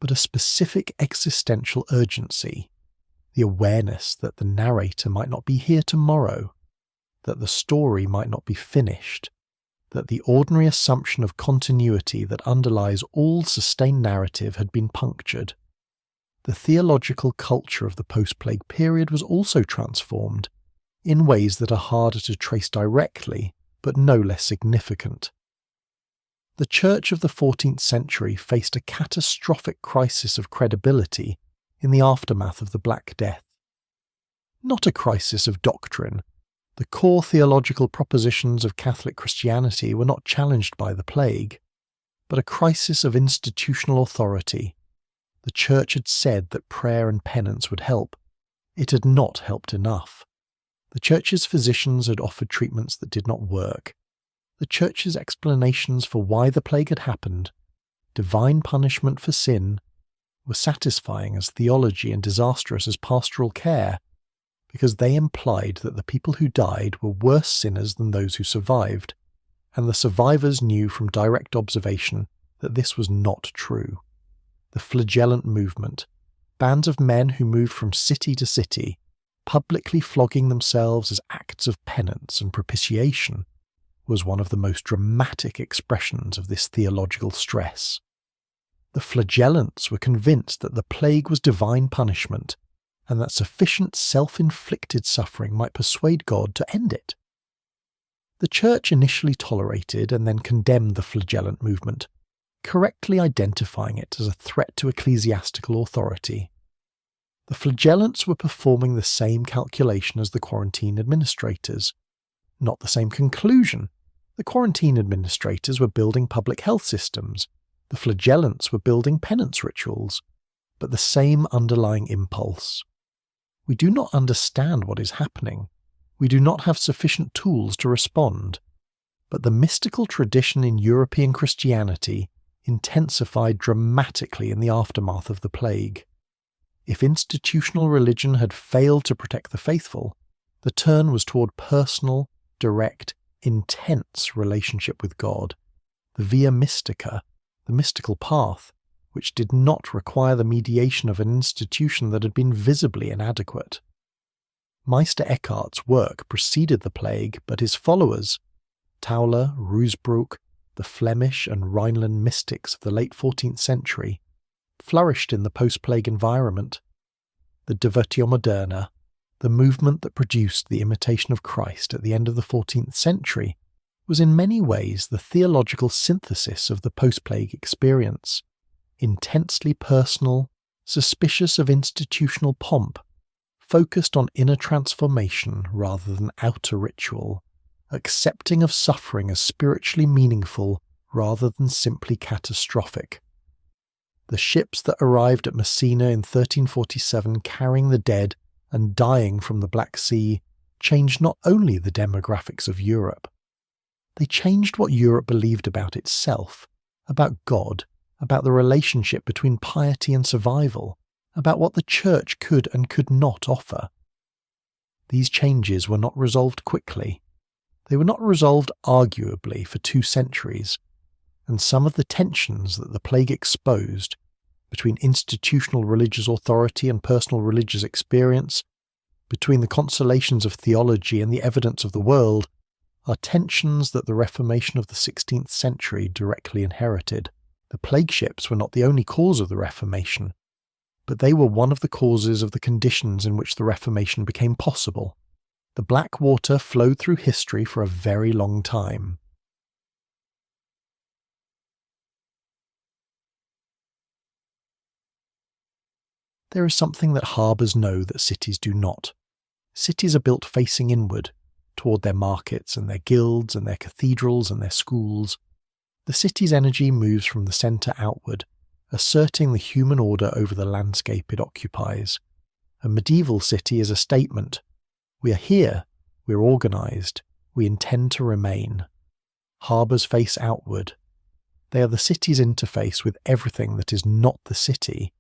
but a specific existential urgency, the awareness that the narrator might not be here tomorrow, that the story might not be finished, that the ordinary assumption of continuity that underlies all sustained narrative had been punctured. The theological culture of the post-plague period was also transformed, in ways that are harder to trace directly, but no less significant. The Church of the 14th century faced a catastrophic crisis of credibility in the aftermath of the Black Death. Not a crisis of doctrine. The core theological propositions of Catholic Christianity were not challenged by the plague, but a crisis of institutional authority. The Church had said that prayer and penance would help. It had not helped enough. The Church's physicians had offered treatments that did not work. The Church's explanations for why the plague had happened, divine punishment for sin, were satisfying as theology and disastrous as pastoral care, because they implied that the people who died were worse sinners than those who survived, and the survivors knew from direct observation that this was not true. The flagellant movement, bands of men who moved from city to city, publicly flogging themselves as acts of penance and propitiation, was one of the most dramatic expressions of this theological stress. The flagellants were convinced that the plague was divine punishment, and that sufficient self-inflicted suffering might persuade God to end it. The Church initially tolerated and then condemned the flagellant movement, correctly identifying it as a threat to ecclesiastical authority. The flagellants were performing the same calculation as the quarantine administrators. Not the same conclusion. The quarantine administrators were building public health systems. The flagellants were building penance rituals. But the same underlying impulse. We do not understand what is happening. We do not have sufficient tools to respond. But the mystical tradition in European Christianity intensified dramatically in the aftermath of the plague. If institutional religion had failed to protect the faithful, the turn was toward personal, direct, intense relationship with God. The via mystica, the mystical path, which did not require the mediation of an institution that had been visibly inadequate. Meister Eckhart's work preceded the plague, but his followers, Tauler, Ruysbroek, the Flemish and Rhineland mystics of the late 14th century, flourished in the post-plague environment. The Divertio Moderna, the movement that produced the Imitation of Christ at the end of the 14th century, was in many ways the theological synthesis of the post-plague experience, intensely personal, suspicious of institutional pomp, focused on inner transformation rather than outer ritual, accepting of suffering as spiritually meaningful rather than simply catastrophic. The ships that arrived at Messina in 1347 carrying the dead and dying from the Black Sea changed not only the demographics of Europe, they changed what Europe believed about itself, about God, about the relationship between piety and survival, about what the Church could and could not offer. These changes were not resolved quickly. They were not resolved arguably for 2 centuries, and some of the tensions that the plague exposed between institutional religious authority and personal religious experience, between the consolations of theology and the evidence of the world, are tensions that the Reformation of the 16th century directly inherited. The plague ships were not the only cause of the Reformation, but they were one of the causes of the conditions in which the Reformation became possible. The Black Water flowed through history for a very long time. There is something that harbours know that cities do not. Cities are built facing inward, toward their markets and their guilds and their cathedrals and their schools. The city's energy moves from the centre outward, asserting the human order over the landscape it occupies. A medieval city is a statement. We are here, we're organised, we intend to remain. Harbours face outward. They are the city's interface with everything that is not the city,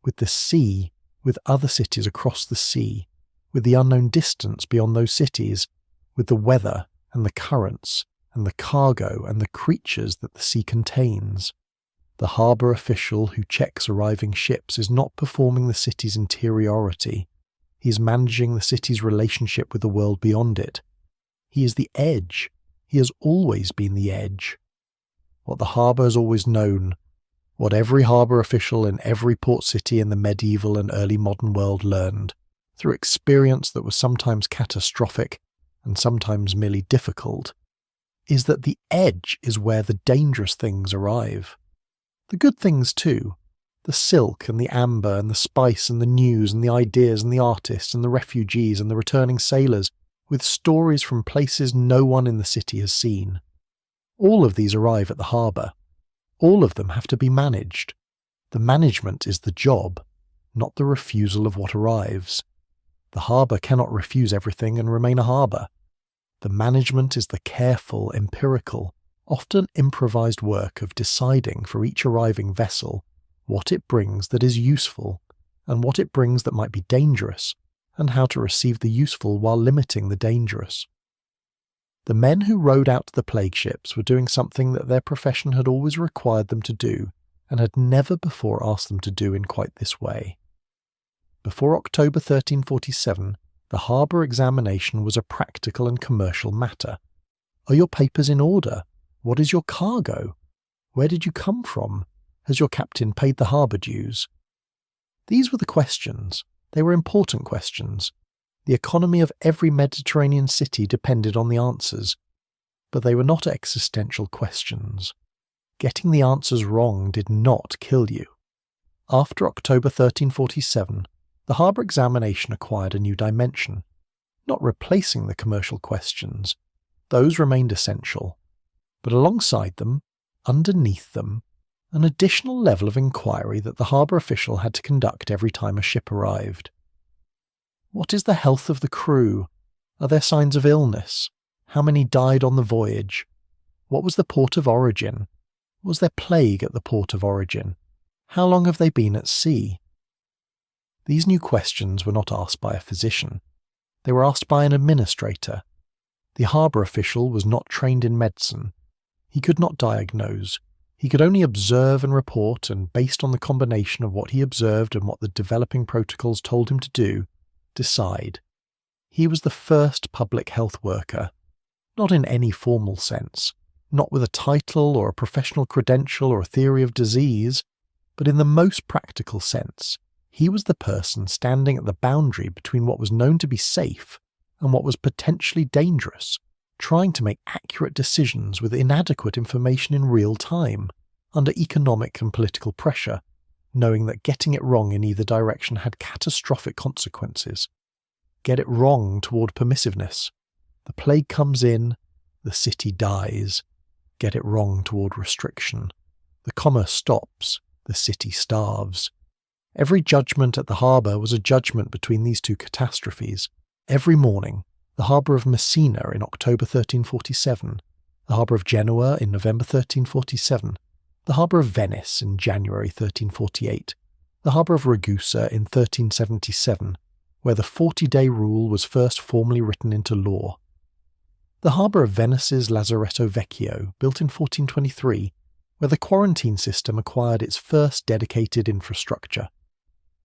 with the sea, with other cities across the sea, with the unknown distance beyond those cities, with the weather and the currents and the cargo and the creatures that the sea contains. The harbour official who checks arriving ships is not performing the city's interiority. He is managing the city's relationship with the world beyond it. He is the edge. He has always been the edge. What the harbour has always known, what every harbour official in every port city in the medieval and early modern world learned, through experience that was sometimes catastrophic and sometimes merely difficult, is that the edge is where the dangerous things arrive. The good things too, the silk and the amber and the spice and the news and the ideas and the artists and the refugees and the returning sailors, with stories from places no one in the city has seen. All of these arrive at the harbour. All of them have to be managed. The management is the job, not the refusal of what arrives. The harbour cannot refuse everything and remain a harbour. The management is the careful, empirical, often improvised work of deciding for each arriving vessel what it brings that is useful, and what it brings that might be dangerous, and how to receive the useful while limiting the dangerous. The men who rowed out to the plague ships were doing something that their profession had always required them to do, and had never before asked them to do in quite this way. Before October 1347, the harbour examination was a practical and commercial matter. Are your papers in order? What is your cargo? Where did you come from? Has your captain paid the harbour dues? These were the questions. They were important questions. The economy of every Mediterranean city depended on the answers, but they were not existential questions. Getting the answers wrong did not kill you. After October 1347, the harbour examination acquired a new dimension, not replacing the commercial questions. Those remained essential, but alongside them, underneath them, an additional level of inquiry that the harbour official had to conduct every time a ship arrived. What is the health of the crew? Are there signs of illness? How many died on the voyage? What was the port of origin? Was there plague at the port of origin? How long have they been at sea? These new questions were not asked by a physician. They were asked by an administrator. The harbour official was not trained in medicine. He could not diagnose. He could only observe and report, and based on the combination of what he observed and what the developing protocols told him to do, decide. He was the first public health worker, not in any formal sense, not with a title or a professional credential or a theory of disease, but in the most practical sense. He was the person standing at the boundary between what was known to be safe and what was potentially dangerous, trying to make accurate decisions with inadequate information in real time, under economic and political pressure, knowing that getting it wrong in either direction had catastrophic consequences. Get it wrong toward permissiveness. The plague comes in, the city dies. Get it wrong toward restriction. The commerce stops, the city starves. Every judgment at the harbour was a judgment between these two catastrophes. Every morning, the harbour of Messina in October 1347, the harbour of Genoa in November 1347, the harbour of Venice in January 1348, the harbour of Ragusa in 1377, where the 40-day rule was first formally written into law. The harbour of Venice's Lazaretto Vecchio, built in 1423, where the quarantine system acquired its first dedicated infrastructure.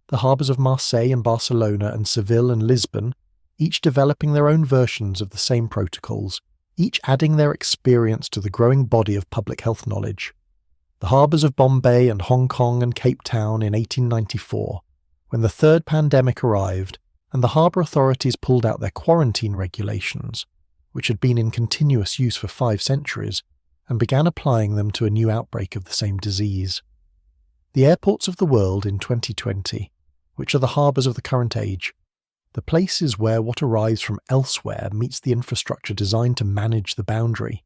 The harbours of Marseille and Barcelona and Seville and Lisbon, each developing their own versions of the same protocols, each adding their experience to the growing body of public health knowledge. The harbours of Bombay and Hong Kong and Cape Town in 1894, when the third pandemic arrived and the harbour authorities pulled out their quarantine regulations, which had been in continuous use for 5 centuries, and began applying them to a new outbreak of the same disease. The airports of the world in 2020, which are the harbours of the current age, the places where what arrives from elsewhere meets the infrastructure designed to manage the boundary,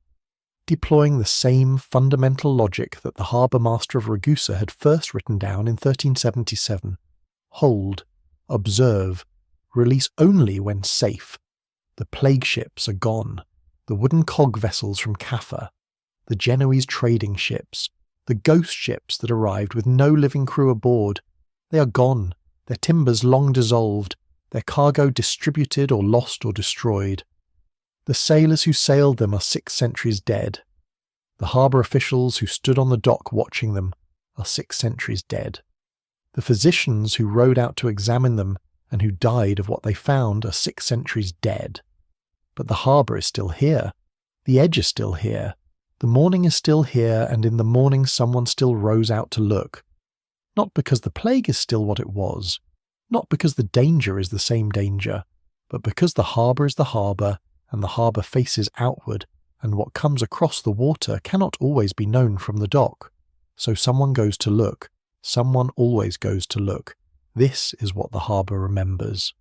deploying the same fundamental logic that the harbour master of Ragusa had first written down in 1377. Hold, observe, release only when safe. The plague ships are gone, the wooden cog vessels from Caffa, the Genoese trading ships, the ghost ships that arrived with no living crew aboard. They are gone, their timbers long dissolved, their cargo distributed or lost or destroyed. The sailors who sailed them are 6 centuries dead. The harbour officials who stood on the dock watching them are 6 centuries dead. The physicians who rowed out to examine them and who died of what they found are 6 centuries dead. But the harbour is still here. The edge is still here. The morning is still here, and in the morning someone still rows out to look. Not because the plague is still what it was, not because the danger is the same danger, but because the harbour is the harbour, and the harbour faces outward, and what comes across the water cannot always be known from the dock. So someone goes to look. Someone always goes to look. This is what the harbour remembers.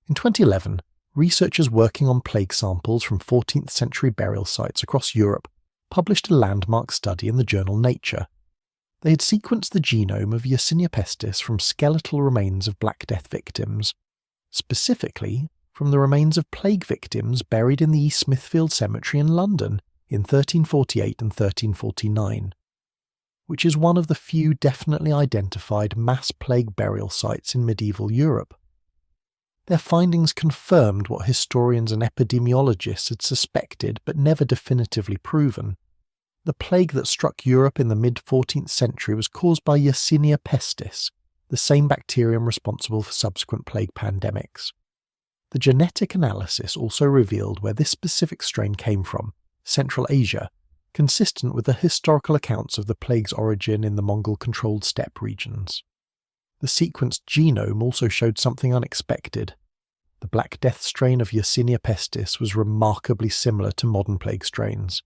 In 2011, researchers working on plague samples from 14th century burial sites across Europe published a landmark study in the journal Nature. They had sequenced the genome of Yersinia pestis from skeletal remains of Black Death victims, specifically from the remains of plague victims buried in the East Smithfield Cemetery in London in 1348 and 1349, which is one of the few definitely identified mass plague burial sites in medieval Europe. Their findings confirmed what historians and epidemiologists had suspected but never definitively proven. The plague that struck Europe in the mid-14th century was caused by Yersinia pestis, the same bacterium responsible for subsequent plague pandemics. The genetic analysis also revealed where this specific strain came from, Central Asia, consistent with the historical accounts of the plague's origin in the Mongol-controlled steppe regions. The sequenced genome also showed something unexpected. The Black Death strain of Yersinia pestis was remarkably similar to modern plague strains.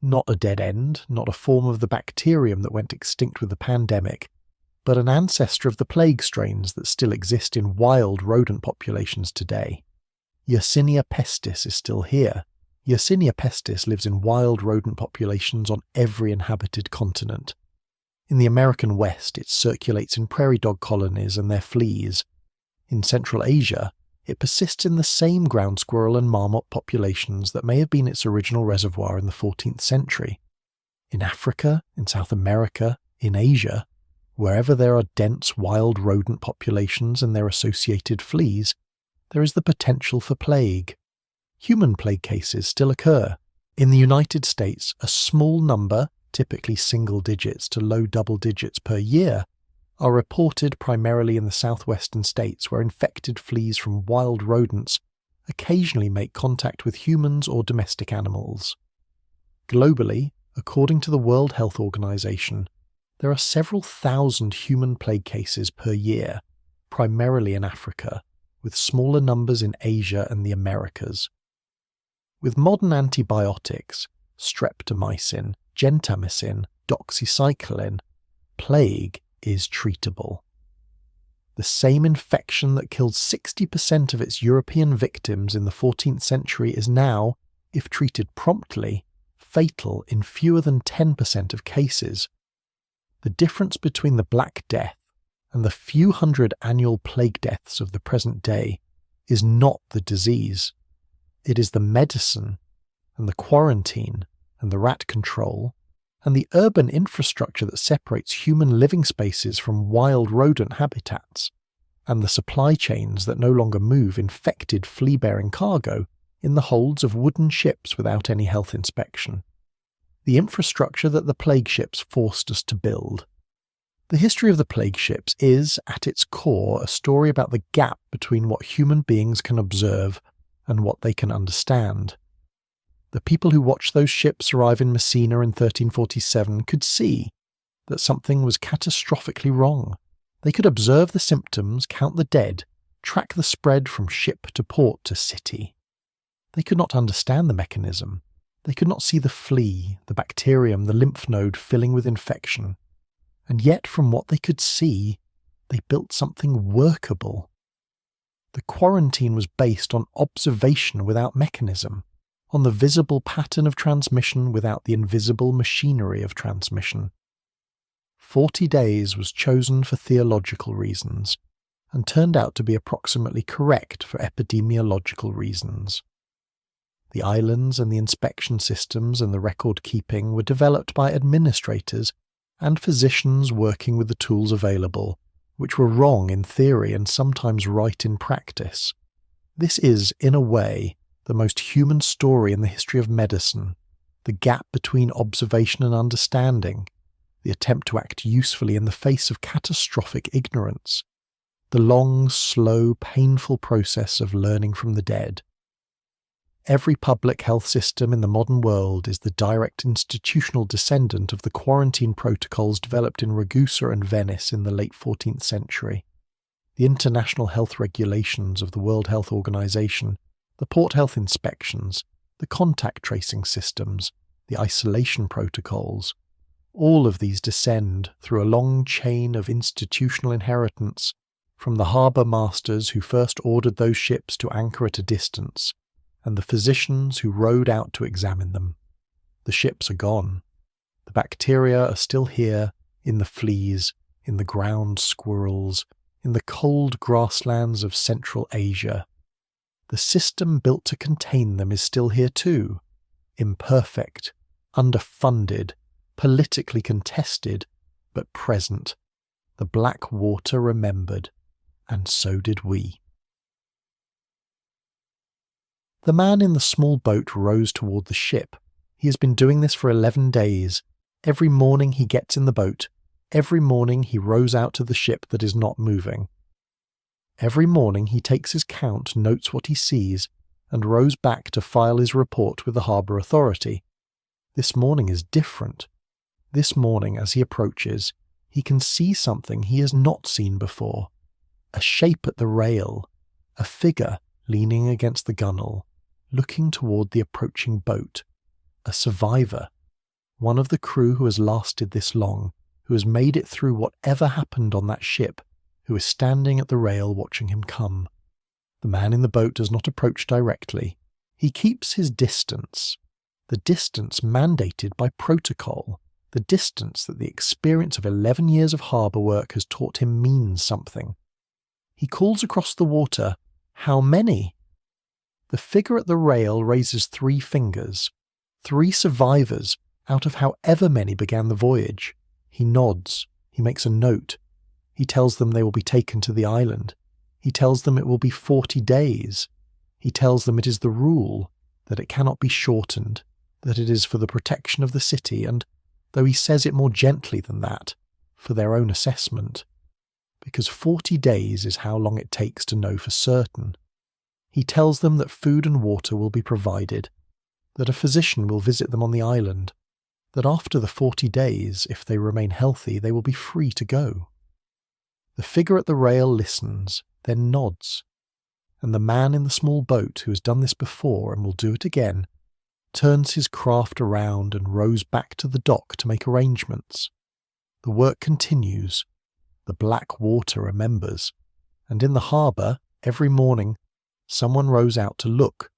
Not a dead end, not a form of the bacterium that went extinct with the pandemic, but an ancestor of the plague strains that still exist in wild rodent populations today. Yersinia pestis is still here. Yersinia pestis lives in wild rodent populations on every inhabited continent. In the American West, it circulates in prairie dog colonies and their fleas. In Central Asia, it persists in the same ground squirrel and marmot populations that may have been its original reservoir in the 14th century. In Africa, in South America, in Asia, wherever there are dense wild rodent populations and their associated fleas, there is the potential for plague. Human plague cases still occur. In the United States, a small number, typically single digits to low double digits per year, are reported primarily in the southwestern states where infected fleas from wild rodents occasionally make contact with humans or domestic animals. Globally, according to the World Health Organization, there are several thousand human plague cases per year, primarily in Africa, with smaller numbers in Asia and the Americas. With modern antibiotics, streptomycin, gentamicin, doxycycline, plague is treatable. The same infection that killed 60% of its European victims in the 14th century is now, if treated promptly, fatal in fewer than 10% of cases. The difference between the Black Death and the few hundred annual plague deaths of the present day is not the disease. It is the medicine, and the quarantine, and the rat control, and the urban infrastructure that separates human living spaces from wild rodent habitats, and the supply chains that no longer move infected flea-bearing cargo in the holds of wooden ships without any health inspection. The infrastructure that the plague ships forced us to build. The history of the plague ships is, at its core, a story about the gap between what human beings can observe and what they can understand. The people who watched those ships arrive in Messina in 1347 could see that something was catastrophically wrong. They could observe the symptoms, count the dead, track the spread from ship to port to city. They could not understand the mechanism. They could not see the flea, the bacterium, the lymph node filling with infection. And yet, from what they could see, they built something workable. The quarantine was based on observation without mechanism, on the visible pattern of transmission without the invisible machinery of transmission. 40 days was chosen for theological reasons, and turned out to be approximately correct for epidemiological reasons. The islands and the inspection systems and the record-keeping were developed by administrators and physicians working with the tools available, which were wrong in theory and sometimes right in practice. This is, in a way, the most human story in the history of medicine, the gap between observation and understanding, the attempt to act usefully in the face of catastrophic ignorance, the long, slow, painful process of learning from the dead. Every public health system in the modern world is the direct institutional descendant of the quarantine protocols developed in Ragusa and Venice in the late 14th century. The international health regulations of the World Health Organization, the port health inspections, the contact tracing systems, the isolation protocols, all of these descend through a long chain of institutional inheritance from the harbour masters who first ordered those ships to anchor at a distance, and the physicians who rowed out to examine them. The ships are gone. The bacteria are still here, in the fleas, in the ground squirrels, in the cold grasslands of Central Asia. The system built to contain them is still here too, imperfect, underfunded, politically contested, but present. The black water remembered, and so did we. The man in the small boat rows toward the ship. He has been doing this for 11 days. Every morning he gets in the boat. Every morning he rows out to the ship that is not moving. Every morning he takes his count, notes what he sees, and rows back to file his report with the harbour authority. This morning is different. This morning, as he approaches, he can see something he has not seen before. A shape at the rail, a figure leaning against the gunwale, looking toward the approaching boat. A survivor, one of the crew who has lasted this long, who has made it through whatever happened on that ship, who is standing at the rail watching him come. The man in the boat does not approach directly. He keeps his distance, the distance mandated by protocol, the distance that the experience of 11 years of harbour work has taught him means something. He calls across the water, "How many?" The figure at the rail raises 3 fingers. 3 survivors out of however many began the voyage. He nods. He makes a note. He tells them they will be taken to the island. He tells them it will be 40 days. He tells them it is the rule, that it cannot be shortened. that it is for the protection of the city, and, though he says it more gently than that, for their own assessment, because 40 days is how long it takes to know for certain. He tells them that food and water will be provided, that a physician will visit them on the island, that after the 40 days, if they remain healthy, they will be free to go. The figure at the rail listens, then nods, and the man in the small boat who has done this before and will do it again, turns his craft around and rows back to the dock to make arrangements. The work continues. The black water remembers, and in the harbour, every morning, someone rows out to look